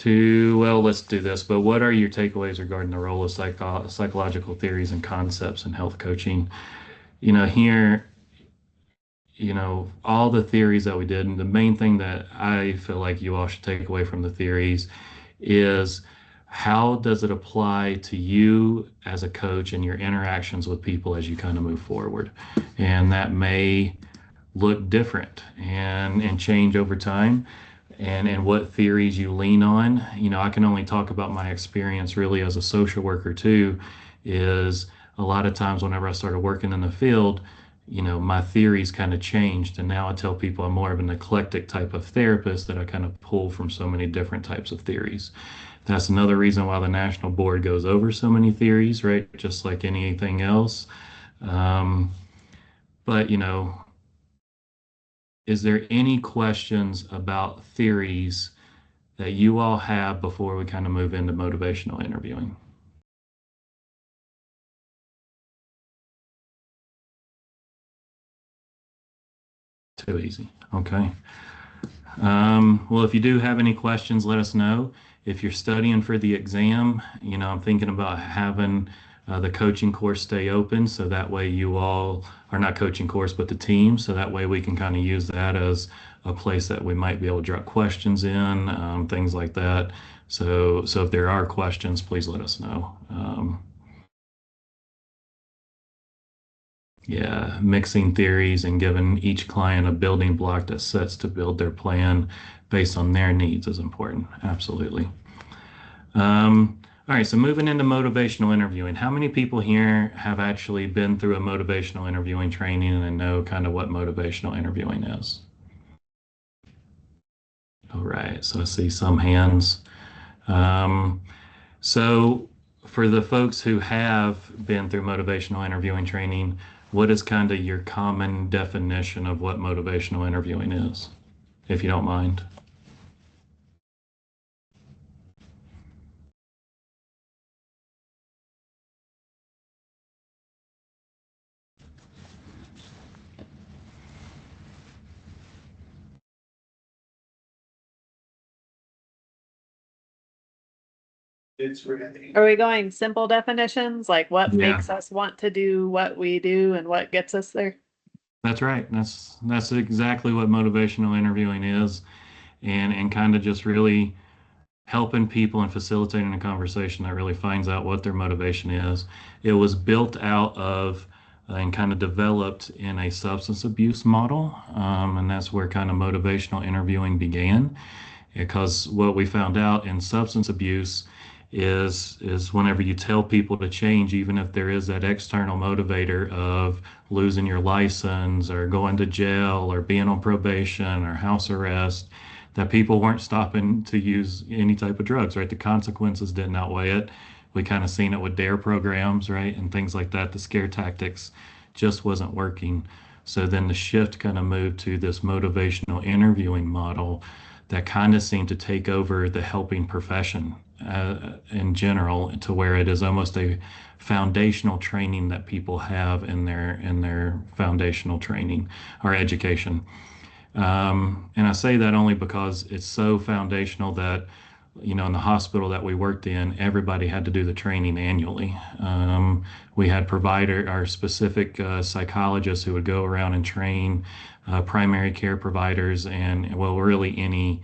well, let's do this. But what are your takeaways regarding the role of psychological theories and concepts in health coaching? You know, here, you know, all the theories that we did, and the main thing that I feel like you all should take away from the theories is how does it apply to you as a coach and your interactions with people as you kind of move forward? And that may look different and change over time, and what theories you lean on. You know, I can only talk about my experience really as a social worker too, is a lot of times whenever I started working in the field, you know, my theories kind of changed, and now I tell people I'm more of an eclectic type of therapist, that I kind of pull from so many different types of theories. That's another reason why the national board goes over so many theories, right? Just like anything else. But, you know, is there any questions about theories that you all have before we kind of move into motivational interviewing? Too easy. Okay. Well, if you do have any questions, let us know. If you're studying for the exam, you know, I'm thinking about having the coaching course stay open, so that way you all are not coaching course, but the team. So that way we can kind of use that as a place that we might be able to drop questions in, things like that. So if there are questions, please let us know. Yeah, mixing theories and giving each client a building block that sets to build their plan based on their needs is important. Absolutely. All right, so moving into motivational interviewing. How many people here have actually been through a motivational interviewing training and know kind of what motivational interviewing is? All right, so I see some hands. So for the folks who have been through motivational interviewing training, what is kind of your common definition of what motivational interviewing is, if you don't mind? It's ready. Are we going simple definitions, like what Yeah. makes us want to do what we do and what gets us there? That's right. That's exactly what motivational interviewing is, and kind of just really helping people and facilitating a conversation that really finds out what their motivation is. It was built out of and kind of developed in a substance abuse model. And that's where kind of motivational interviewing began. Because what we found out in substance abuse is whenever you tell people to change, even if there is that external motivator of losing your license or going to jail or being on probation or house arrest, that people weren't stopping to use any type of drugs, right? The consequences didn't outweigh it. We kind of seen it with DARE programs, right? And things like that. The scare tactics just wasn't working. So then the shift kind of moved to this motivational interviewing model that kind of seemed to take over the helping profession in general, to where it is almost a foundational training that people have in their foundational training or education. And I say that only because it's so foundational that, you know, in the hospital that we worked in, everybody had to do the training annually. We had our specific psychologists who would go around and train primary care providers and, well, really any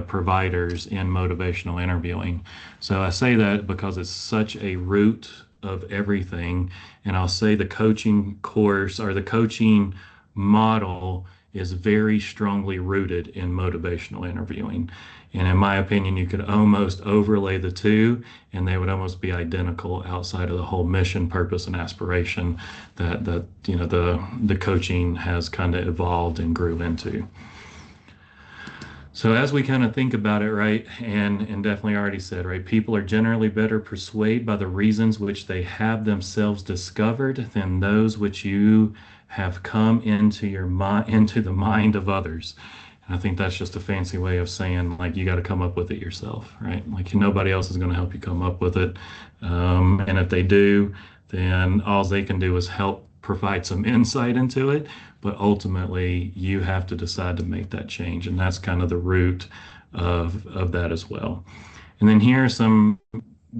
providers in motivational interviewing. So I say that because it's such a root of everything. And I'll say the coaching course or the coaching model is very strongly rooted in motivational interviewing. And in my opinion, you could almost overlay the two and they would almost be identical outside of the whole mission, purpose, and aspiration that you know the coaching has kind of evolved and grew into. So as we kind of think about it, right, and definitely already said, right, people are generally better persuaded by the reasons which they have themselves discovered than those which you have come into the mind of others. And I think that's just a fancy way of saying, like, you got to come up with it yourself, right? Like, nobody else is going to help you come up with it. And if they do, then all they can do is help provide some insight into it, but ultimately you have to decide to make that change. And that's kind of the root of that as well. And then here are some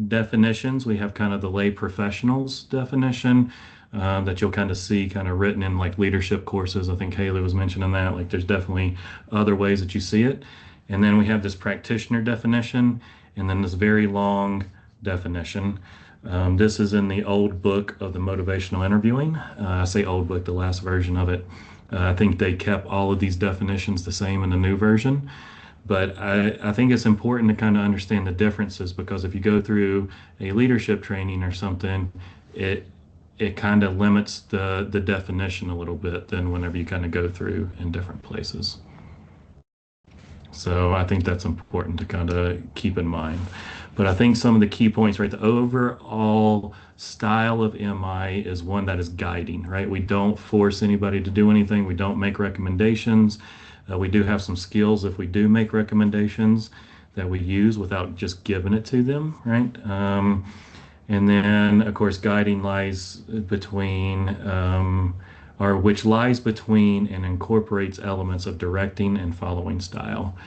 definitions. We have kind of the lay professionals definition that you'll kind of see kind of written in like leadership courses. I think Haley was mentioning that. Like, there's definitely other ways that you see it. And then we have this practitioner definition, and then this very long definition. This is in the old book of the motivational interviewing. I say old book, the last version of it. I think they kept all of these definitions the same in the new version. But I think it's important to kind of understand the differences, because if you go through a leadership training or something, it kind of limits the definition a little bit than whenever you kind of go through in different places. So I think that's important to kind of keep in mind. But I think some of the key points, right, the overall style of MI is one that is guiding, right? We don't force anybody to do anything. We don't make recommendations. We do have some skills if we do make recommendations that we use without just giving it to them, right? And then, of course, guiding lies between, which lies between and incorporates elements of directing and following style.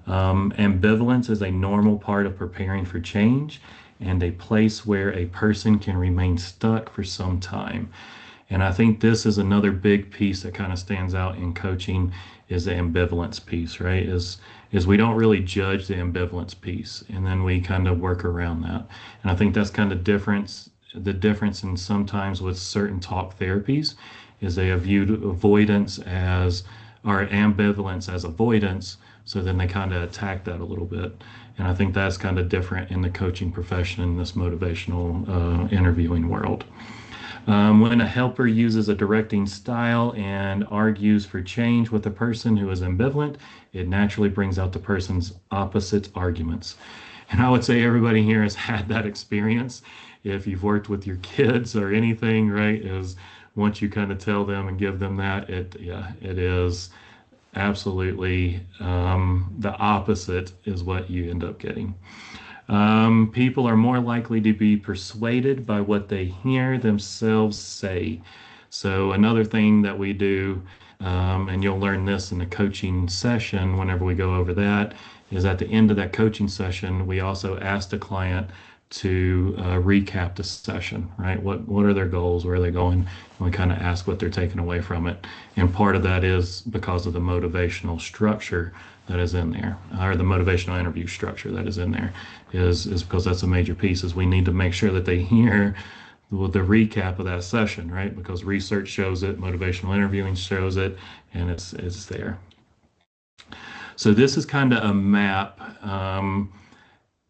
Ambivalence is a normal part of preparing for change and a place where a person can remain stuck for some time. And I think this is another big piece that kind of stands out in coaching, is the ambivalence piece, right? Is we don't really judge the ambivalence piece, and then we kind of work around that. And I think that's kind of the difference in sometimes with certain talk therapies is they have viewed avoidance as, or ambivalence as avoidance. So then they kind of attack that a little bit. And I think that's kind of different in the coaching profession, in this motivational interviewing world. When a helper uses a directing style and argues for change with a person who is ambivalent, it naturally brings out the person's opposite arguments. And I would say everybody here has had that experience. If you've worked with your kids or anything, right, is once you kind of tell them and give them that, it is absolutely the opposite is what you end up getting. People are more likely to be persuaded by what they hear themselves say. So another thing that we do, and you'll learn this in the coaching session whenever we go over that, is at the end of that coaching session, we also ask the client to recap the session, right? What are their goals? Where are they going? And we kind of ask what they're taking away from it. And part of that is because of the motivational structure that is in there, or the motivational interview structure that is in there, is because that's a major piece. Is we need to make sure that they hear the recap of that session, right? Because research shows it, motivational interviewing shows it, and it's there. So this is kind of a map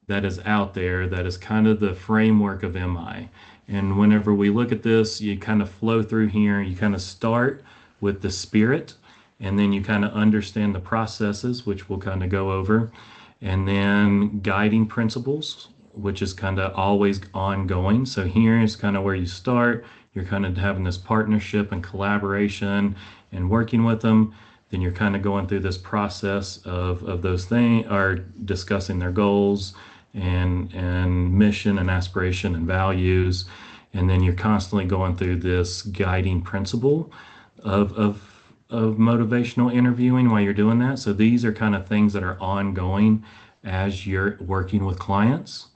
that is out there that is kind of the framework of MI. And whenever we look at this, you kind of flow through here. You kind of start with the spirit, and then you kind of understand the processes, which we'll kind of go over, and then guiding principles, which is kind of always ongoing. So here is kind of where you start. You're kind of having this partnership and collaboration and working with them. Then you're kind of going through this process of those things, are discussing their goals and mission and aspiration and values. And then you're constantly going through this guiding principle of motivational interviewing while you're doing that. So these are kind of things that are ongoing as you're working with clients.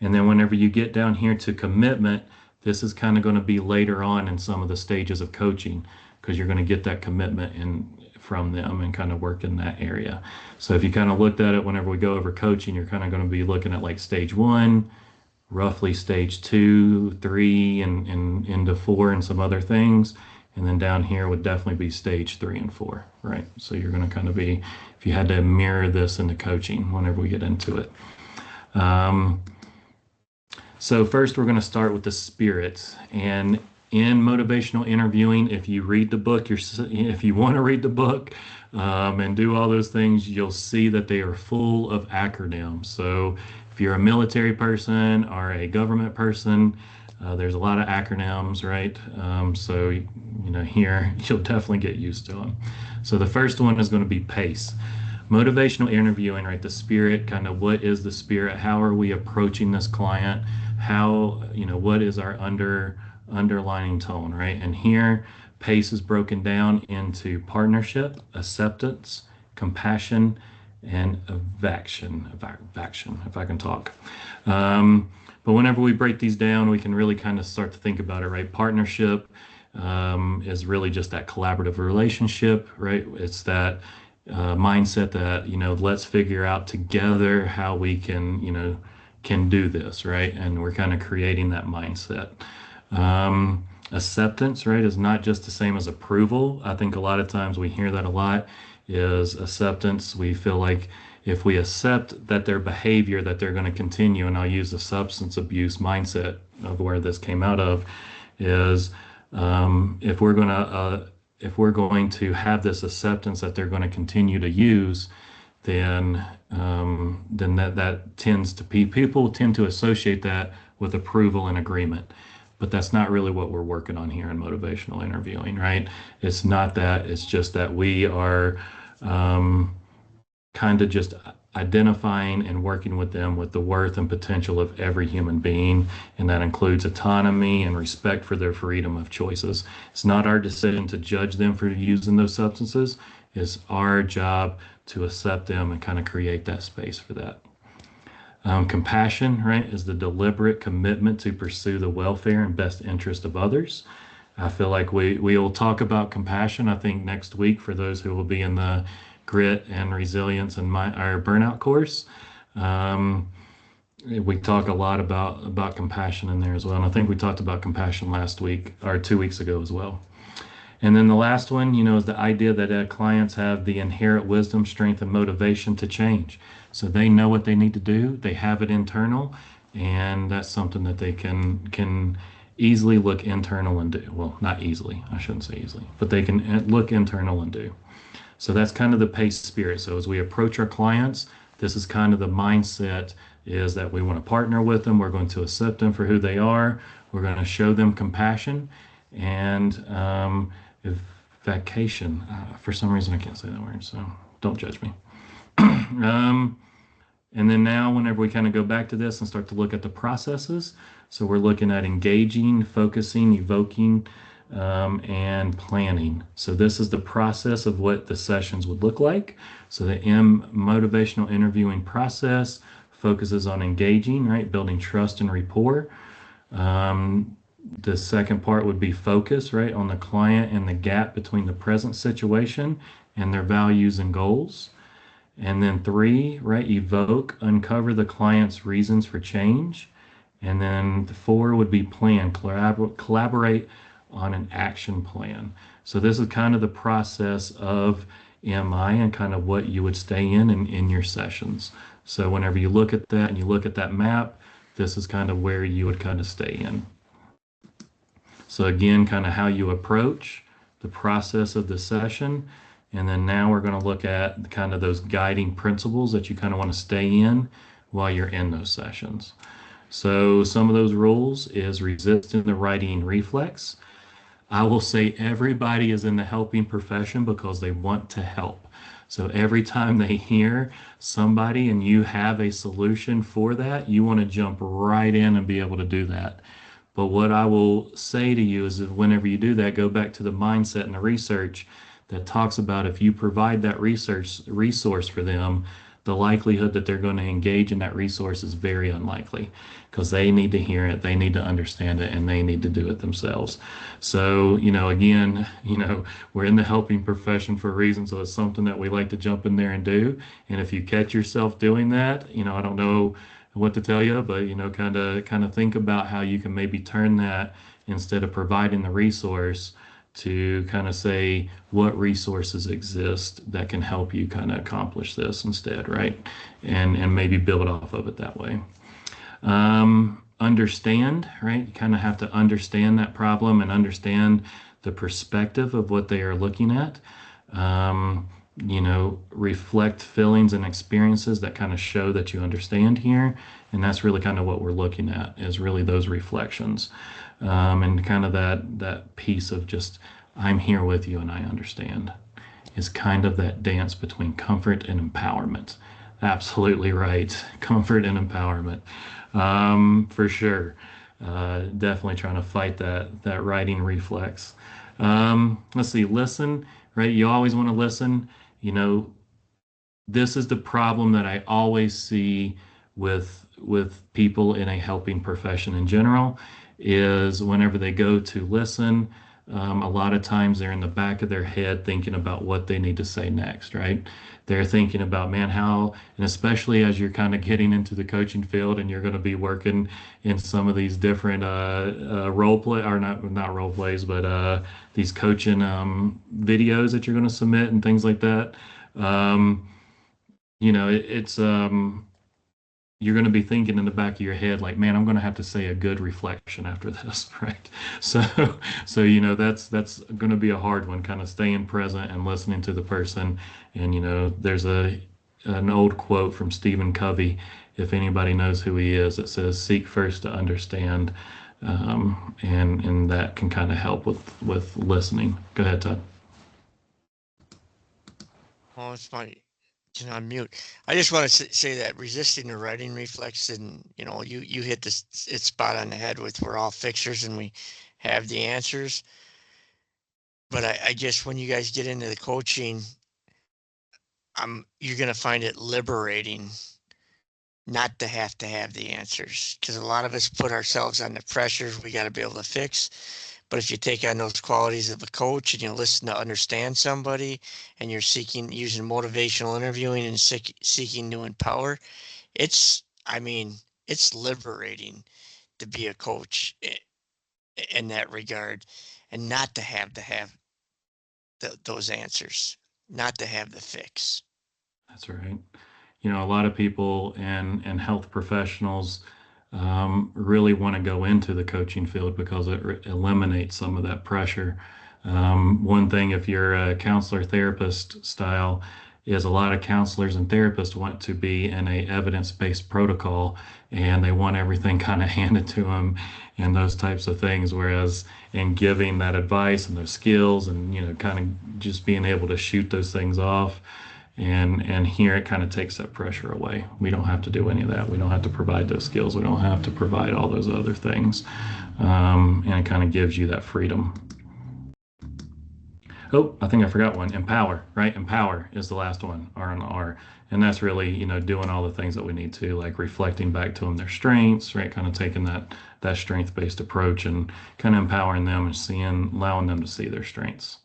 And then whenever you get down here to commitment, this is kind of going to be later on in some of the stages of coaching, because you're going to get that commitment from them and kind of work in that area. So if you kind of looked at it, whenever we go over coaching, you're kind of going to be looking at like stage 1, roughly stage 2, 3, and into 4 and some other things. And then down here would definitely be stage 3 and 4, right? So you're going to kind of be, if you had to mirror this into coaching whenever we get into it. So first we're going to start with the spirits. And in motivational interviewing, if you read the book, if you want to read the book and do all those things, you'll see that they are full of acronyms. So if you're a military person or a government person, there's a lot of acronyms, right? So, you know, here you'll definitely get used to them. So the first one is going to be PACE. Motivational interviewing, right? The spirit, kind of what is the spirit? How are we approaching this client? How, you know, what is our underlying tone, right? And here, PACE is broken down into partnership, acceptance, compassion, and evaction, if I can talk. But whenever we break these down, we can really kind of start to think about it, right? Partnership is really just that collaborative relationship, right? It's that mindset that, you know, let's figure out together how we can, you know, can do this, right? And we're kind of creating that mindset. Acceptance, right, is not just the same as approval. I think a lot of times we hear that a lot, is acceptance. We feel like if we accept that their behavior, that they're going to continue, and I'll use the substance abuse mindset of where this came out of, is if we're going to have this acceptance that they're going to continue to use, then that tends to be, people tend to associate that with approval and agreement. But that's not really what we're working on here in motivational interviewing, right? It's not that. It's just that we are kind of just identifying and working with them with the worth and potential of every human being, and that includes autonomy and respect for their freedom of choices. It's not our decision to judge them for using those substances. It's our job to accept them and kind of create that space for that. Compassion, right, is the deliberate commitment to pursue the welfare and best interest of others. I feel like we will talk about compassion, I think, next week for those who will be in the grit and resilience and our burnout course. We talk a lot about compassion in there as well. And I think we talked about compassion last week or 2 weeks ago as well. And then the last one, you know, is the idea that clients have the inherent wisdom, strength, and motivation to change. So they know what they need to do. They have it internal, and that's something that they can easily look internal and do. Well, not easily, I shouldn't say easily, but they can look internal and do. So that's kind of the PACE spirit. So as we approach our clients, this is kind of the mindset, is that we want to partner with them. We're going to accept them for who they are. We're going to show them compassion and vacation. For some reason, I can't say that word, so don't judge me. And then now, whenever we kind of go back to this and start to look at the processes, so we're looking at engaging, focusing, evoking, and planning. So this is the process of what the sessions would look like. So the motivational interviewing process: focuses on engaging, right? Building trust and rapport. The second part would be focus, right? On the client and the gap between the present situation and their values and goals. And then 3, right? Evoke, uncover the client's reasons for change. And then 4 would be plan, collaborate on an action plan. So this is kind of the process of MI and kind of what you would stay in your sessions. So whenever you look at that and you look at that map, this is kind of where you would kind of stay in. So again, kind of how you approach the process of the session. And then now we're going to look at kind of those guiding principles that you kind of want to stay in while you're in those sessions. So some of those rules is resisting the writing reflex. I will say everybody is in the helping profession because they want to help. So every time they hear somebody and you have a solution for that, you want to jump right in and be able to do that. But what I will say to you is that whenever you do that, go back to the mindset and the research that talks about if you provide that resource for them, the likelihood that they're going to engage in that resource is very unlikely because they need to hear it, they need to understand it, and they need to do it themselves. So, again, we're in the helping profession for a reason, so it's something that we like to jump in there and do. And if you catch yourself doing that, I don't know what to tell you, but, kind of think about how you can maybe turn that instead of providing the resource to kind of say what resources exist that can help you kind of accomplish this instead, right? And maybe build off of it that way. Understand, right? You kind of have to understand that problem and understand the perspective of what they are looking at. Reflect feelings and experiences that kind of show that you understand here. And that's really kind of what we're looking at, is really those reflections. And kind of that piece of just, I'm here with you and I understand, is kind of that dance between comfort and empowerment. Absolutely right. Comfort and empowerment, for sure. Definitely trying to fight that writing reflex. Let's see, listen, right? You always want to listen. This is the problem that I always see with people in a helping profession in general, is whenever they go to listen, a lot of times they're in the back of their head thinking about what they need to say next, right? They're thinking about, man, how, and especially as you're kind of getting into the coaching field and you're going to be working in some of these different role play, or not role plays, but these coaching videos that you're going to submit and things like that. It's you're going to be thinking in the back of your head, like, man, I'm going to have to say a good reflection after this, right? So that's going to be a hard one, kind of staying present and listening to the person. And, there's an old quote from Stephen Covey, if anybody knows who he is, that says, seek first to understand. And that can kind of help with listening. Go ahead, Todd. Oh, it's funny. On mute. I just want to say that resisting the writing reflex, and you hit this spot on the head with, we're all fixers and we have the answers. But I guess when you guys get into the coaching, you're going to find it liberating not to have the answers, because a lot of us put ourselves under pressure. We got to be able to fix. But if you take on those qualities of a coach and you listen to understand somebody, and you're using motivational interviewing and seeking to empower, it's liberating to be a coach in that regard, and not to have those answers, not to have the fix. That's right. A lot of people and health professionals really want to go into the coaching field because it eliminates some of that pressure. One thing, if you're a counselor therapist style, is a lot of counselors and therapists want to be in a evidence-based protocol, and they want everything kind of handed to them and those types of things. Whereas in giving that advice and those skills and, kind of just being able to shoot those things off, and here it kind of takes that pressure away. We don't have to do any of that. We don't have to provide those skills. We don't have to provide all those other things. And it kind of gives you that freedom. Oh, I think I forgot one. Empower, right? Empower is the last one, R and R. And that's really, doing all the things that we need to, like reflecting back to them their strengths, right? Kind of taking that strength-based approach and kind of empowering them and allowing them to see their strengths.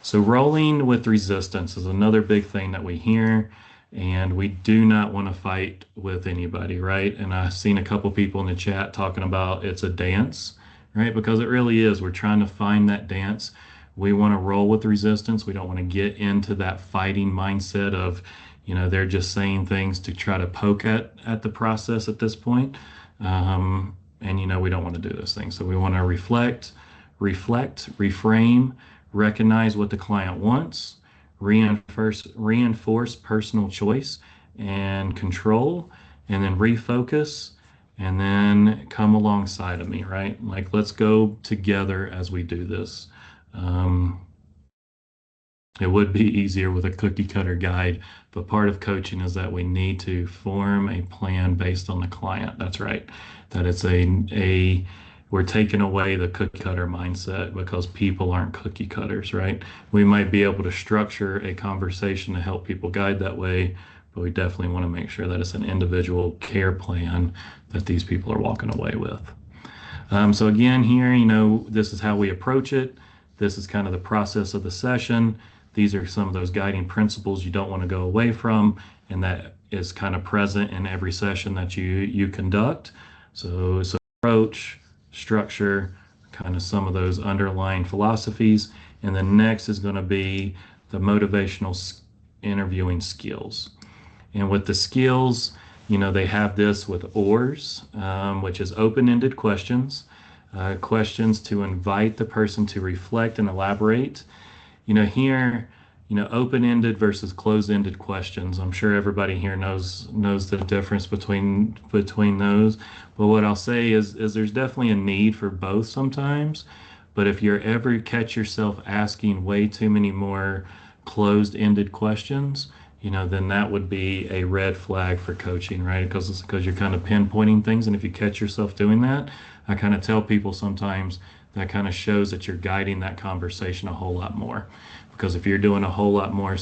So rolling with resistance is another big thing that we hear, and we do not want to fight with anybody, right? And I've seen a couple people in the chat talking about it's a dance, right? Because it really is. We're trying to find that dance. We want to roll with resistance. We don't want to get into that fighting mindset of, they're just saying things to try to poke at the process at this point. And we don't want to do those things. So we want to reflect, reframe, recognize what the client wants, reinforce personal choice and control, and then refocus, and then come alongside of me, right? Like, let's go together as we do this. It would be easier with a cookie cutter guide, but part of coaching is that we need to form a plan based on the client. That's right. That it's we're taking away the cookie cutter mindset because people aren't cookie cutters, right? We might be able to structure a conversation to help people guide that way, but we definitely want to make sure that it's an individual care plan that these people are walking away with. So again, here, this is how we approach it. This is kind of the process of the session. These are some of those guiding principles you don't want to go away from, and that is kind of present in every session that you conduct. So approach, structure, kind of some of those underlying philosophies. And then next is going to be the motivational interviewing skills. And with the skills, they have this with OARS, which is open-ended questions, questions to invite the person to reflect and elaborate. Here, open-ended versus closed-ended questions. I'm sure everybody here knows the difference between those. But what I'll say is there's definitely a need for both sometimes. But if you ever catch yourself asking way too many more closed-ended questions, then that would be a red flag for coaching, right? Because you're kind of pinpointing things. And if you catch yourself doing that, I kind of tell people sometimes that kind of shows that you're guiding that conversation a whole lot more. Because if you're doing a whole lot more,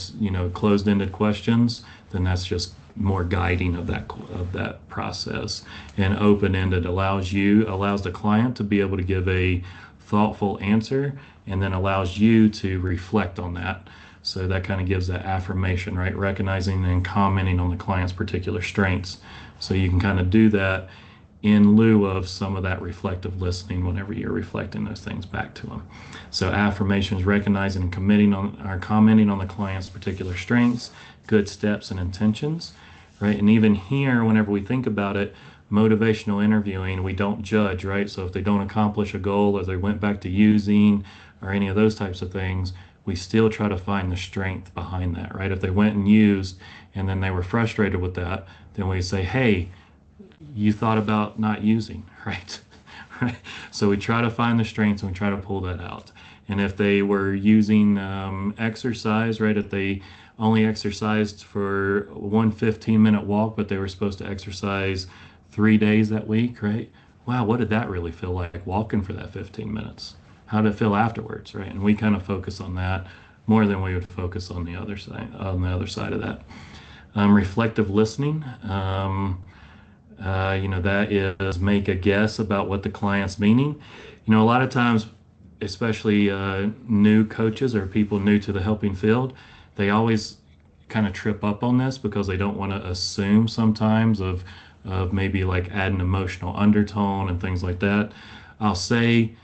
closed-ended questions, then that's just more guiding of that process. And open-ended allows the client to be able to give a thoughtful answer, and then allows you to reflect on that. So that kind of gives that affirmation, right? Recognizing and commenting on the client's particular strengths. So you can kind of do that in lieu of some of that reflective listening whenever you're reflecting those things back to them. So affirmations, recognizing and commenting on the client's particular strengths, good steps and intentions, right? And even here, whenever we think about it, motivational interviewing, we don't judge, right? So if they don't accomplish a goal or they went back to using or any of those types of things, we still try to find the strength behind that, right? If they went and used and then they were frustrated with that, then we say, hey, you thought about not using, right? Right. So we try to find the strengths and we try to pull that out. And if they were using exercise, right? If they only exercised for one 15-minute walk, but they were supposed to exercise 3 days that week, right? Wow, what did that really feel like walking for that 15 minutes? How did it feel afterwards, right? And we kind of focus on that more than we would focus on the other side of that. Reflective listening. That is make a guess about what the client's meaning. A lot of times, especially new coaches or people new to the helping field, they always kind of trip up on this because they don't want to assume sometimes of maybe like adding emotional undertone and things like that. I'll say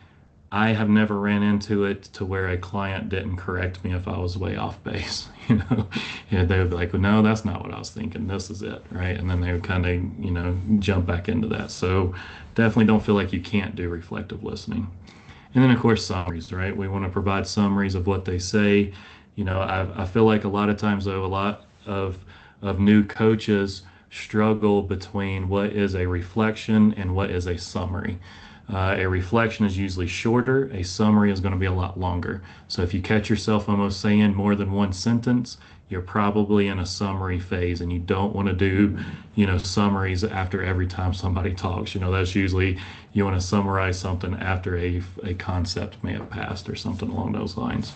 I have never ran into it to where a client didn't correct me if I was way off base. They would be like, well, no, that's not what I was thinking. This is it, right? And then they would kind of, jump back into that. So definitely don't feel like you can't do reflective listening. And then, of course, summaries, right? We want to provide summaries of what they say. I feel like a lot of times, though, a lot of new coaches struggle between what is a reflection and what is a summary. A reflection is usually shorter. A summary is going to be a lot longer. So if you catch yourself almost saying more than one sentence, you're probably in a summary phase, and you don't want to do, summaries after every time somebody talks. That's usually you want to summarize something after a concept may have passed or something along those lines.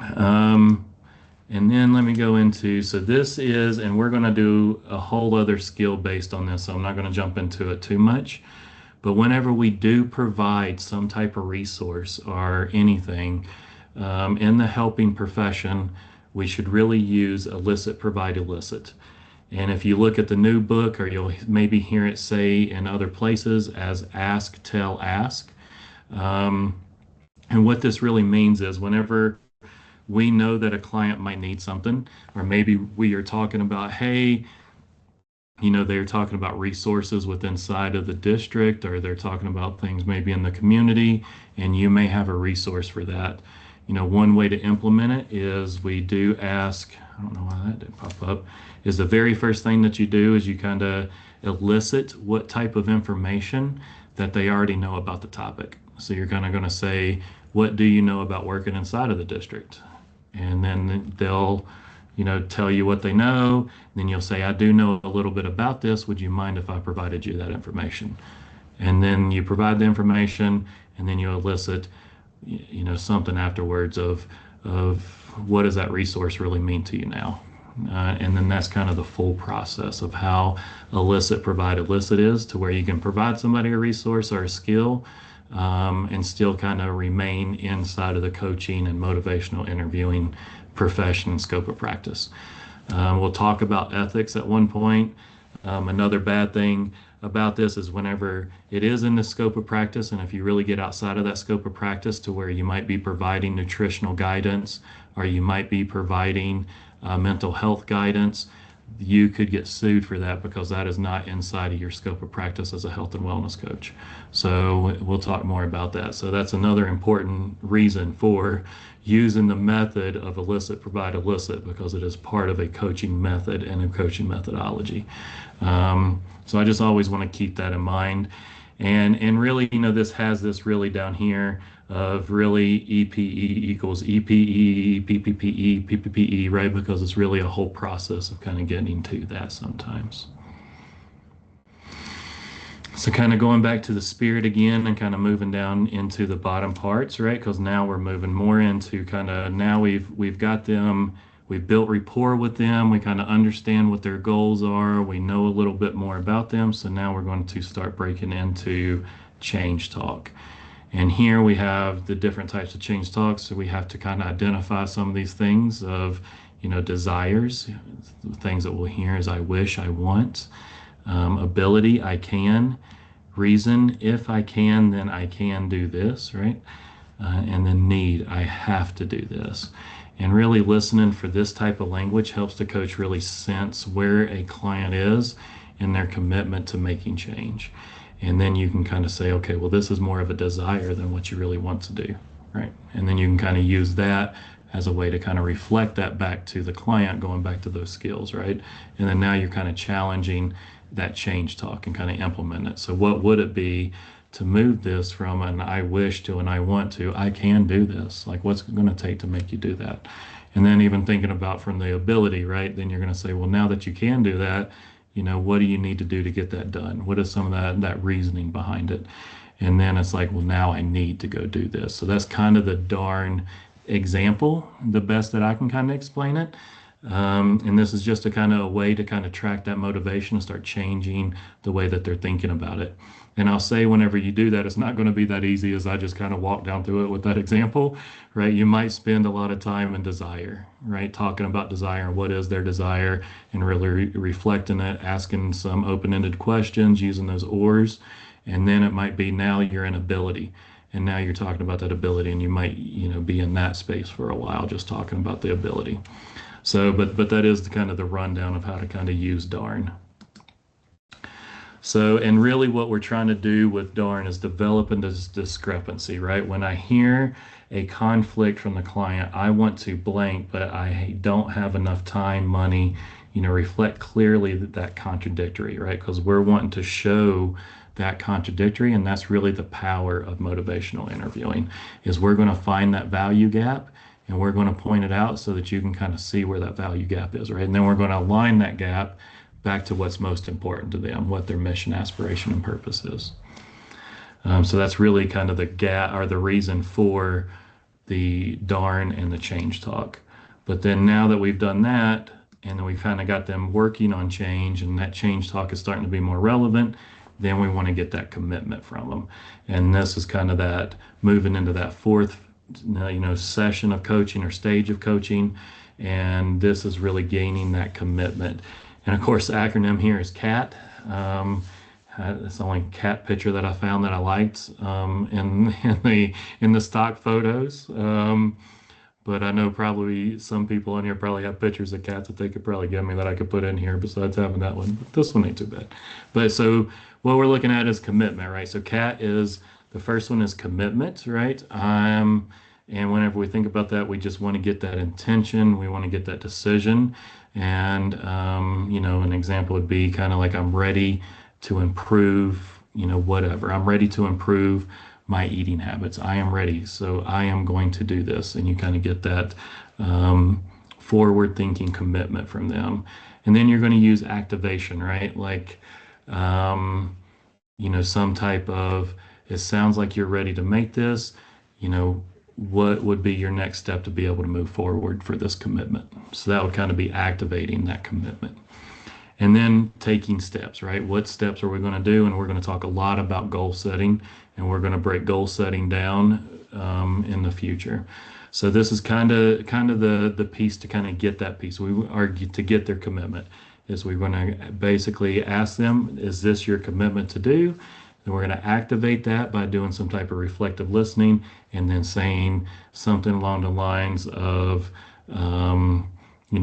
And then let me go into, so this is, and we're going to do a whole other skill based on this, so I'm not going to jump into it too much. But whenever we do provide some type of resource or anything in the helping profession, we should really use elicit, provide, elicit. And if you look at the new book, or you'll maybe hear it say in other places as ask, tell, ask. And what this really means is whenever we know that a client might need something, or maybe we are talking about, hey, they're talking about resources within inside of the district, or they're talking about things maybe in the community, and you may have a resource for that. One way to implement it is we do ask, I don't know why that didn't pop up, is the very first thing that you do is you kind of elicit what type of information that they already know about the topic. So you're kind of going to say, what do you know about working inside of the district? And then they'll tell you what they know. Then you'll say, I do know a little bit about this. Would you mind if I provided you that information? And then you provide the information, and then you elicit, something afterwards of what does that resource really mean to you now? And then that's kind of the full process of how elicit, provide, elicit is, to where you can provide somebody a resource or a skill, and still kind of remain inside of the coaching and motivational interviewing profession and scope of practice. We'll talk about ethics at one point. Another bad thing about this is whenever it is in the scope of practice, and if you really get outside of that scope of practice to where you might be providing nutritional guidance, or you might be providing mental health guidance, you could get sued for that, because that is not inside of your scope of practice as a health and wellness coach. So we'll talk more about that. So that's another important reason for using the method of elicit, provide, elicit, because it is part of a coaching method and a coaching methodology. So I just always want to keep that in mind. And really, this has this really down here of really EPE equals EPE, PPPE, PPPE, right? Because it's really a whole process of kind of getting to that sometimes. So kind of going back to the spirit again and kind of moving down into the bottom parts, right? Because now we're moving more into kind of, now we've got them, we've built rapport with them, we kind of understand what their goals are, we know a little bit more about them. So now we're going to start breaking into change talk. And here we have the different types of change talks. So we have to kind of identify some of these things of, desires, things that we'll hear is I wish, I want, ability, I can, reason, if I can, then I can do this, right? And then need, I have to do this. And really listening for this type of language helps the coach really sense where a client is in their commitment to making change. And then you can kind of say, okay, well, this is more of a desire than what you really want to do, right? And then you can kind of use that as a way to kind of reflect that back to the client, going back to those skills, right? And then now you're kind of challenging that change talk and kind of implement it. So what would it be to move this from an I wish to an I want to, I can do this? Like, what's it going to take to make you do that? And then even thinking about from the ability, right? Then you're going to say, well, now that you can do that, what do you need to do to get that done? What is some of that reasoning behind it? And then it's like, well, now I need to go do this. So that's kind of the darn example, the best that I can kind of explain it. And this is just a way to kind of track that motivation and start changing the way that they're thinking about it. And I'll say whenever you do that, it's not going to be that easy as I just kind of walk down through it with that example, right? You might spend a lot of time in desire, right? Talking about desire and what is their desire, and really reflecting it, asking some open-ended questions, using those OARS. And then it might be now you're in ability. And now you're talking about that ability, and you might, be in that space for a while just talking about the ability. So, but that is kind of the rundown of how to kind of use DARN. So, and really what we're trying to do with DARN is developing this discrepancy, right? When I hear a conflict from the client, I want to blank, but I don't have enough time, money, reflect clearly that contradictory, right? Because we're wanting to show that contradictory, and that's really the power of motivational interviewing, is we're going to find that value gap, and we're going to point it out so that you can kind of see where that value gap is, right? And then we're going to align that gap back to what's most important to them, what their mission, aspiration, and purpose is. So that's really kind of the gap, or the reason for the darn and the change talk. But then now that we've done that, and then we kind of got them working on change, and that change talk is starting to be more relevant, then we want to get that commitment from them. And this is kind of that moving into that fourth, session of coaching or stage of coaching. And this is really gaining that commitment. And of course, the acronym here is CAT. It's the only cat picture that I found that I liked in the stock photos. But I know probably some people on here probably have pictures of cats that they could probably give me that I could put in here besides having that one. But this one ain't too bad. But so what we're looking at is commitment, right? So CAT is, the first one is commitment, right? And whenever we think about that, we just want to get that intention. We want to get that decision. And, an example would be kind of like, I'm ready to improve, whatever. I'm ready to improve my eating habits. I am ready. So I am going to do this. And you kind of get that forward thinking commitment from them. And then you're going to use activation, right? Like, some type of, it sounds like you're ready to make this, what would be your next step to be able to move forward for this commitment? So that would kind of be activating that commitment. And then taking steps, right? What steps are we going to do? And we're going to talk a lot about goal setting, and we're going to break goal setting down in the future. So this is kind of the piece to kind of get that piece. We are to get their commitment. Is we're going to basically ask them, is this your commitment to do? And we're going to activate that by doing some type of reflective listening, and then saying something along the lines of,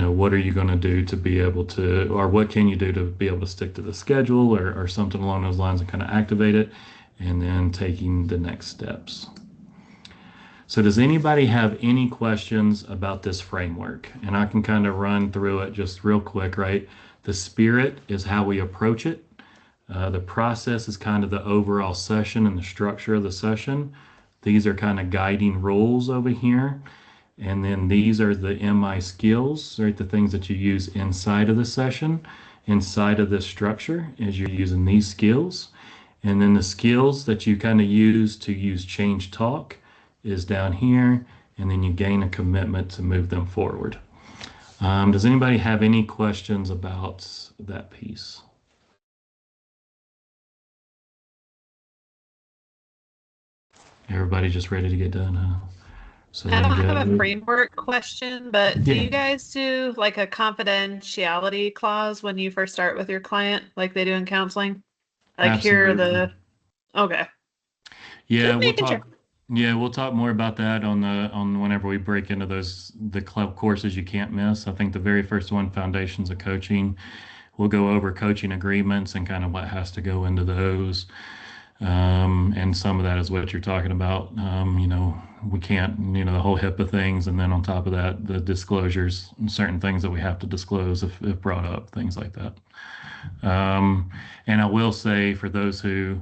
what are you going to do to be able to, or what can you do to be able to stick to the schedule, or something along those lines, and kind of activate it, and then taking the next steps. So does anybody have any questions about this framework? And I can kind of run through it just real quick, right? The spirit is how we approach it. The process is kind of the overall session and the structure of the session. These are kind of guiding rules over here. And then these are the MI skills, right? The things that you use inside of the session, inside of this structure, as you're using these skills. And then the skills that you kind of use to use change talk is down here. And then you gain a commitment to move them forward. Does anybody have any questions about that piece? Everybody just ready to get done, huh? So I don't have a framework question, but do Yeah. you guys do like a confidentiality clause when you first start with your client, like they do in counseling? Like here are the, okay. Yeah, Just we'll making talk. sure. Yeah, we'll talk more about that on whenever we break into the club courses you can't miss. I think the very first one, Foundations of Coaching, we'll go over coaching agreements and kind of what has to go into those. And some of that is what you're talking about. We can't, the whole HIPAA things, and then on top of that, the disclosures, and certain things that we have to disclose if brought up, things like that. And I will say, for those who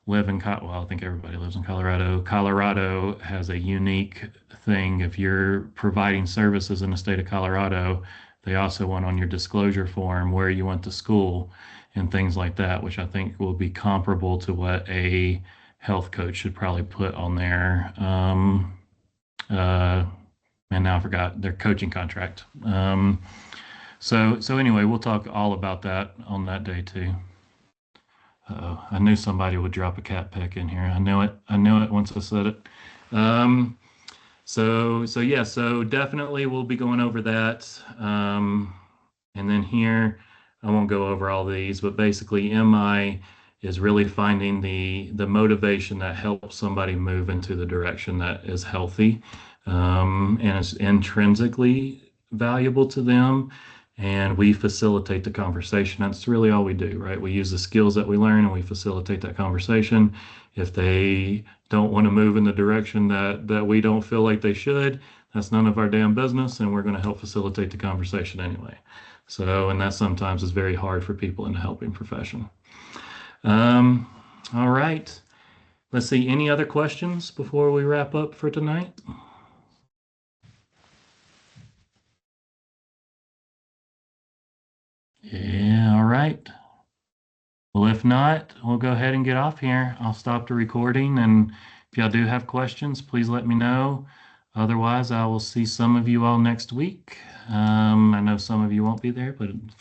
live in, well, I think everybody lives in Colorado. Colorado has a unique thing. If you're providing services in the state of Colorado, they also want on your disclosure form where you went to school and things like that, which I think will be comparable to what a health coach should probably put on their, and now I forgot their coaching contract. So anyway, we'll talk all about that on that day too. I knew somebody would drop a cat pic in here. I knew it once I said it. So definitely we'll be going over that. And then here, I won't go over all these, but basically MI is really finding the motivation that helps somebody move into the direction that is healthy, and is intrinsically valuable to them. And we facilitate the conversation. That's really all we do, right? We use the skills that we learn and we facilitate that conversation. If they don't want to move in the direction that we don't feel like they should, that's none of our damn business, and we're going to help facilitate the conversation anyway. So, and that sometimes is very hard for people in the helping profession. All right. Let's see, any other questions before we wrap up for tonight? Yeah, all right. Well, if not, we'll go ahead and get off here. I'll stop the recording, and if y'all do have questions, please let me know. Otherwise, I will see some of you all next week. I know some of you won't be there, but for